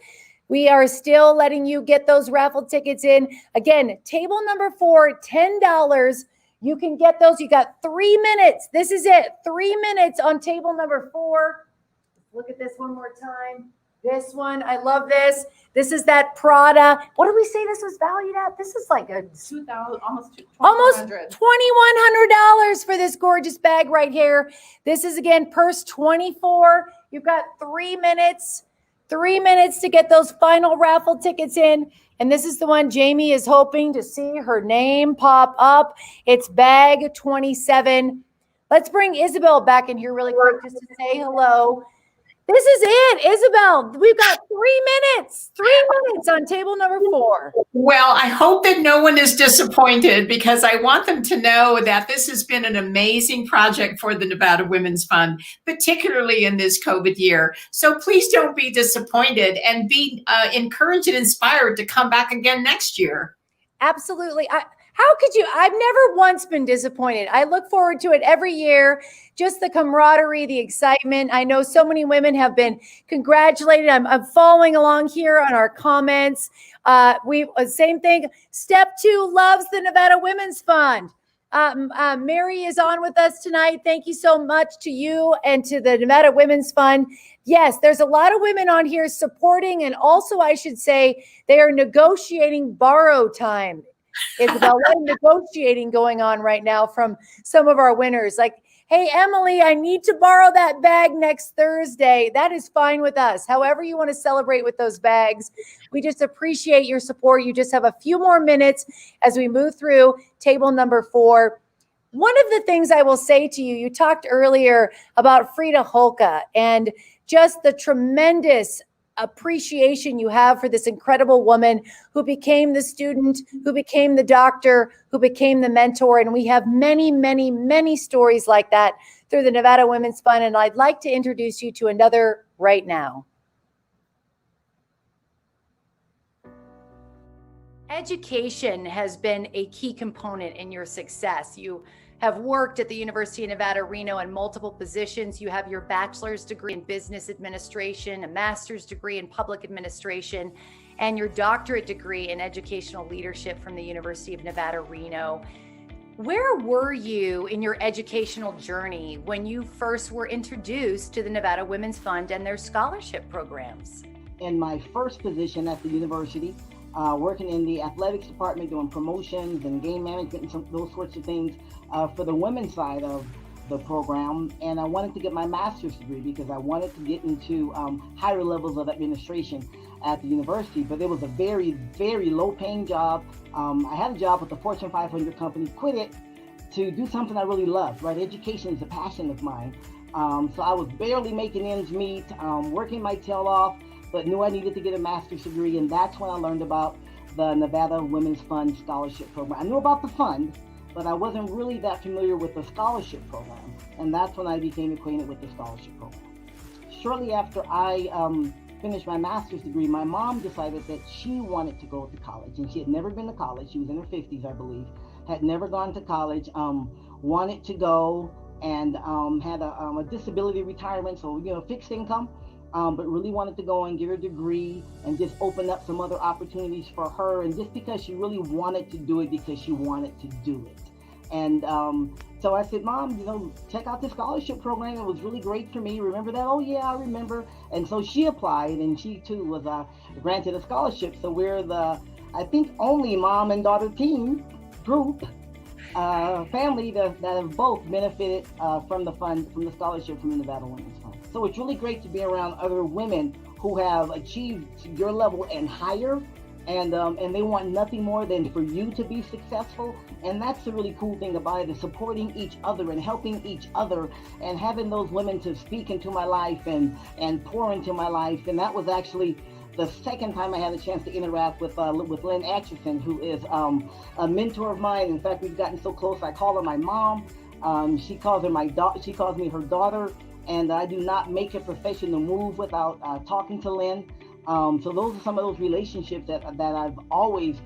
We are still letting you get those raffle tickets in. Again, table number 4, $10. You can get those. You got 3 minutes. This is it. 3 minutes on table number 4. Look at this one more time. This one, I love this. This is that Prada. What did we say this was valued at? This is like a $2,000, almost $2,100 for this gorgeous bag right here. This is again purse 24. You've got 3 minutes. 3 minutes to get those final raffle tickets in. And this is the one Jamie is hoping to see her name pop up. It's bag 27. Let's bring Isabel back in here really quick just to say hello. This is it, Isabel. We've got 3 minutes. 3 minutes on table number 4. Well, I hope that no one is disappointed because I want them to know that this has been an amazing project for the Nevada Women's Fund, particularly in this COVID year. So please don't be disappointed and be encouraged and inspired to come back again next year. Absolutely. How could you? I've never once been disappointed. I look forward to it every year. Just the camaraderie, the excitement. I know so many women have been congratulated. I'm following along here on our comments. Same thing. Step 2 loves the Nevada Women's Fund. Mary is on with us tonight. Thank you so much to you and to the Nevada Women's Fund. Yes, there's a lot of women on here supporting, and also I should say they are negotiating borrow time. Isabel, a lot of negotiating going on right now from some of our winners. Like, hey, Emily, I need to borrow that bag next Thursday. That is fine with us. However you want to celebrate with those bags, we just appreciate your support. You just have a few more minutes as we move through table number 4. One of the things I will say to you, you talked earlier about Frida Holka and just the tremendous appreciation you have for this incredible woman who became the student, who became the doctor, who became the mentor. And we have many, many, many stories like that through the Nevada Women's Fund. And I'd like to introduce you to another right now. Education has been a key component in your success. You have worked at the University of Nevada, Reno in multiple positions. You have your bachelor's degree in business administration, a master's degree in public administration, and your doctorate degree in educational leadership from the University of Nevada, Reno. Where were you in your educational journey when you first were introduced to the Nevada Women's Fund and their scholarship programs? In my first position at the university, working in the athletics department, doing promotions and game management and those sorts of things for the women's side of the program. And I wanted to get my master's degree because I wanted to get into higher levels of administration at the university. But it was a very, very low paying job. I had a job with the Fortune 500 company, quit it to do something I really loved, right? Education is a passion of mine. So I was barely making ends meet, working my tail off, but knew I needed to get a master's degree. And that's when I learned about the Nevada Women's Fund Scholarship Program. I knew about the fund, but I wasn't really that familiar with the scholarship program. And that's when I became acquainted with the scholarship program. Shortly after I finished my master's degree, my mom decided that she wanted to go to college. And she had never been to college. She was in her 50s, I believe. Had never gone to college, wanted to go, and had a disability retirement, so, fixed income. But really wanted to go and get her degree and just open up some other opportunities for her. And just because she really wanted to do it because she wanted to do it. And so I said, Mom, check out the scholarship program. It was really great for me. Remember that? Oh, yeah, I remember. And so she applied, and she, too, was granted a scholarship. So we're the, I think, only mom and daughter team group family that have both benefited from the fund, from the scholarship from the Nevada Women's Fund. So it's really great to be around other women who have achieved your level and higher, and they want nothing more than for you to be successful. And that's the really cool thing about it, is supporting each other and helping each other and having those women to speak into my life and pour into my life. And that was actually the second time I had a chance to interact with Lynn Atchison, who is a mentor of mine. In fact, we've gotten so close, I call her my mom. She calls me her daughter, and I do not make a professional move without talking to Lynn. So those are some of those relationships that I've always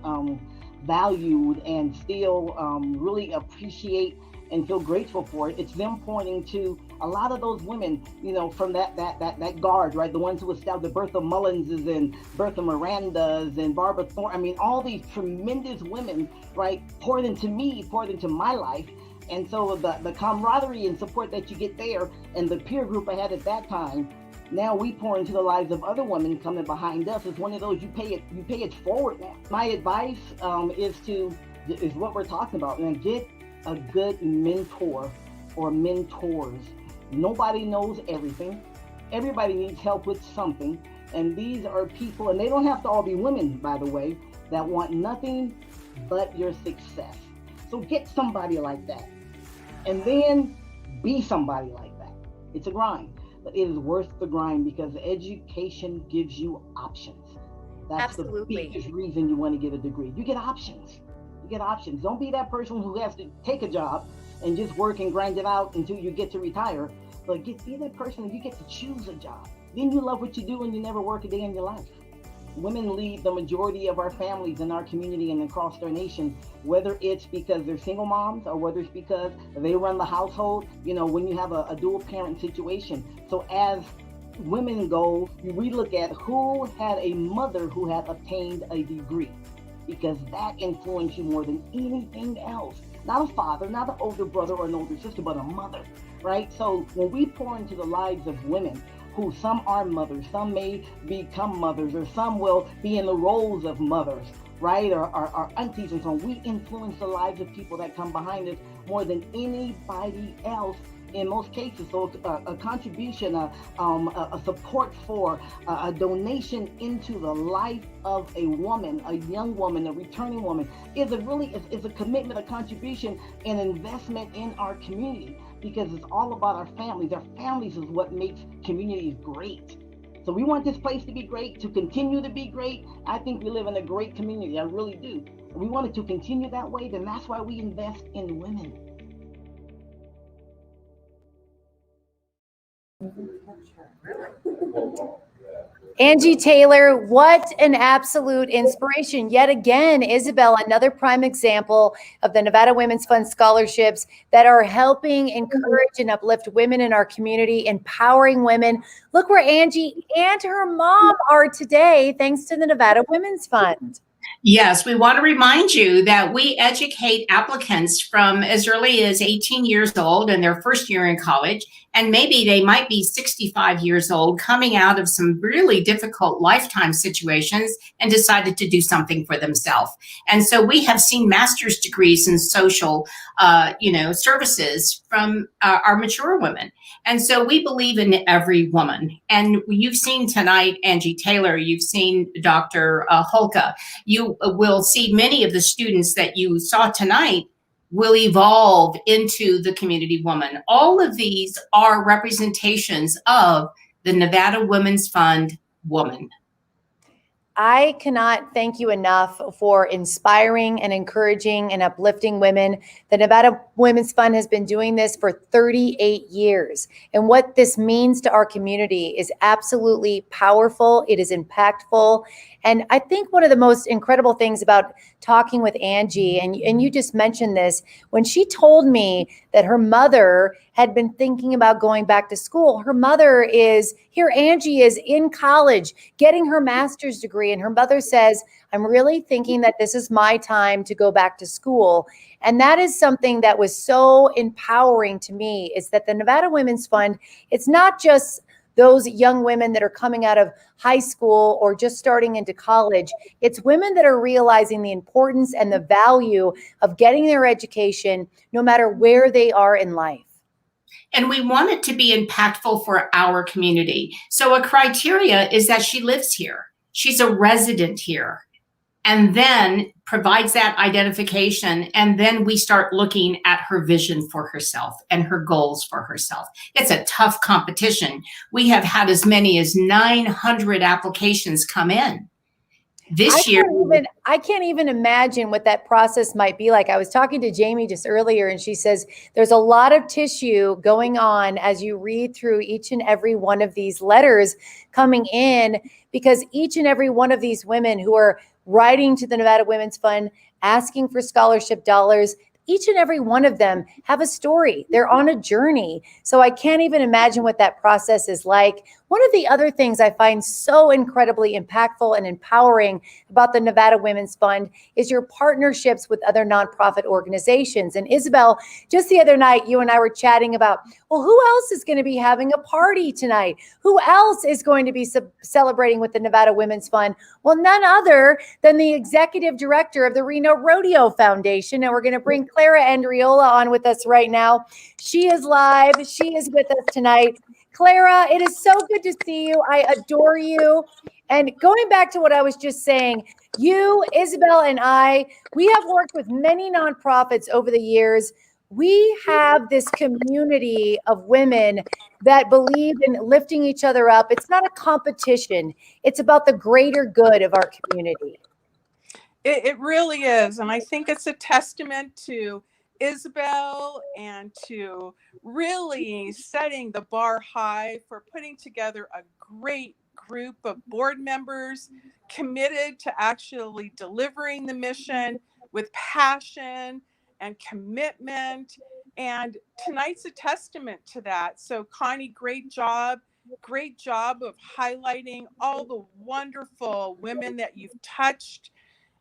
valued and still really appreciate and feel grateful for. It's them pointing to a lot of those women, you know, from that guard, right? The ones who established the Bertha Mullenses and Bertha Mirandas and Barbara Thorne. I mean, all these tremendous women, right, poured into me, poured into my life. And so the camaraderie and support that you get there and the peer group I had at that time, now we pour into the lives of other women coming behind us. It's one of those, you pay it forward now. My advice is what we're talking about. And get a good mentor or mentors. Nobody knows everything. Everybody needs help with something. And these are people, and they don't have to all be women, by the way, that want nothing but your success. So get somebody like that. And then be somebody like that. It's a grind, but it is worth the grind because education gives you options. That's Absolutely. the biggest reason you want to get a degree. You get options. You get options. Don't be that person who has to take a job and just work and grind it out until you get to retire. But be that person that you get to choose a job. Then you love what you do and you never work a day in your life. Women lead the majority of our families in our community and across our nation, whether it's because they're single moms or whether it's because they run the household, you know, when you have a dual parent situation. So as women go, we look at who had a mother who had obtained a degree, because that influenced you more than anything else. Not a father, not an older brother or an older sister, but a mother, right? So when we pour into the lives of women, who some are mothers, some may become mothers, or some will be in the roles of mothers, right? Or aunties and so on. We influence the lives of people that come behind us more than anybody else in most cases. So a contribution, a support for, a donation into the life of a woman, a young woman, a returning woman, is a commitment, a contribution, an investment in our community. Because it's all about our families. Our families is what makes communities great. So we want this place to be great, to continue to be great. I think we live in a great community. I really do. We want it to continue that way, then that's why we invest in women. Angie Taylor, what an absolute inspiration. Yet again, Isabel, another prime example of the Nevada Women's Fund scholarships that are helping encourage and uplift women in our community, empowering women. Look where Angie and her mom are today, thanks to the Nevada Women's Fund. Yes, we want to remind you that we educate applicants from as early as 18 years old in their first year in college, and maybe they might be 65 years old coming out of some really difficult lifetime situations and decided to do something for themselves. And so we have seen master's degrees in social services from our mature women. And so we believe in every woman. And you've seen tonight, Angie Taylor, you've seen Dr. Holka. You will see many of the students that you saw tonight will evolve into the community woman. All of these are representations of the Nevada Women's Fund woman. I cannot thank you enough for inspiring and encouraging and uplifting women. The Nevada Women's Fund has been doing this for 38 years. And what this means to our community is absolutely powerful. It is impactful. And I think one of the most incredible things about talking with Angie, and you just mentioned this, when she told me that her mother had been thinking about going back to school, her mother is, here Angie is in college getting her master's degree, and her mother says, I'm really thinking that this is my time to go back to school. And that is something that was so empowering to me, is that the Nevada Women's Fund, it's not just those young women that are coming out of high school or just starting into college. It's women that are realizing the importance and the value of getting their education no matter where they are in life. And we want it to be impactful for our community. So a criteria is that she lives here. She's a resident here. and then provides that identification. And then we start looking at her vision for herself and her goals for herself. It's a tough competition. We have had as many as 900 applications come in. This year, I can't even imagine what that process might be like. I was talking to Jamie just earlier, and she says there's a lot of tissue going on as you read through each and every one of these letters coming in, because each and every one of these women who are writing to the Nevada Women's Fund, asking for scholarship dollars, each and every one of them have a story. They're on a journey. So I can't even imagine what that process is like. One of the other things I find so incredibly impactful and empowering about the Nevada Women's Fund is your partnerships with other nonprofit organizations. And Isabel, just the other night, you and I were chatting about, well, who else is going to be having a party tonight? Who else is going to be celebrating with the Nevada Women's Fund? Well, none other than the executive director of the Reno Rodeo Foundation. And we're going to bring Clara Andriola on with us right now. She is live. She is with us tonight. Clara, it is so good to see you. I adore you. And going back to what I was just saying, you, Isabel, and I, we have worked with many nonprofits over the years. We have this community of women that believe in lifting each other up. It's not a competition. It's about the greater good of our community. It really is. And I think it's a testament to Isabel and to really setting the bar high for putting together a great group of board members committed to actually delivering the mission with passion and commitment. And tonight's a testament to that. So Connie, great job of highlighting all the wonderful women that you've touched,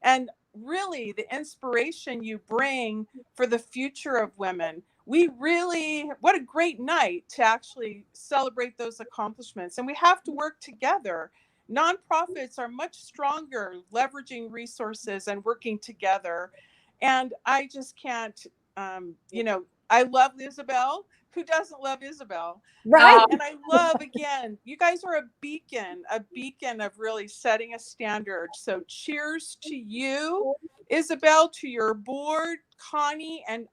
and really the inspiration you bring for the future of women. What a great night to actually celebrate those accomplishments. And we have to work together. Nonprofits are much stronger leveraging resources and working together. And I just can't, I love Isabel. Who doesn't love Isabel? Right. And I love, again, you guys are a beacon of really setting a standard. So cheers to you, Isabel, to your board, Connie, and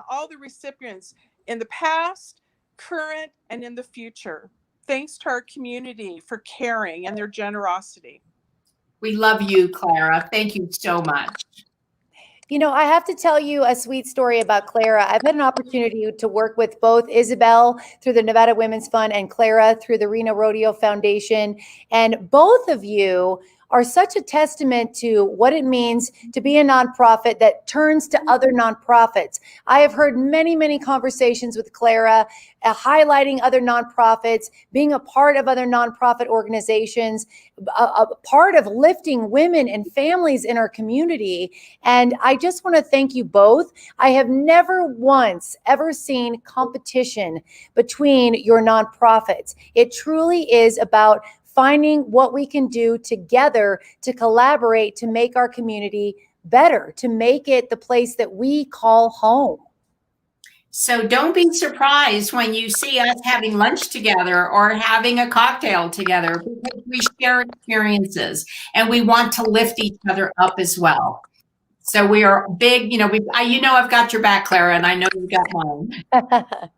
all the recipients in the past, current, and in the future. Thanks to our community for caring and their generosity. we love you, Clara. Thank you so much. You know, I have to tell you a sweet story about Clara. I've had an opportunity to work with both Isabel through the Nevada Women's Fund and Clara through the Reno Rodeo Foundation. And both of you are such a testament to what it means to be a nonprofit that turns to other nonprofits. I have heard many, many conversations with Clara, highlighting other nonprofits, being a part of other nonprofit organizations, a part of lifting women and families in our community. And I just want to thank you both. I have never once ever seen competition between your nonprofits. It truly is about finding what we can do together to collaborate to make our community better, to make it the place that we call home. So don't be surprised when you see us having lunch together or having a cocktail together, because we share experiences and we want to lift each other up as well. So we are big, I've got your back, Clara, and I know you got mine.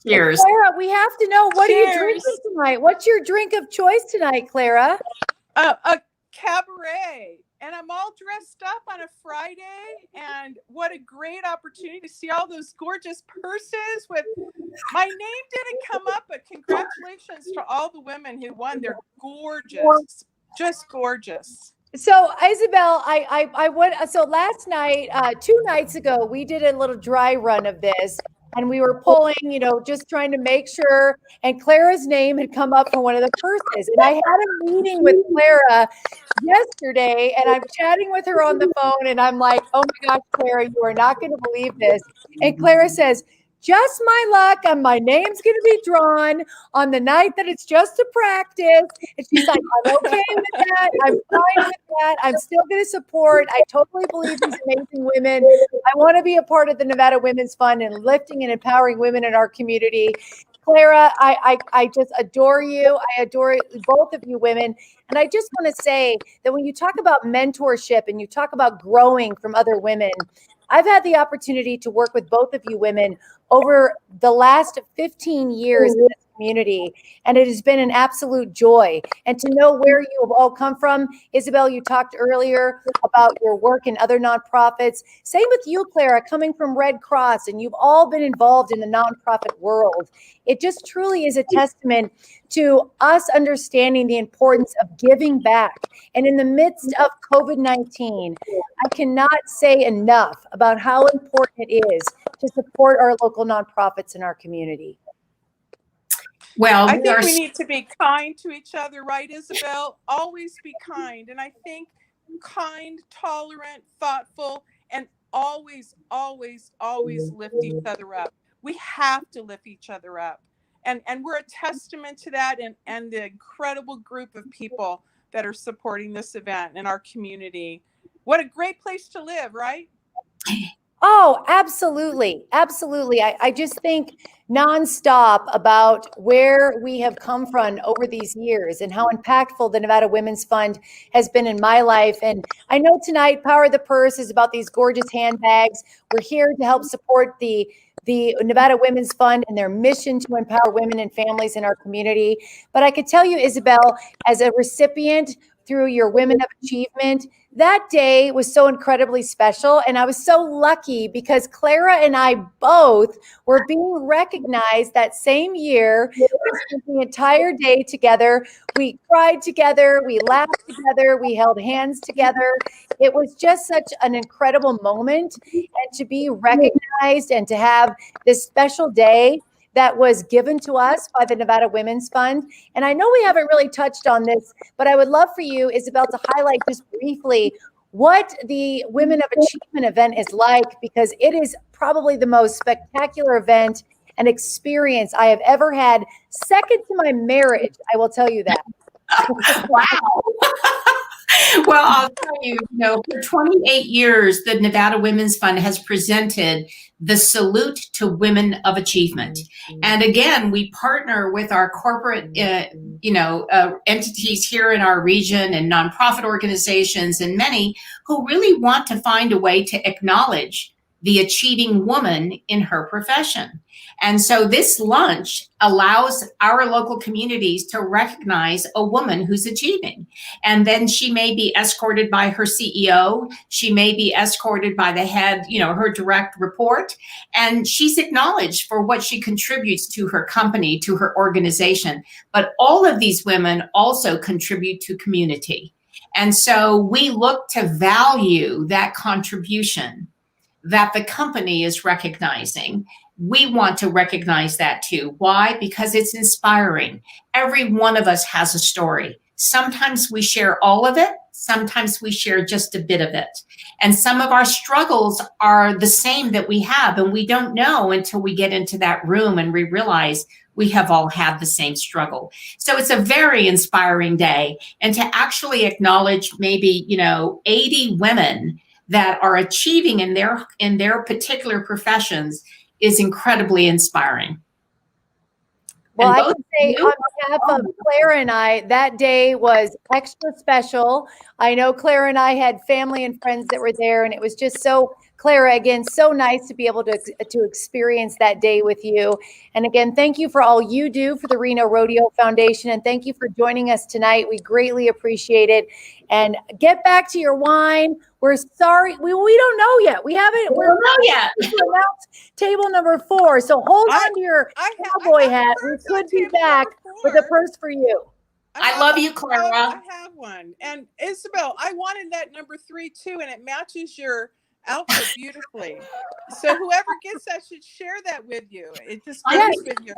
Cheers. Clara, we have to know, what Cheers. are you drinking tonight? What's your drink of choice tonight, Clara? A cabaret. And I'm all dressed up on a Friday. And what a great opportunity to see all those gorgeous purses with my name didn't come up, but congratulations to all the women who won. They're gorgeous, just gorgeous. So Isabel, I went, so last night, 2 nights ago, we did a little dry run of this. And we were pulling, just trying to make sure. And Clara's name had come up for one of the purses. And I had a meeting with Clara yesterday, and I'm chatting with her on the phone. And I'm like, oh my gosh, Clara, you are not going to believe this. And Clara says, just my luck, and my name's going to be drawn on the night that it's just a practice. And she's like, I'm okay with that. I'm fine with that. I'm still going to support. I totally believe these amazing women. I want to be a part of the Nevada Women's Fund and lifting and empowering women in our community. Clara, I just adore you. I adore both of you women. And I just want to say that when you talk about mentorship and you talk about growing from other women, I've had the opportunity to work with both of you women over the last 15 years in this community, and it has been an absolute joy. And to know where you have all come from, Isabel, you talked earlier about your work in other nonprofits. Same with you, Clara, coming from Red Cross, and you've all been involved in the nonprofit world. It just truly is a testament to us understanding the importance of giving back. And in the midst of COVID-19, I cannot say enough about how important it is to support our local nonprofits in our community. Well, I think we need to be kind to each other, right, Isabel? Always be kind. And I think kind, tolerant, thoughtful, and always, always, always lift each other up. We have to lift each other up. And we're a testament to that and the incredible group of people that are supporting this event in our community. What a great place to live, right? Oh, absolutely. Absolutely. I just think nonstop about where we have come from over these years and how impactful the Nevada Women's Fund has been in my life. And I know tonight, Power of the Purse is about these gorgeous handbags. We're here to help support the Nevada Women's Fund and their mission to empower women and families in our community. But I could tell you, Isabel, as a recipient through your Women of Achievement, that day was so incredibly special. And I was so lucky because Clara and I both were being recognized that same year. We spent the entire day together. We cried together. We laughed together. We held hands together. It was just such an incredible moment. And to be recognized and to have this special day that was given to us by the Nevada Women's Fund. And I know we haven't really touched on this, but I would love for you, Isabel, to highlight just briefly what the Women of Achievement event is like, because it is probably the most spectacular event and experience I have ever had, second to my marriage, I will tell you that. Wow. Well, I'll tell you, for 28 years, the Nevada Women's Fund has presented the Salute to Women of Achievement. And again, we partner with our corporate, entities here in our region and nonprofit organizations and many who really want to find a way to acknowledge the achieving woman in her profession. And so this lunch allows our local communities to recognize a woman who's achieving. And then she may be escorted by her CEO. She may be escorted by the head, her direct report. And she's acknowledged for what she contributes to her company, to her organization. But all of these women also contribute to community. And so we look to value that contribution that the company is recognizing. We want to recognize that too. Why? Because it's inspiring. Every one of us has a story. Sometimes we share all of it. Sometimes we share just a bit of it. And some of our struggles are the same that we have, and we don't know until we get into that room and we realize we have all had the same struggle. So it's a very inspiring day. And to actually acknowledge maybe, 80 women that are achieving in their particular professions is incredibly inspiring. Well, I can say on behalf of Clara and I, that day was extra special. I know Clara and I had family and friends that were there, and it was just so, Clara, again, so nice to be able to experience that day with you. And again, thank you for all you do for the Reno Rodeo Foundation, and thank you for joining us tonight. We greatly appreciate it. And get back to your wine. We're sorry, we don't know yet. We don't know yet. Table number 4. So hold on to your cowboy hat. We could be back with a purse for you. I love you, Clara. I have one. And Isabel, I wanted that number 3 too, and it matches your outfit beautifully. So whoever gets that should share that with you. It just goes with you.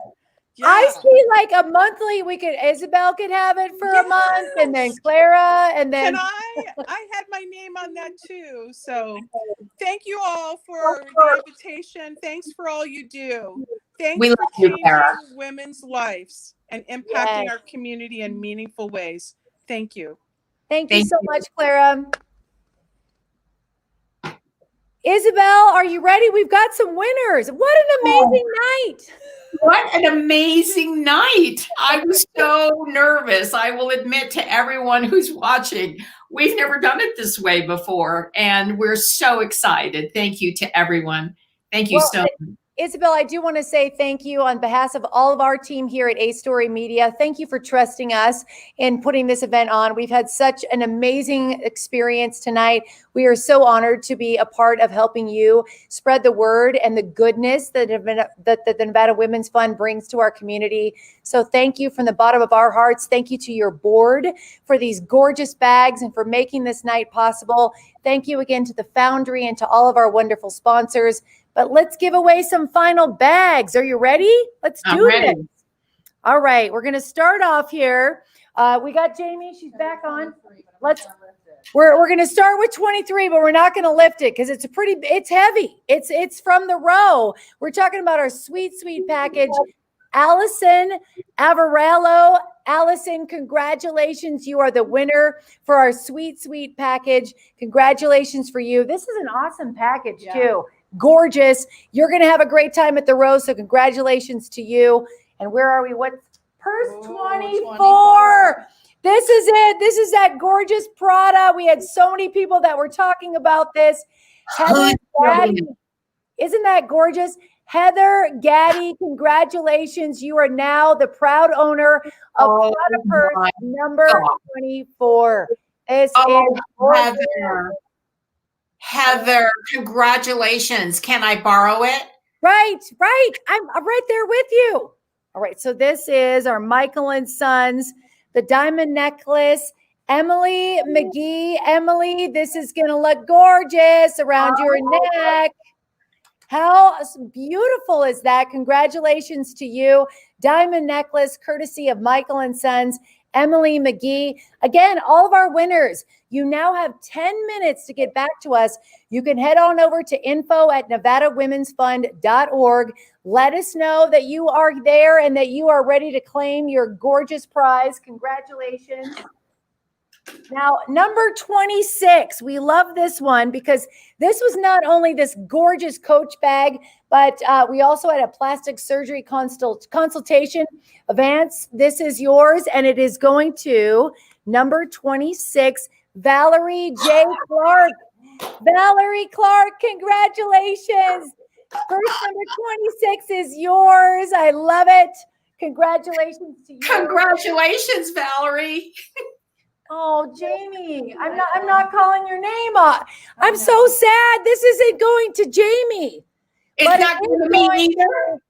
Yeah. I see like a monthly, Isabel could have it for a month, and then Clara, and then. I had my name on that too. So thank you all for the invitation. Thanks for all you do. Thanks for changing women's lives and impacting our community in meaningful ways. Thank you. Thank you so much, Clara. Isabel, are you ready? We've got some winners. What an amazing night. What an amazing night. I was so nervous. I will admit to everyone who's watching, we've never done it this way before, and we're so excited. Thank you to everyone. Thank you so much. Isabel, I do want to say thank you on behalf of all of our team here at A Story Media. Thank you for trusting us in putting this event on. We've had such an amazing experience tonight. We are so honored to be a part of helping you spread the word and the goodness that the Nevada Women's Fund brings to our community. So thank you from the bottom of our hearts. Thank you to your board for these gorgeous bags and for making this night possible. Thank you again to the Foundry and to all of our wonderful sponsors. But let's give away some final bags. Are you ready? Let's do this. All right, we're going to start off here. We got Jamie. She's back on. We're going to start with 23, but we're not going to lift it because it's heavy. It's from the row. We're talking about our sweet package. Allison Avarello. Allison, congratulations. You are the winner for our sweet package. Congratulations for you. This is an awesome package too. Gorgeous. You're going to have a great time at the row. So congratulations to you. And where are we? What's purse 24? This is it. This is that gorgeous Prada. We had so many people that were talking about this. Heather Gaddy. Isn't that gorgeous? Heather Gaddy, congratulations. You are now the proud owner of Prada purse number 24. This is gorgeous. Heather, congratulations. Can I borrow it? Right. I'm right there with you. All right. So this is our Michael and Sons, the diamond necklace. Emily McGee. Emily, this is going to look gorgeous around your neck. How beautiful is that? Congratulations to you. Diamond necklace, courtesy of Michael and Sons. Emily McGee. Again, all of our winners, you now have 10 minutes to get back to us. You can head on over to info@nevadawomen'sfund.org. Let us know that you are there and that you are ready to claim your gorgeous prize. Congratulations. Now, number 26, we love this one because this was not only this gorgeous Coach bag, but we also had a plastic surgery consultation. Vance, this is yours, and it is going to number 26, Valerie J. Clark. Valerie Clark, congratulations. Purse number 26 is yours. I love it. Congratulations to you. Congratulations, Valerie. Oh, Jamie, I'm not calling your name up. I'm so sad. This isn't going to Jamie. It's not going to me either.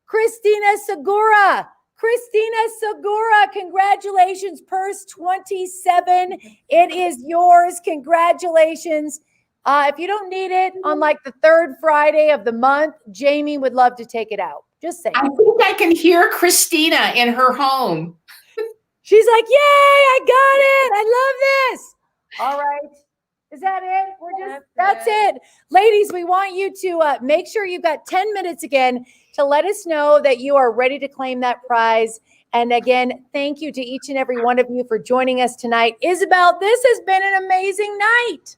Christina Segura. Christina Segura, congratulations. Purse 27. It is yours. Congratulations. If you don't need it on like the third Friday of the month, Jamie would love to take it out. Just saying. I think I can hear Christina in her home. She's like, yay, I got it. I love this. All right. Is that it? That's it. Ladies, we want you to make sure you've got 10 minutes again to let us know that you are ready to claim that prize. And again, thank you to each and every one of you for joining us tonight. Isabel, this has been an amazing night.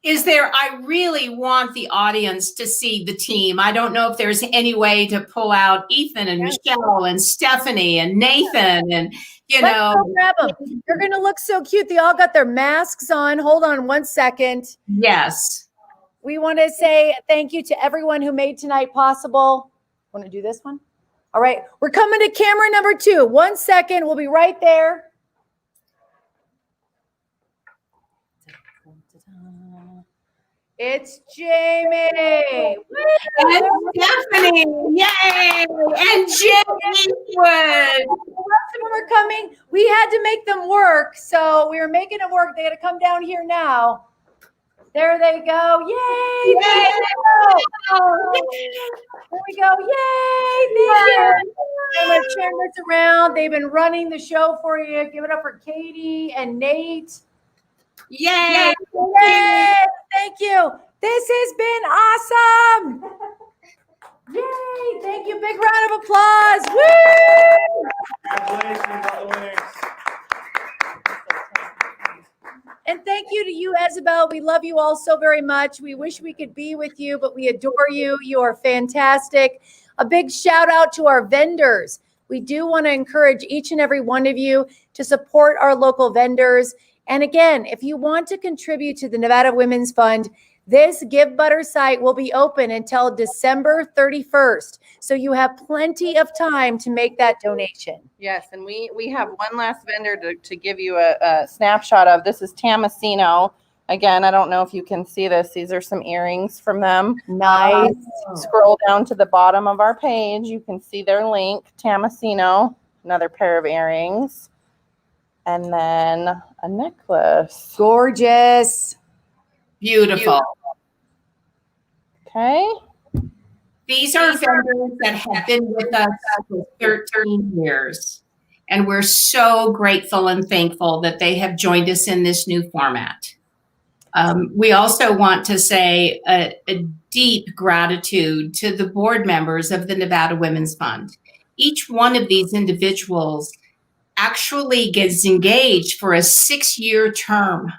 I really want the audience to see the team. I don't know if there's any way to pull out Ethan and Michelle and Stephanie and Nathan and, Let's go grab them. They're going to look so cute. They all got their masks on. Hold on one second. Yes. We want to say thank you to everyone who made tonight possible. Want to do this one? All right. We're coming to camera number 2. 1 second. We'll be right there. It's Jamie. And Stephanie. Yay. And Jamie Wood. The rest of them are coming. We had to make them work, so we were making them work. They got to come down here now. There they go. Yay. There we go. Yay. Thank you. And let's turn this around. They've been running the show for you. Give it up for Katie and Nate. Yay. Yay. Thank you. This has been awesome. Yay. Thank you. Big round of applause. Woo! Congratulations on the winners. And thank you to you, Isabel. We love you all so very much. We wish we could be with you, but we adore you. You are fantastic. A big shout out to our vendors. We do want to encourage each and every one of you to support our local vendors. And again, if you want to contribute to the Nevada Women's Fund, this Give Butter site will be open until December 31st. So you have plenty of time to make that donation. Yes, and we have one last vendor to give you a snapshot of. This is Tomasino. Again, I don't know if you can see this. These are some earrings from them. Nice. Scroll down to the bottom of our page. You can see their link, Tomasino. Another pair of earrings. And then a necklace. Gorgeous. Beautiful. Okay. These are vendors that have been with us for 13 years. And we're so grateful and thankful that they have joined us in this new format. We also want to say a deep gratitude to the board members of the Nevada Women's Fund. Each one of these individuals actually gets engaged for a 6-year term.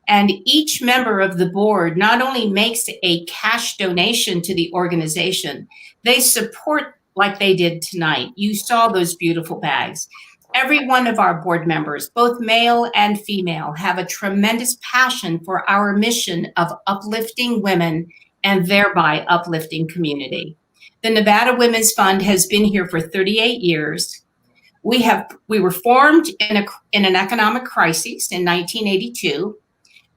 And each member of the board not only makes a cash donation to the organization, they support like they did tonight. You saw those beautiful bags. Every one of our board members, both male and female, have a tremendous passion for our mission of uplifting women and thereby uplifting community. The Nevada Women's Fund has been here for 38 years. We were formed in an economic crisis in 1982.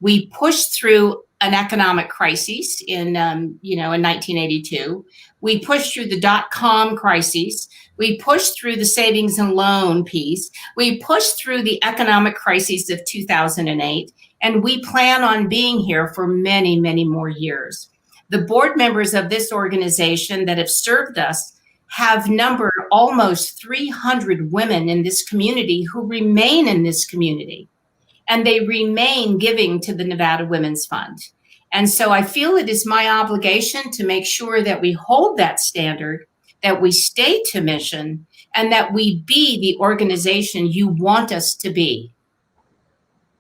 We pushed through an economic crisis in 1982. We pushed through the dot-com crisis. We pushed through the savings and loan piece. We pushed through the economic crisis of 2008, and we plan on being here for many, many more years. The board members of this organization that have served us have numbered almost 300 women in this community who remain in this community. And they remain giving to the Nevada Women's Fund. And so I feel it is my obligation to make sure that we hold that standard, that we stay to mission, and that we be the organization you want us to be.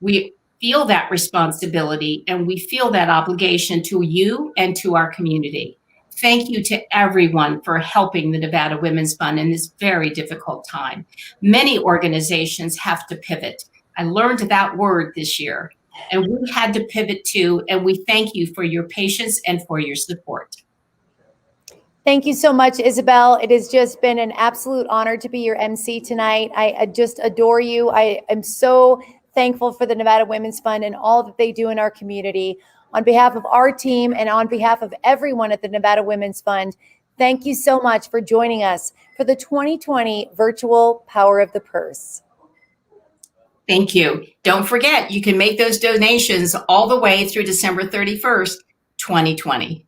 We feel that responsibility and we feel that obligation to you and to our community. Thank you to everyone for helping the Nevada Women's Fund in this very difficult time. Many organizations have to pivot. I learned that word this year, and we had to pivot too, and we thank you for your patience and for your support. Thank you so much, Isabel. It has just been an absolute honor to be your MC tonight. I just adore you. I am so thankful for the Nevada Women's Fund and all that they do in our community. On behalf of our team and on behalf of everyone at the Nevada Women's Fund, thank you so much for joining us for the 2020 virtual Power of the Purse. Thank you. Don't forget, you can make those donations all the way through December 31st, 2020.